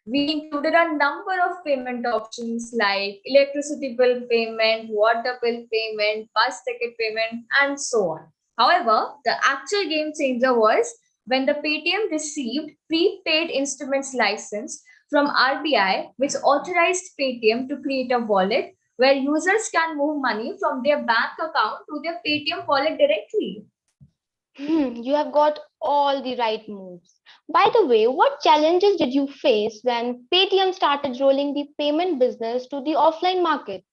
S14: We included a number of payment options like electricity bill payment, water bill payment, bus ticket payment, and so on. However, the actual game changer was when the Paytm received prepaid instruments license from RBI, which authorized Paytm to create a wallet where users can move money from their bank account to their Paytm wallet directly.
S2: You have got all the right moves. By the way, what challenges did you face when Paytm started rolling the payment business to the offline market?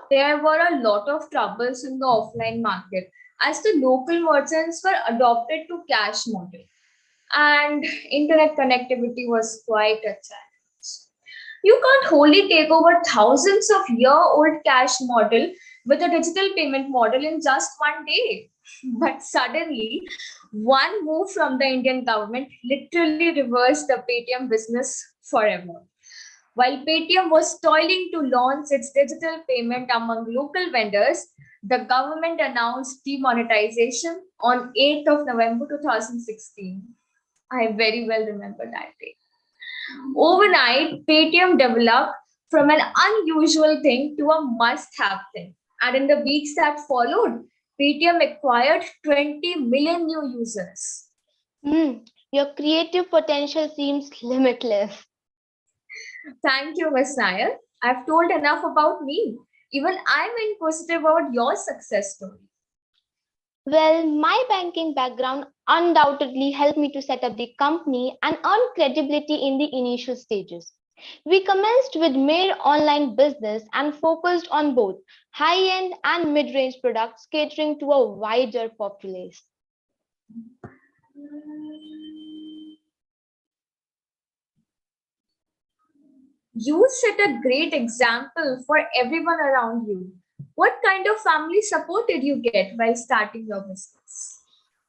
S14: There were a lot of troubles in the offline market as the local merchants were adopted to cash model and internet connectivity was quite a challenge. You can't wholly take over thousands of year-old cash model with a digital payment model in just one day. But suddenly, one move from the Indian government literally reversed the Paytm business forever. While Paytm was toiling to launch its digital payment among local vendors,
S10: The government announced demonetization on 8th of November 2016. I very well remember that day. Overnight, Paytm developed from an unusual thing to a must-have thing. And in the weeks that followed, Paytm acquired 20 million new users.
S2: Your creative potential seems limitless.
S10: Thank you, Ms. Nair. I've told enough about me. Even I'm inquisitive about your success story.
S2: Well, my banking background undoubtedly helped me to set up the company and earn credibility in the initial stages. We commenced with mere online business and focused on both high-end and mid-range products catering to a wider populace.
S10: You set a great example for everyone around you. What kind of family support did you get while starting your business?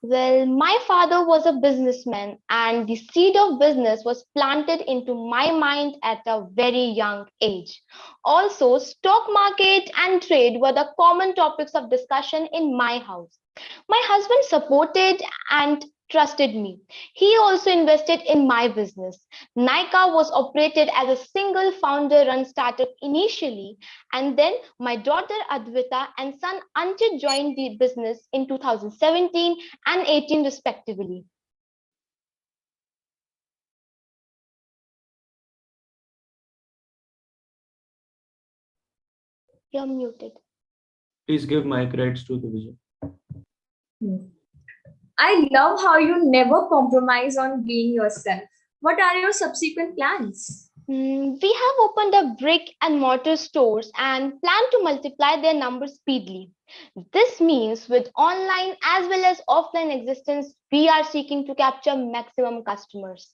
S2: Well, my father was a businessman, and the seed of business was planted into my mind at a very young age. Also, stock market and trade were the common topics of discussion in my house. My husband supported and trusted me. He also invested in my business. Nika was operated as a single founder run startup initially, and then my daughter Advita and son Anchit joined the business in 2017 and 18 respectively. You're muted.
S11: Please give my credits to the vision.
S10: I love how you never compromise on being yourself. What are your subsequent plans?
S2: We have opened up brick and mortar stores and plan to multiply their numbers speedily. This means with online as well as offline existence, we are seeking to capture maximum customers.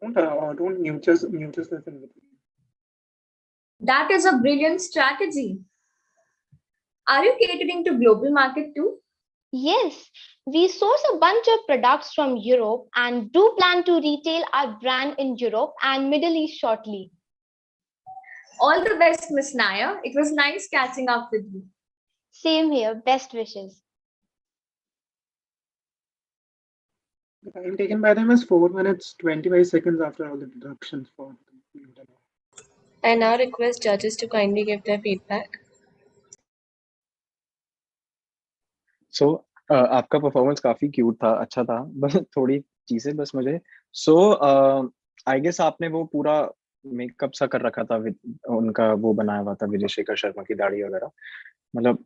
S15: Don't mute yourself in between.
S10: That is a brilliant strategy. Are you catering to global market too?
S2: Yes, we source a bunch of products from Europe and do plan to retail our brand in Europe and Middle East shortly.
S10: All the best, Miss Nair. It was nice catching up with you.
S2: Same here. Best wishes.
S15: The time taken by them is 4 minutes 25 seconds after all the deductions for
S17: I now request judges to kindly give their feedback.
S19: सो आपका performance काफी cute था, अच्छा था, बस थोड़ी चीजें बस मुझे आई गेस आपने वो पूरा मेकअप सा कर रखा था, उनका वो बनाया हुआ था विजय शेखर शर्मा की दाढ़ी वगैरह, मतलब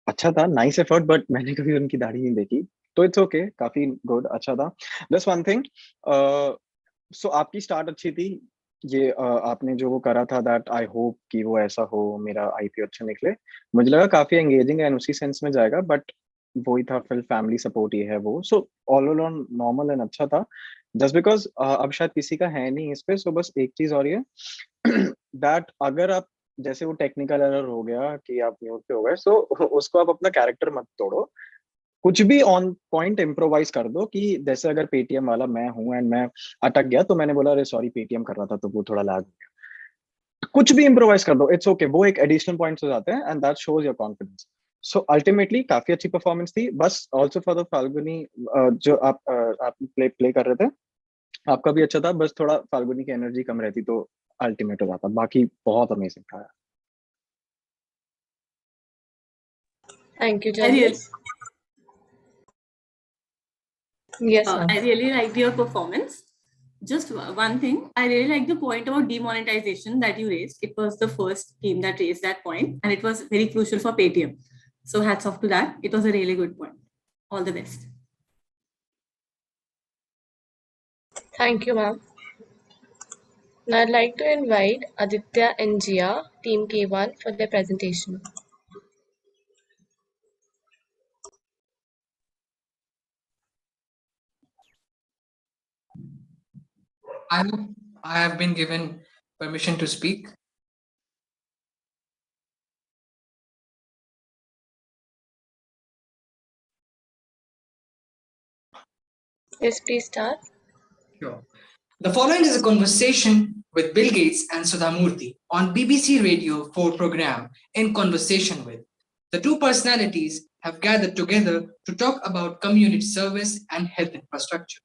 S19: अच्छा था, नाइस एफर्ट, बट मैंने कभी उनकी दाढ़ी नहीं देखी, तो इट्स ओके, काफी गुड, अच्छा था. जस्ट वन थिंग, सो आपकी स्टार्ट अच्छी थी, ये आपने जो वो करा था, दैट आई होप कि वो ऐसा हो, मेरा आईपीओ अच्छा निकले, मुझे लगा काफी एंगेजिंग है, उसी सेंस में जाएगा, बट वही था, फिर फैमिली सपोर्ट ही है वो, so all on normal and अच्छा था. जस्ट बिकॉज अब शायद किसी का है नहीं इस पे, सो बस एक चीज और ये दैट अगर आप जैसे वो टेक्निकल एरर हो गया कि आप म्यूट पे हो गए, सो उसको आप अपना कैरेक्टर मत तोड़ो, कुछ भी ऑन पॉइंट इम्प्रोवाइज कर दो, कि जैसे अगर पेटीएम वाला मैं हूं एंड मैं अटक गया तो मैंने बोला अरे सॉरी पेटीएम कर रहा था तो वो थोड़ा लैग हो गया, कुछ भी इम्प्रोवाइज कर दो, इट्स ओके, वो एक एडिशनल पॉइंट्स हो जाते हैं and that shows your confidence. So ultimately काफी अच्छी परफॉर्मेंस थी, बस ऑल्सो फॉर द फाल्गुनी जो आप प्ले कर रहे थे, आपका भी अच्छा था, बस थोड़ा फाल्गुनी की एनर्जी कम रहती तो अल्टीमेट हो जाता, बाकी बहुत अमेजिंग था.
S17: Thank you, judges. Yes, ma'am.
S3: I really liked your performance. Just one thing, I really like the point about demonetization that you raised. It was the first team that raised that point, and it was very crucial for Paytm. So hats off to that. It was a really good point. All the best.
S17: Thank you, ma'am. Now I'd like to invite Aditya and Jia, Team K1, for their presentation.
S21: I hope I have been given permission to speak.
S17: Yes, please start.
S21: Sure. The following is a conversation with Bill Gates and Sudha Murthy on BBC Radio 4 program In Conversation With. The two personalities have gathered together to talk about community service and health infrastructure.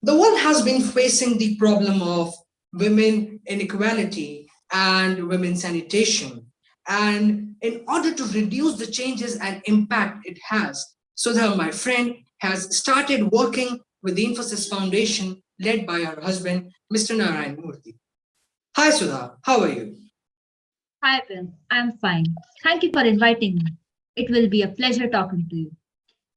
S21: The world has been facing the problem of women inequality and women sanitation. And in order to reduce the changes and impact it has, Sudha, my friend, has started working with the Infosys Foundation led by her husband, Mr. Narayan Murthy. Hi, Sudha. How are you?
S12: Hi, Bill. I'm fine. Thank you for inviting me. It will be a pleasure talking to you.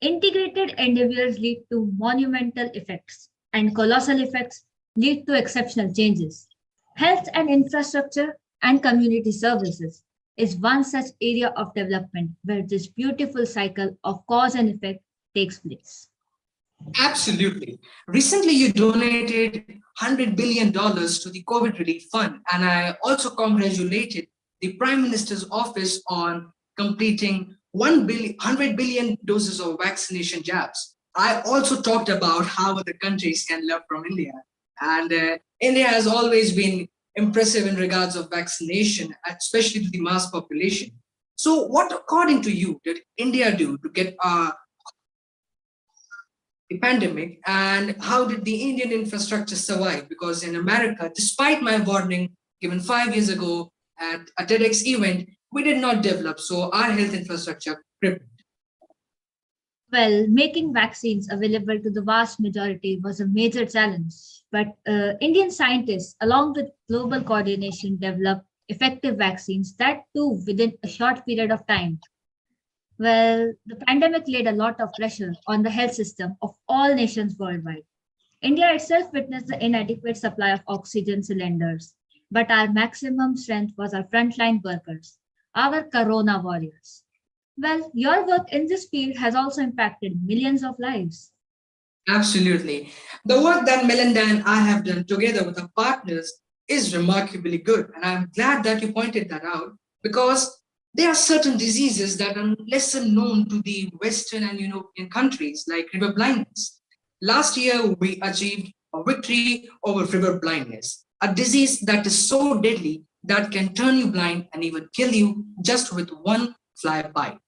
S12: Integrated endeavors lead to monumental effects, and colossal effects lead to exceptional changes. Health and infrastructure and community services is one such area of development where this beautiful cycle of cause and effect takes place.
S21: Absolutely. Recently, you donated $100 billion to the COVID relief fund, and I also congratulated the Prime Minister's office on completing 100 billion doses of vaccination jabs. I also talked about how other countries can learn from India, and India has always been impressive in regards of vaccination, especially to the mass population. So, what, according to you, did India do to get the pandemic, and how did the Indian infrastructure survive? Because in America, despite my warning given 5 years ago at a TEDx event, we did not develop, so our health infrastructure crippled.
S12: Well, making vaccines available to the vast majority was a major challenge, but Indian scientists, along with global coordination, developed effective vaccines that too within a short period of time. Well, the pandemic laid a lot of pressure on the health system of all nations worldwide. India itself witnessed the inadequate supply of oxygen cylinders, but our maximum strength was our frontline workers, our corona warriors. Well, your work in this field has also impacted millions of lives.
S21: Absolutely. The work that Melinda and I have done together with our partners is remarkably good. And I'm glad that you pointed that out because there are certain diseases that are lesser known to the Western and European countries, like river blindness. Last year, we achieved a victory over river blindness, a disease that is so deadly that can turn you blind and even kill you just with one fly bite.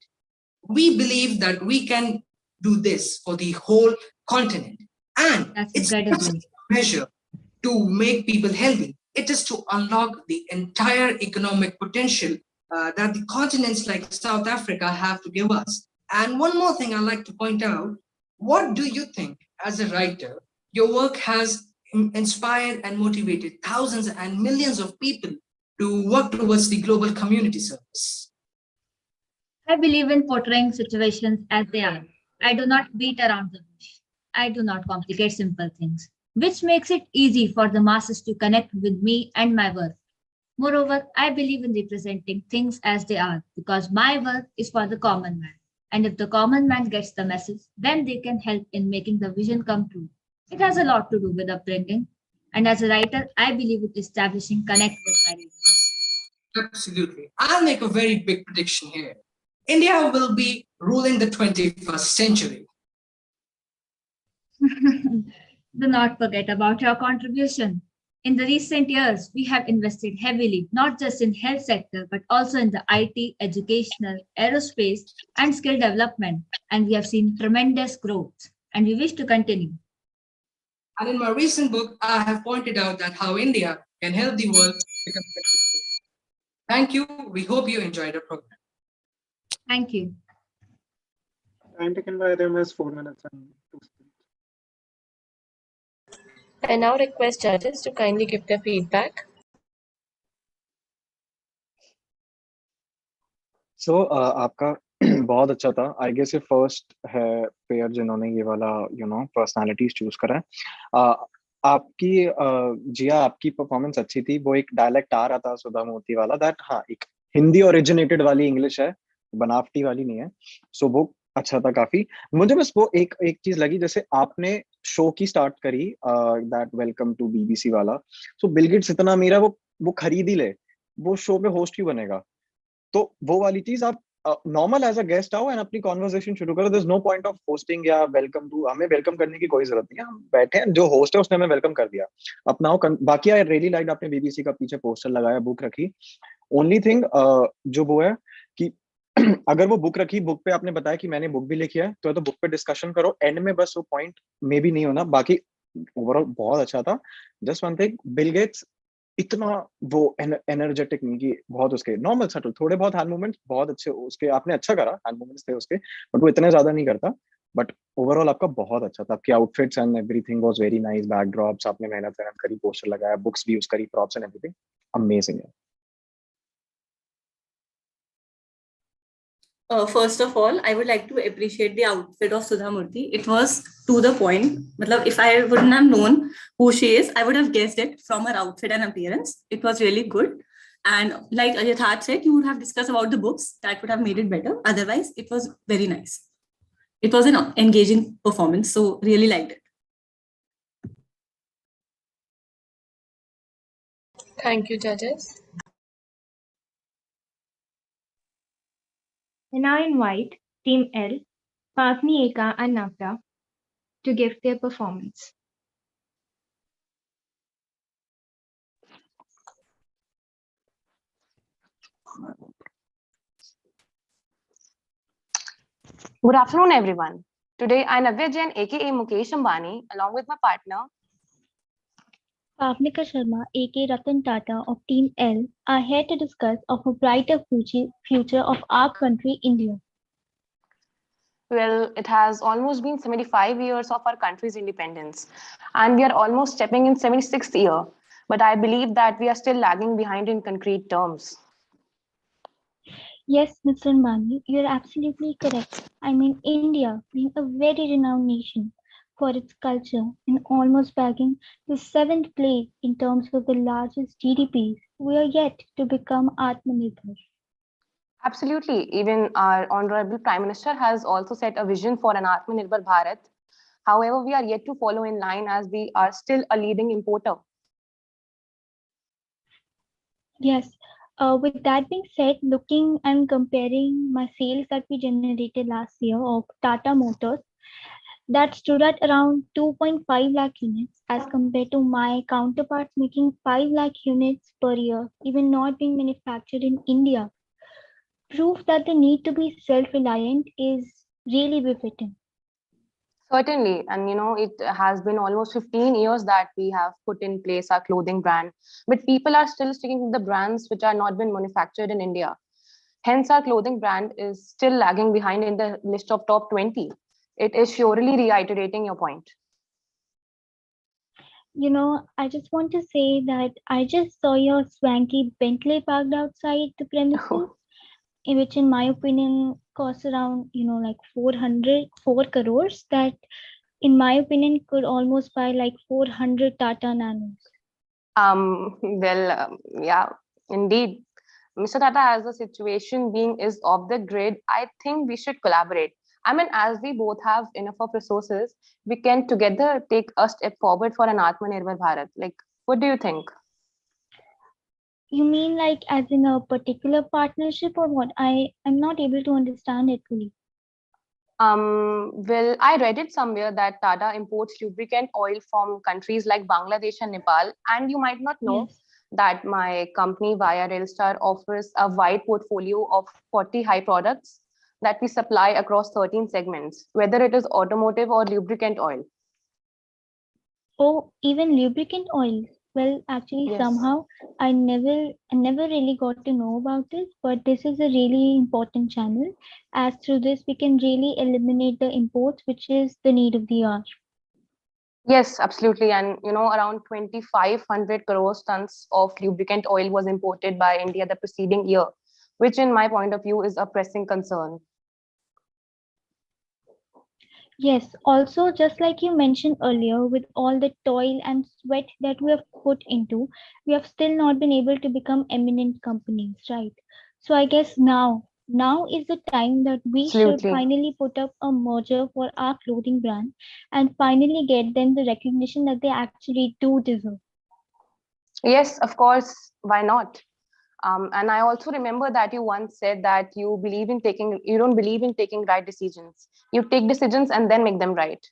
S21: We believe that we can do this for the whole continent. And
S12: That's
S21: it's not
S12: incredible.
S21: just a measure to make people healthy, it is to unlock the entire economic potential that the continents like South Africa have to give us. And one more thing I'd like to point out, what do you think as a writer, your work has inspired and motivated thousands and millions of people to work towards the global community service?
S12: I believe in portraying situations as they are. I do not beat around the bush. I do not complicate simple things, which makes it easy for the masses to connect with me and my work. Moreover, I believe in representing things as they are because my work is for the common man. And if the common man gets the message, then they can help in making the vision come true. It has a lot to do with upbringing. And as a writer, I believe in establishing connect with my readers.
S21: Absolutely. I'll make a very big prediction here. India will be ruling the 21st century.
S12: Do not forget about your contribution. In the recent years, we have invested heavily, not just in health sector, but also in the IT, educational, aerospace, and skill development. And we have seen tremendous growth, and we wish to continue.
S21: And in my recent book, I have pointed out that how India can help the world become better. Thank you. We hope you enjoyed the program.
S12: Thank you.
S15: Time taken by them is 4 minutes and 2 seconds.
S17: I now request judges to kindly give their feedback.
S19: So आपका बहुत अच्छा था. I guess ये first है pair जिन्होंने ये वाला personalities choose करा है. आपकी जिया आपकी performance अच्छी थी. वो एक dialect आ रहा था सुधा मूर्ति वाला. That हाँ एक हिंदी originated वाली English है, बनावटी वाली नहीं है. So वो अच्छा था काफी. मुझे बस वो एक चीज लगी, जैसे आपने शो की स्टार्ट करी दैट वेलकम टू बीबीसी वाला. सो बिल गेट्स इतना मेरा वो खरीद ही ले, वो शो पे होस्ट क्यों बनेगा? तो वो वाली चीज आप नॉर्मल एज अ गेस्ट आओ एंड अपनी कॉन्वर्सेशन शुरू करो. There is no point of hosting या वेलकम टू. हमें वेलकम करने की कोई जरूरत नहीं है. हम बैठे हैं, जो होस्ट है उसने हमें वेलकम कर दिया. अपना बाकी आई रियली लाइक आपने बीबीसी का पीछे पोस्टर लगाया, बुक रखी. ओनली थिंग जो वो है कि अगर वो बुक रखी, बुक पे आपने बताया कि मैंने बुक भी लिखी है, तो बुक पे डिस्कशन करो. एंड में बस वो पॉइंट में भी नहीं होना. बाकी ओवरऑल बहुत अच्छा था. Just one thing, Bill Gates इतना वो एनर्जेटिक नहीं कि बहुत उसके नॉर्मल सटल थोड़े बहुत हैंड मूवमेंट्स बहुत अच्छे उसके, आपने अच्छा करा, हैंड मूवमेंट्स थे उसके, बट वो इतने ज्यादा नहीं करता. बट ओवरऑल आपका बहुत अच्छा था. आपकी outfits and everything was very nice. Backdrops आपने मेहनत करी, पोस्टर लगाया, बुक्स भी यूज करी, प्रॉप्स एंड एवरीथिंग अमेजिंग है.
S3: First of all, I would like to appreciate the outfit of Sudha Murthy. It was to the point. Matlab, if I wouldn't have known who she is, I would have guessed it from her outfit and appearance. It was really good. And like Yatharth said, you would have discussed about the books. That would have made it better. Otherwise, it was very nice. It was an engaging performance. So really liked it.
S17: Thank you, judges.
S4: And I invite Team L, Patni, Eka, and Navya to give their performance.
S13: Good afternoon, everyone. Today, I, Navya Jain, aka Mukesh Ambani, along with my partner,
S22: Bhavnika Sharma, aka Ratan Tata of Team L, are here to discuss of a brighter future of our country, India.
S13: well, it has almost been 75 years of our country's independence, and we are almost stepping in 76th year. But I believe that we are still lagging behind in concrete terms.
S22: Yes, Mr. Ambani, you're absolutely correct. I mean, India, being a very renowned nation for its culture and almost bagging the seventh place in terms of the largest GDPs, we are yet to become Atmanirbhar.
S13: Absolutely. Even our Honorable Prime Minister has also set a vision for an Atmanirbhar Bharat. However, we are yet to follow in line as we are still a leading importer.
S22: Yes. With that being said, looking and comparing my sales that we generated last year of Tata Motors, that stood at around 2.5 lakh units as compared to my counterparts making 5 lakh units per year, even not being manufactured in India. Proof that the need to be self-reliant is really befitting.
S13: Certainly. And it has been almost 15 years that we have put in place our clothing brand, but people are still sticking to the brands which are not been manufactured in India. Hence, our clothing brand is still lagging behind in the list of top 20. It is surely reiterating your point.
S22: I just want to say that I just saw your swanky Bentley parked outside the premises, which in my opinion costs around, like 4 crores, that in my opinion could almost buy like 400 Tata Nanos.
S13: Yeah, indeed. Mr. Tata, as the situation being is off the grid, I think we should collaborate. I mean, as we both have enough of resources, we can together take a step forward for an Atmanirbhar Bharat. Like, what do you think?
S22: You mean like as in a particular partnership or what? I'm not able to understand it fully.
S13: Well, I read it somewhere that Tata imports lubricant oil from countries like Bangladesh and Nepal. And you might not know that my company via Railstar offers a wide portfolio of 40 high products that we supply across 13 segments, whether it is automotive or lubricant oil.
S22: Oh, even lubricant oils. Well, actually,
S13: Yes.
S22: somehow I never really got to know about this, but this is a really important channel. As through this, we can really eliminate the imports, which is the need of the hour.
S13: Yes, absolutely. And around 2,500 crores tons of lubricant oil was imported by India the preceding year, which in my point of view is a pressing concern.
S22: Yes, also, just like you mentioned earlier, with all the toil and sweat that we have put into, we have still not been able to become eminent companies, right? So I guess now is the time that we should
S13: Absolutely.
S22: finally put up a merger for our clothing brand and finally get them the recognition that they actually do deserve.
S13: Yes, of course. Why not? And I also remember that you once said that you don't believe in taking right decisions. You take decisions and then make them right.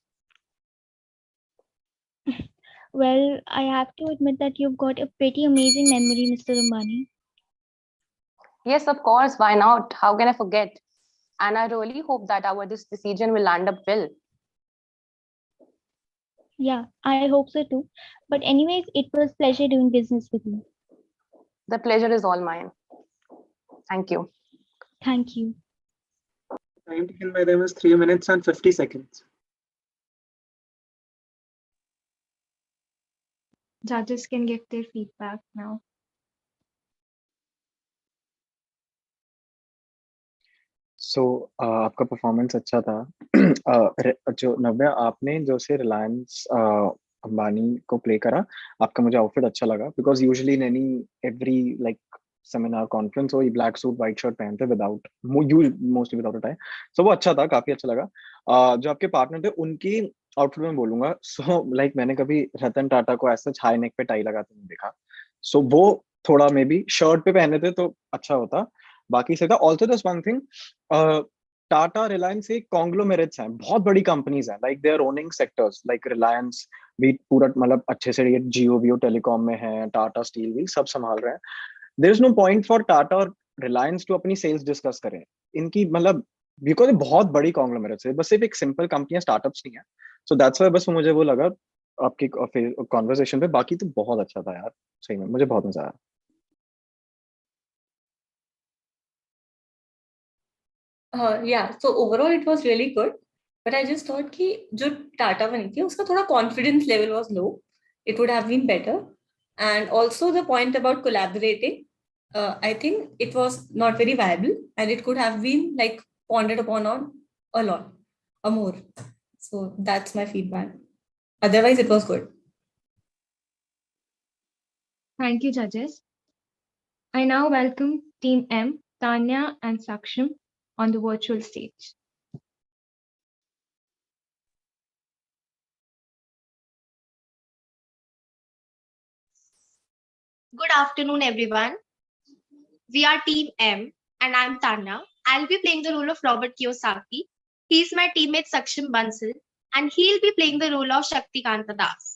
S22: Well, I have to admit that you've got a pretty amazing memory, Mr. Ambani.
S13: Yes, of course. Why not? How can I forget? And I really hope that this decision will land up well.
S22: Yeah, I hope so too. But anyways, it was pleasure doing business with you.
S13: The pleasure is all mine. Thank you.
S22: Thank you.
S15: Time taken by them is 3 minutes and 50 seconds.
S4: Judges can give their feedback now.
S19: सो आपका performance अच्छा था। जो नव्या आपने जो से रिलायंस अंबानी को play करा, आपका मुझे आउटफिट अच्छा लगा because usually in any every like seminar conference हो, ये ब्लैक सूट वाइट शर्ट पहनते without mostly without a tie. So वो अच्छा था, काफी अच्छा लगा। जो आपके पार्टनर थे उनकी आउटफिट में बोलूंगा, सो लाइक मैंने कभी रतन टाटा को ऐसा हाई नेक पे टाई लगाते नहीं देखा। सो वो थोड़ा मे बी शर्ट पे पहने थे तो अच्छा होता, बाकी से था। Also this one thing, Tata Reliance एक कॉन्ग्लोमेरेट्स हैं, बहुत बड़ी कंपनीज हैं, like they are owning sectors like Reliance भी पूरा मतलब अच्छे से ये जियो वियो टेलीकॉम में है, टाटा स्टील भी सब संभाल रहे हैं। There is no point for Tata और रिलायंस टू अपनी सेल्स डिस्कस करें इनकी, मतलब बिकॉज बहुत बड़ी कॉन्ग्लोमेरेट्स है, बस सिर्फ एक सिंपल कंपनी स्टार्टअप्स नहीं है। सो दैट्स व्हाई बस मुझे वो लगा आपकी कॉन्वर्सेशन पे। बाकी तो बहुत अच्छा था यार, सही में मुझे बहुत मजा आया।
S3: Yeah, so overall it was really good, but I just thought कि जो टाटा बनी थी उसका थोड़ा confidence level was low. It would have been better. And also the point about collaborating, I think it was not very viable and it could have been like pondered upon on a lot, or more. So that's my feedback. Otherwise it was good.
S4: Thank you, judges. I now welcome Team M, Tanya and Saksham, on the virtual stage.
S6: Good afternoon, everyone. We are Team M, and I'm Tanya. I'll be playing the role of Robert Kiyosaki. He's my teammate Saksham Bansal, and he'll be playing the role of Shaktikanta Das.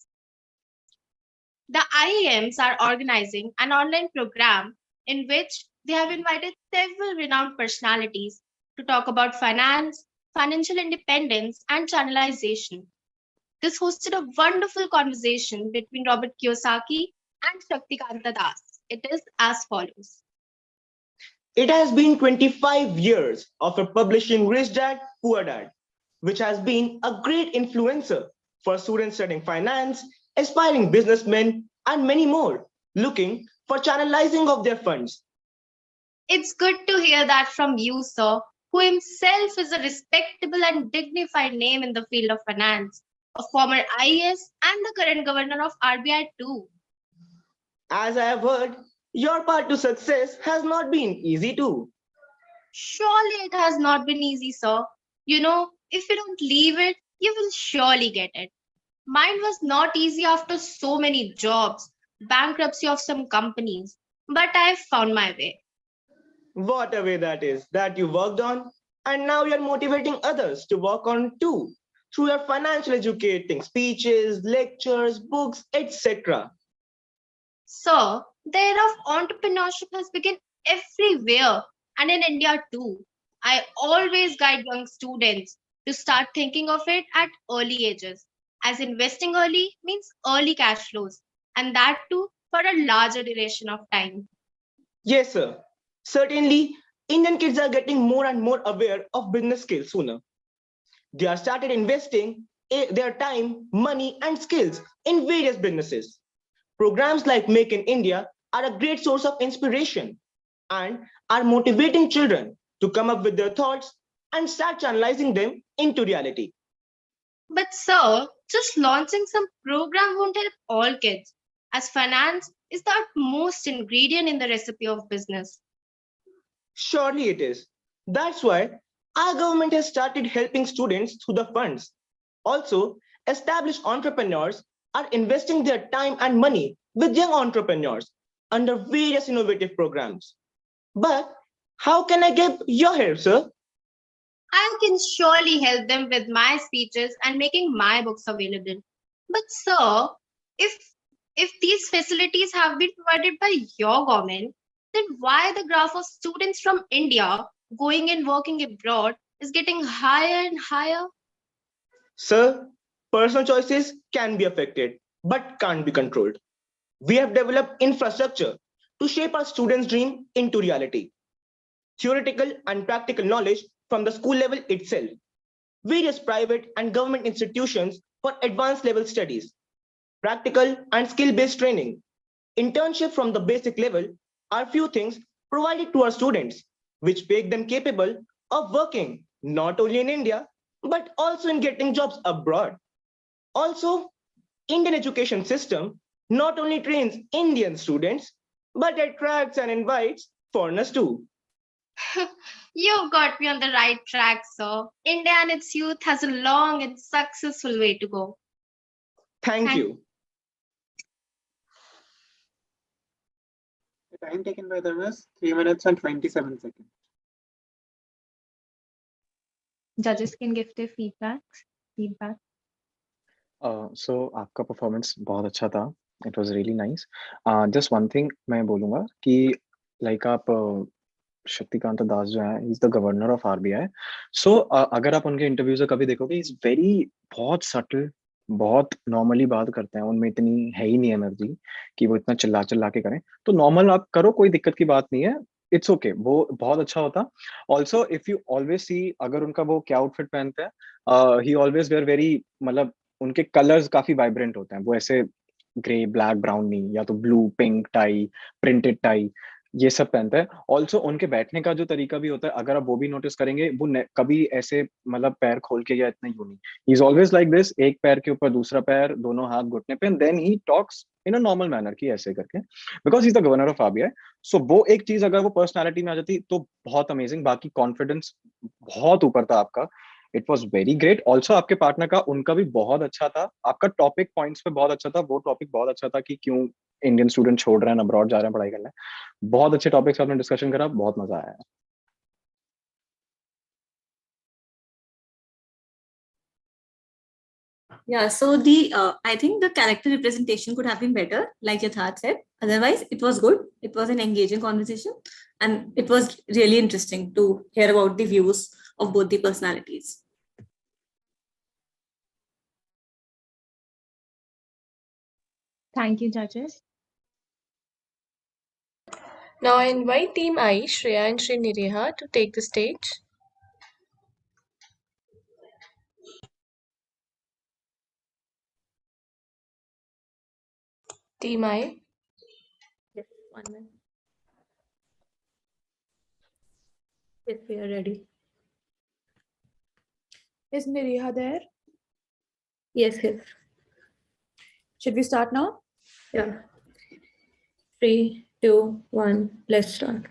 S6: The IIMs are organizing an online program in which they have invited several renowned personalities to talk about finance, financial independence, and channelization. This hosted a wonderful conversation between Robert Kiyosaki and Shaktikanta Das. It is as follows.
S18: It has been 25 years of a publishing Rich Dad, Poor Dad, which has been a great influencer for students studying finance, aspiring businessmen, and many more, looking for channelizing of their funds.
S6: It's good to hear that from you, sir, who himself is a respectable and dignified name in the field of finance, a former IAS and the current governor of RBI too.
S18: As I have heard, your path to success has not been easy too.
S6: Surely it has not been easy, sir. You know, if you don't leave it, you will surely get it. Mine was not easy after so many jobs, bankruptcy of some companies, but I found my way.
S18: What a way that is, that you worked on, and now you're motivating others to work on too, through your financial educating speeches, lectures, books, etc.
S6: So, the era of entrepreneurship has begun everywhere and in India too. I always guide young students to start thinking of it at early ages, as investing early means early cash flows, and that too for a larger duration of time.
S18: Yes, sir. Certainly, Indian kids are getting more and more aware of business skills sooner. They are started investing their time, money, and skills in various businesses. Programs like Make in India are a great source of inspiration and are motivating children to come up with their thoughts and start channelizing them into reality.
S6: But sir, just launching some program won't help all kids, as finance is the utmost ingredient in the recipe of business.
S18: Surely it is. That's why our government has started helping students through the funds. Also, established entrepreneurs are investing their time and money with young entrepreneurs under various innovative programs. But how can I get your help, sir?
S6: I can surely help them with my speeches and making my books available. But sir, if these facilities have been provided by your government, then why the graph of students from India going and working abroad is getting higher and higher?
S18: Sir, personal choices can be affected, but can't be controlled. We have developed infrastructure to shape our students' dream into reality. Theoretical and practical knowledge from the school level itself, various private and government institutions for advanced level studies, practical and skill-based training, internship from the basic level are few things provided to our students, which make them capable of working not only in India, but also in getting jobs abroad. Also, Indian education system not only trains Indian students, but attracts and invites foreigners too.
S6: You've got me on the right track, sir. India and its youth has a long and successful way to go.
S18: Thank you.
S15: The time taken by them is 3 minutes and 27 seconds.
S4: Judges can give their feedback.
S19: So आपका performance बहुत अच्छा था. It was really nice. Just one thing मैं बोलूँगा कि like आप शक्तिकांत दास जो है, he's the governor of RBI. So अगर आप उनके इंटरव्यू से कभी देखोगे, he's very बहुत subtle, बहुत नॉर्मली बात करते हैं. उनमें इतनी है ही नहीं एनर्जी कि वो इतना चिल्ला चिल्ला के करें. तो नॉर्मल आप करो, कोई दिक्कत की बात नहीं है. इट्स ओके, वो बहुत अच्छा होता. Also if you always see, अगर उनका वो क्या आउटफिट पहनते हैं, ही ऑलवेज वेयर वेरी, मतलब उनके कलर्स काफी वाइब्रेंट होते हैं. वो ऐसे ग्रे ब्लैक ब्राउन नहीं, या तो blue pink tie, printed tie, ये सब पहनते हैं. ऑल्सो उनके बैठने का जो तरीका भी होता है, अगर आप वो भी नोटिस करेंगे, वो कभी ऐसे मतलब पैर खोल के या इतना यूं नहीं. He is always like this, एक पैर के ऊपर दूसरा पैर, दोनों हाथ घुटने पे, and then he talks in a normal manner की ऐसे करके, because he is the governor of RBI. So वो एक चीज अगर वो पर्सनैलिटी में आ जाती तो बहुत अमेजिंग. बाकी कॉन्फिडेंस बहुत ऊपर था आपका. It was very great. Also आपके पार्टनर का, उनका भी बहुत अच्छा था. आपका टॉपिक पॉइंट्स पे बहुत अच्छा था. वो टॉपिक बहुत अच्छा था कि क्यों इंडियन स्टूडेंट छोड़ रहे हैं, अब्रॉड जा रहे हैं पढ़ाई करने. बहुत अच्छे टॉपिक्स आपने डिस्कशन करा, बहुत मजा आया.
S3: Yeah, so I think the character representation could have been better, like Yatharth said. Otherwise, it was good. It was an engaging conversation, and it was really interesting to hear about the views of both the personalities.
S4: Thank you, judges.
S17: Now I invite Team I, Shreya and Shri Nireha, to take the stage. Team I.
S3: Yes, 1 minute. Yes, we are ready.
S5: Is Nireha there?
S3: Yes, yes.
S5: Should we start now?
S3: Yeah. 3, 2, 1, let's start.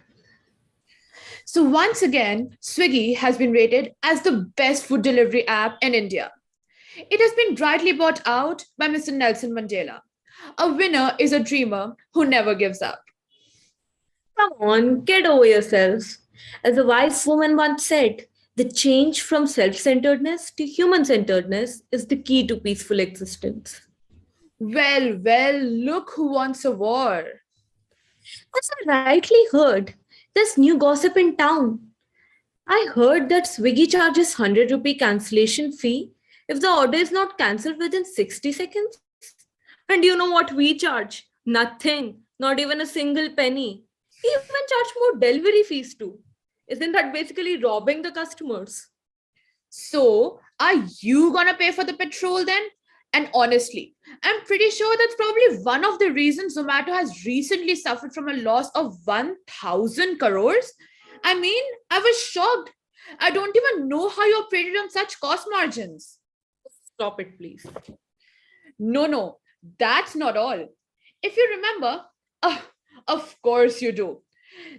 S5: So once again, Swiggy has been rated as the best food delivery app in India. It has been brightly bought out by Mr. Nelson Mandela. A winner is a dreamer who never gives up.
S3: Come on, get over yourselves. As a wise woman once said, the change from self-centeredness to human-centeredness is the key to peaceful existence.
S5: Well, look who wants a war.
S3: As I rightly heard, there's new gossip in town. I heard that Swiggy charges 100 rupee cancellation fee if the order is not cancelled within 60 seconds. And you know what we charge? Nothing, not even a single penny. We even charge more delivery fees too. Isn't that basically robbing the customers?
S5: So, are you gonna pay for the petrol then? And honestly, I'm pretty sure that's probably one of the reasons Zomato has recently suffered from a loss of 1,000 crores. I mean, I was shocked. I don't even know how you operated on such cost margins.
S3: Stop it, please.
S5: No, that's not all. If you remember, of course you do.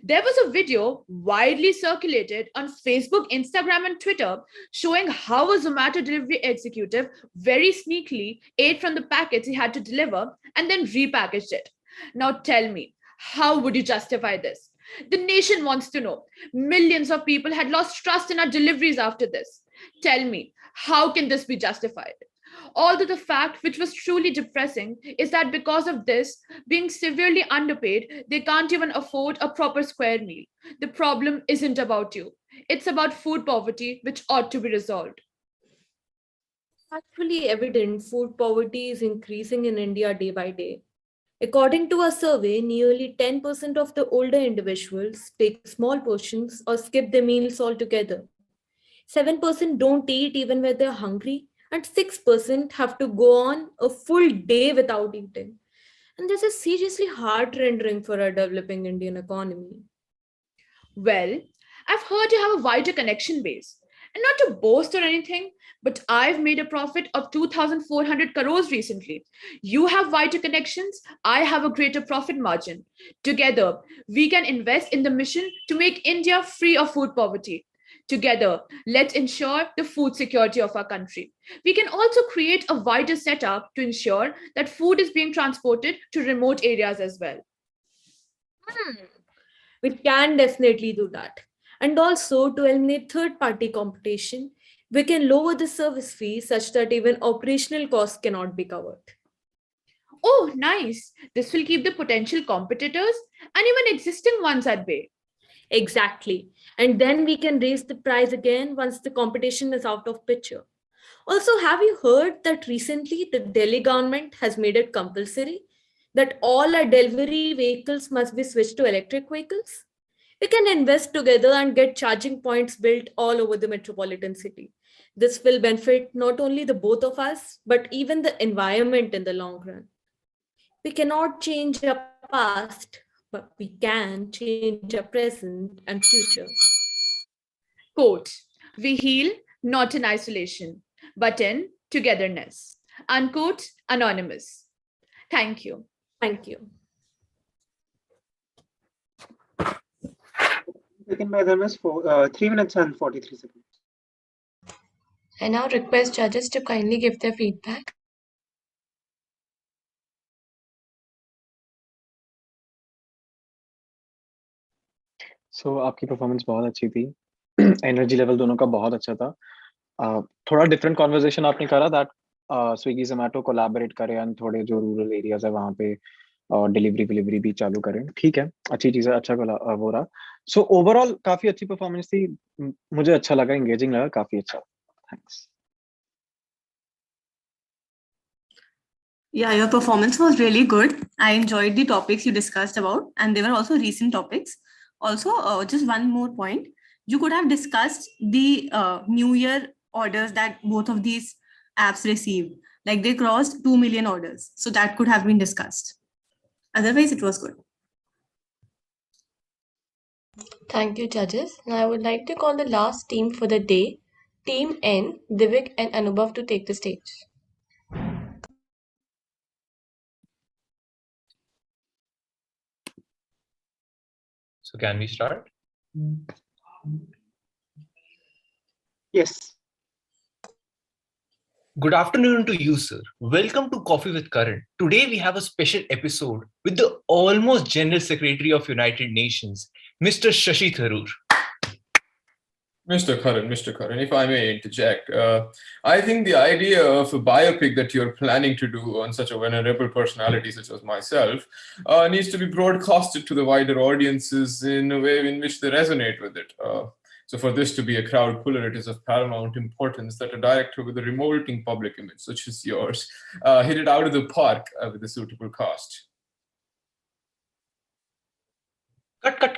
S5: There was a video widely circulated on Facebook, Instagram, and Twitter showing how a Zomato delivery executive very sneakily ate from the packets he had to deliver and then repackaged it. Now tell me, How would you justify this? The nation wants to know. Millions of people had lost trust in our deliveries after this. Tell me, how can this be justified? Although the fact, which was truly depressing, is that because of this, being severely underpaid, they can't even afford a proper square meal. The problem isn't about you, it's about food poverty, which ought to be resolved.
S7: Actually evident food poverty is increasing in India day by day. According to a survey, nearly 10% of the older individuals take small portions or skip their meals altogether. 7% don't eat even when they're hungry, and 6% have to go on a full day without eating. And this is seriously heart rendering for our developing Indian economy.
S5: Well, I've heard you have a wider connection base. And not to boast or anything, but I've made a profit of 2,400 crores recently. You have wider connections, I have a greater profit margin. Together, we can invest in the mission to make India free of food poverty. Together, let's ensure the food security of our country. We can also create a wider setup to ensure that food is being transported to remote areas as well.
S7: We can definitely do that. And also, to eliminate third party competition, we can lower the service fee such that even operational costs cannot be covered.
S5: Oh, nice. This will keep the potential competitors and even existing ones at bay.
S7: Exactly. And then we can raise the price again once the competition is out of picture. Also, have you heard that recently the Delhi government has made it compulsory that all our delivery vehicles must be switched to electric vehicles? We can invest together and get charging points built all over the metropolitan city. This will benefit not only the both of us, but even the environment in the long run. We cannot change our past, but we can change our present and future.
S5: Quote, we heal not in isolation, but in togetherness. Unquote, anonymous. Thank you.
S7: Thank you.
S15: Taken by them is 3 minutes and 43 seconds.
S17: I now request judges to kindly give their feedback.
S19: So आपकी performance बहुत अच्छी थी energy level दोनों का बहुत अच्छा था थोड़ा डिफरेंट कॉन्वर्जेशन आपने करा दैट स्विगी जोमेटो कोलैबोरेट करें एंड थोड़े जो रूरल एरियाज है वहाँ पे डिलीवरी भी चालू करें ठीक है अच्छी चीज़ है अच्छा वो रहा सो ओवरऑल काफी अच्छी परफॉर्मेंस थी मुझे अच्छा लगा एंगेजिंग लगा काफी अच्छा thanks
S3: Yeah, your performance was really good. I enjoyed the topics you discussed about, and they were also recent topics. Also, just one more point. You could have discussed the New Year orders that both of these apps received. Like they crossed 2 million orders. So that could have been discussed. Otherwise, it was good.
S17: Thank you, judges. Now I would like to call the last team for the day, Team N, Divik and Anubhav, to take the stage.
S8: So can we start?
S15: Yes.
S8: Good afternoon to you, sir. Welcome to Coffee with Karan. Today we have a special episode with the almost General Secretary of United Nations, Mr. Shashi Tharoor.
S23: Mr. Karan, if I may interject, I think the idea of a biopic that you're planning to do on such a venerable personality such as myself needs to be broadcasted to the wider audiences in a way in which they resonate with it. So for this to be a crowd puller, it is of paramount importance that a director with a revolting public image such as yours hit it out of the park with a suitable cast.
S8: Cut.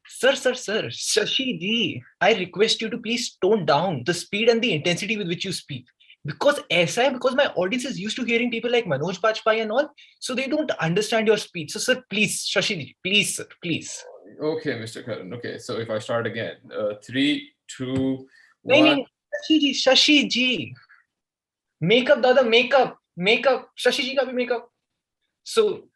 S8: Sir. Shashi ji, I request you to please tone down the speed and the intensity with which you speak. Because my audience is used to hearing people like Manoj Bajpayee and all, so they don't understand your speech. So sir, please, Shashi ji, please, sir, please.
S23: Okay, Mr. Karan. Okay, so if I start again, 3, 2, 1.
S8: No, Shashi ji. Makeup, dada, makeup. Shashi ji ka bhi makeup. So,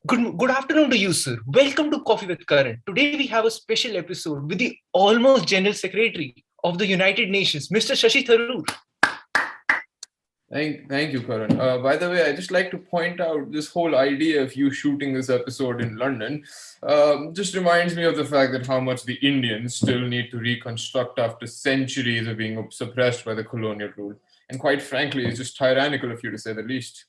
S8: good afternoon to you, sir. Welcome to Coffee with Karan. Today we have a special episode with the almost General Secretary of the United Nations, Mr. Shashi Tharoor.
S23: Thank you, Karan. By the way, I just like to point out this whole idea of you shooting this episode in London just reminds me of the fact that how much the Indians still need to reconstruct after centuries of being suppressed by the colonial rule. And quite frankly, it's just tyrannical of you to say the least.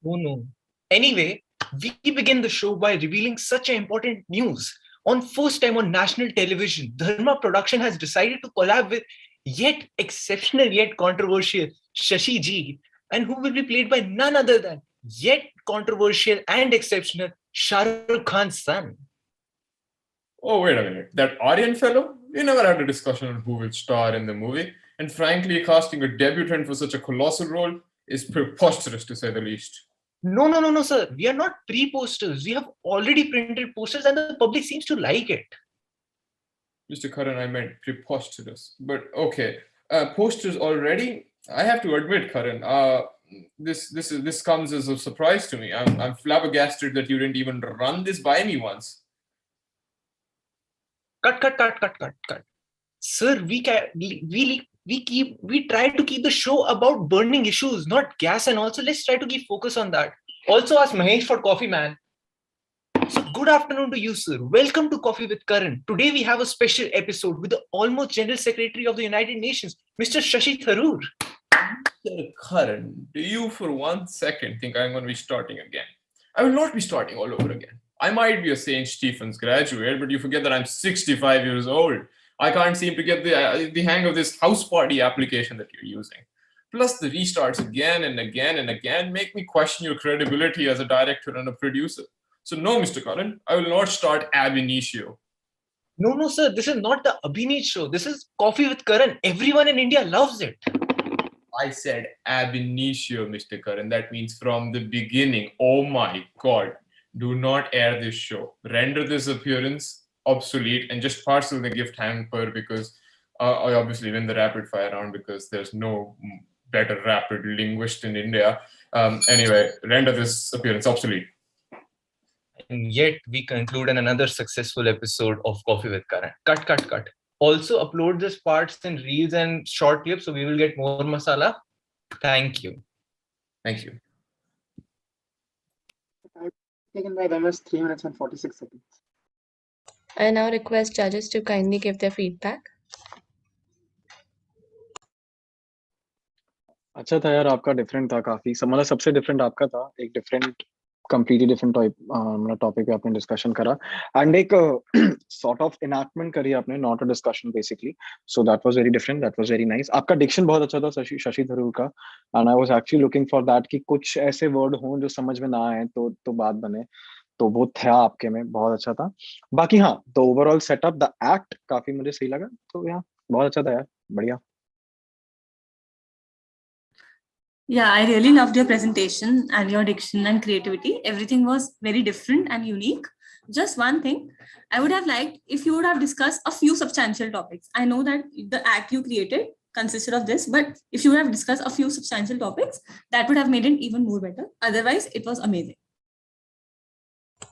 S8: Oh no. Anyway, we begin the show by revealing such an important news. On first time on national television, Dharma Production has decided to collab with yet exceptional yet controversial Shashi Ji, and who will be played by none other than yet controversial and exceptional Shah Rukh Khan's son.
S23: Oh, wait a minute. That Aryan fellow? We never had a discussion on who will star in the movie. And frankly, casting a debutant for such a colossal role is preposterous to say the least.
S8: No, sir. We are not pre-posters. We have already printed posters and the public seems to like it.
S23: Mr. Karan, I meant preposterous. But okay, posters already? I have to admit, Karan, this comes as a surprise to me. I'm flabbergasted that you didn't even run this by me once.
S8: Cut. Sir, we try to keep the show about burning issues, not gas, and also let's try to keep focus on that. Also ask Mahesh for coffee, man. So good afternoon to you, sir. Welcome to Coffee with Karan. Today we have a special episode with the almost General Secretary of the United Nations, Mr. Shashi Tharoor.
S23: Mr. Karan, do you for 1 second think I'm going to be starting again? I will not be starting all over again. I might be a St. Stephen's graduate, but you forget that I'm 65 years old. I can't seem to get the hang of this house party application that you're using. Plus, the restarts again and again and again make me question your credibility as a director and a producer. So no, Mr. Karan, I will not start ab initio.
S8: No, sir. This is not the Abhineet show. This is Coffee with Karan. Everyone in India loves it.
S23: I said ab initio, Mr. Karan. That means from the beginning. Oh my God. Do not air this show. Render this appearance obsolete and just parcel the gift hamper because I obviously win the rapid fire round because there's no better rapid linguist in India. Anyway, render this appearance obsolete.
S8: And yet we conclude in another successful episode of Coffee with Karan. Cut. Also upload this parts in reels and short clips so we will get more masala. Thank you.
S23: Thank you.
S15: Taken by them as 3 minutes and 46 seconds.
S17: I now request judges to kindly give their feedback.
S19: अच्छा था यार, आपका different था काफी, मतलब सबसे different आपका था, एक डिफरेंट completely different topic पे आपने discussion करा and एक sort of enactment करी आपने, not a discussion basically, so that was very different, that was very nice. आपका diction बहुत अच्छा था शशि थरूर का, and I was actually looking for that कि कुछ ऐसे word हों जो समझ में ना आए तो बात बने, तो वो था आपके में, बहुत अच्छा था. बाकी हाँ, the overall setup, the act काफी मुझे सही लगा, तो यार बहुत अच्छा था यार, बढ़िया.
S3: Yeah, I really loved your presentation and your diction and creativity. Everything was very different and unique. Just one thing, I would have liked if you would have discussed a few substantial topics. I know that the act you created consisted of this, but if you would have discussed a few substantial topics, that would have made it even more better. Otherwise, it was amazing.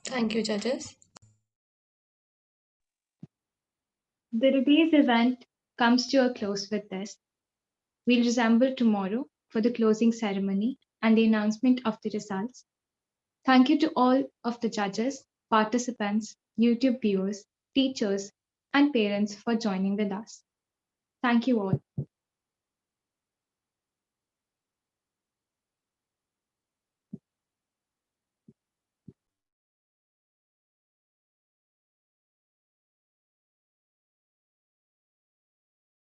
S17: Thank you, judges.
S4: The today's event comes to a close with this. We'll reassemble tomorrow for the closing ceremony and the announcement of the results. Thank you to all of the judges, participants, YouTube viewers, teachers, and parents for joining with us. Thank you all.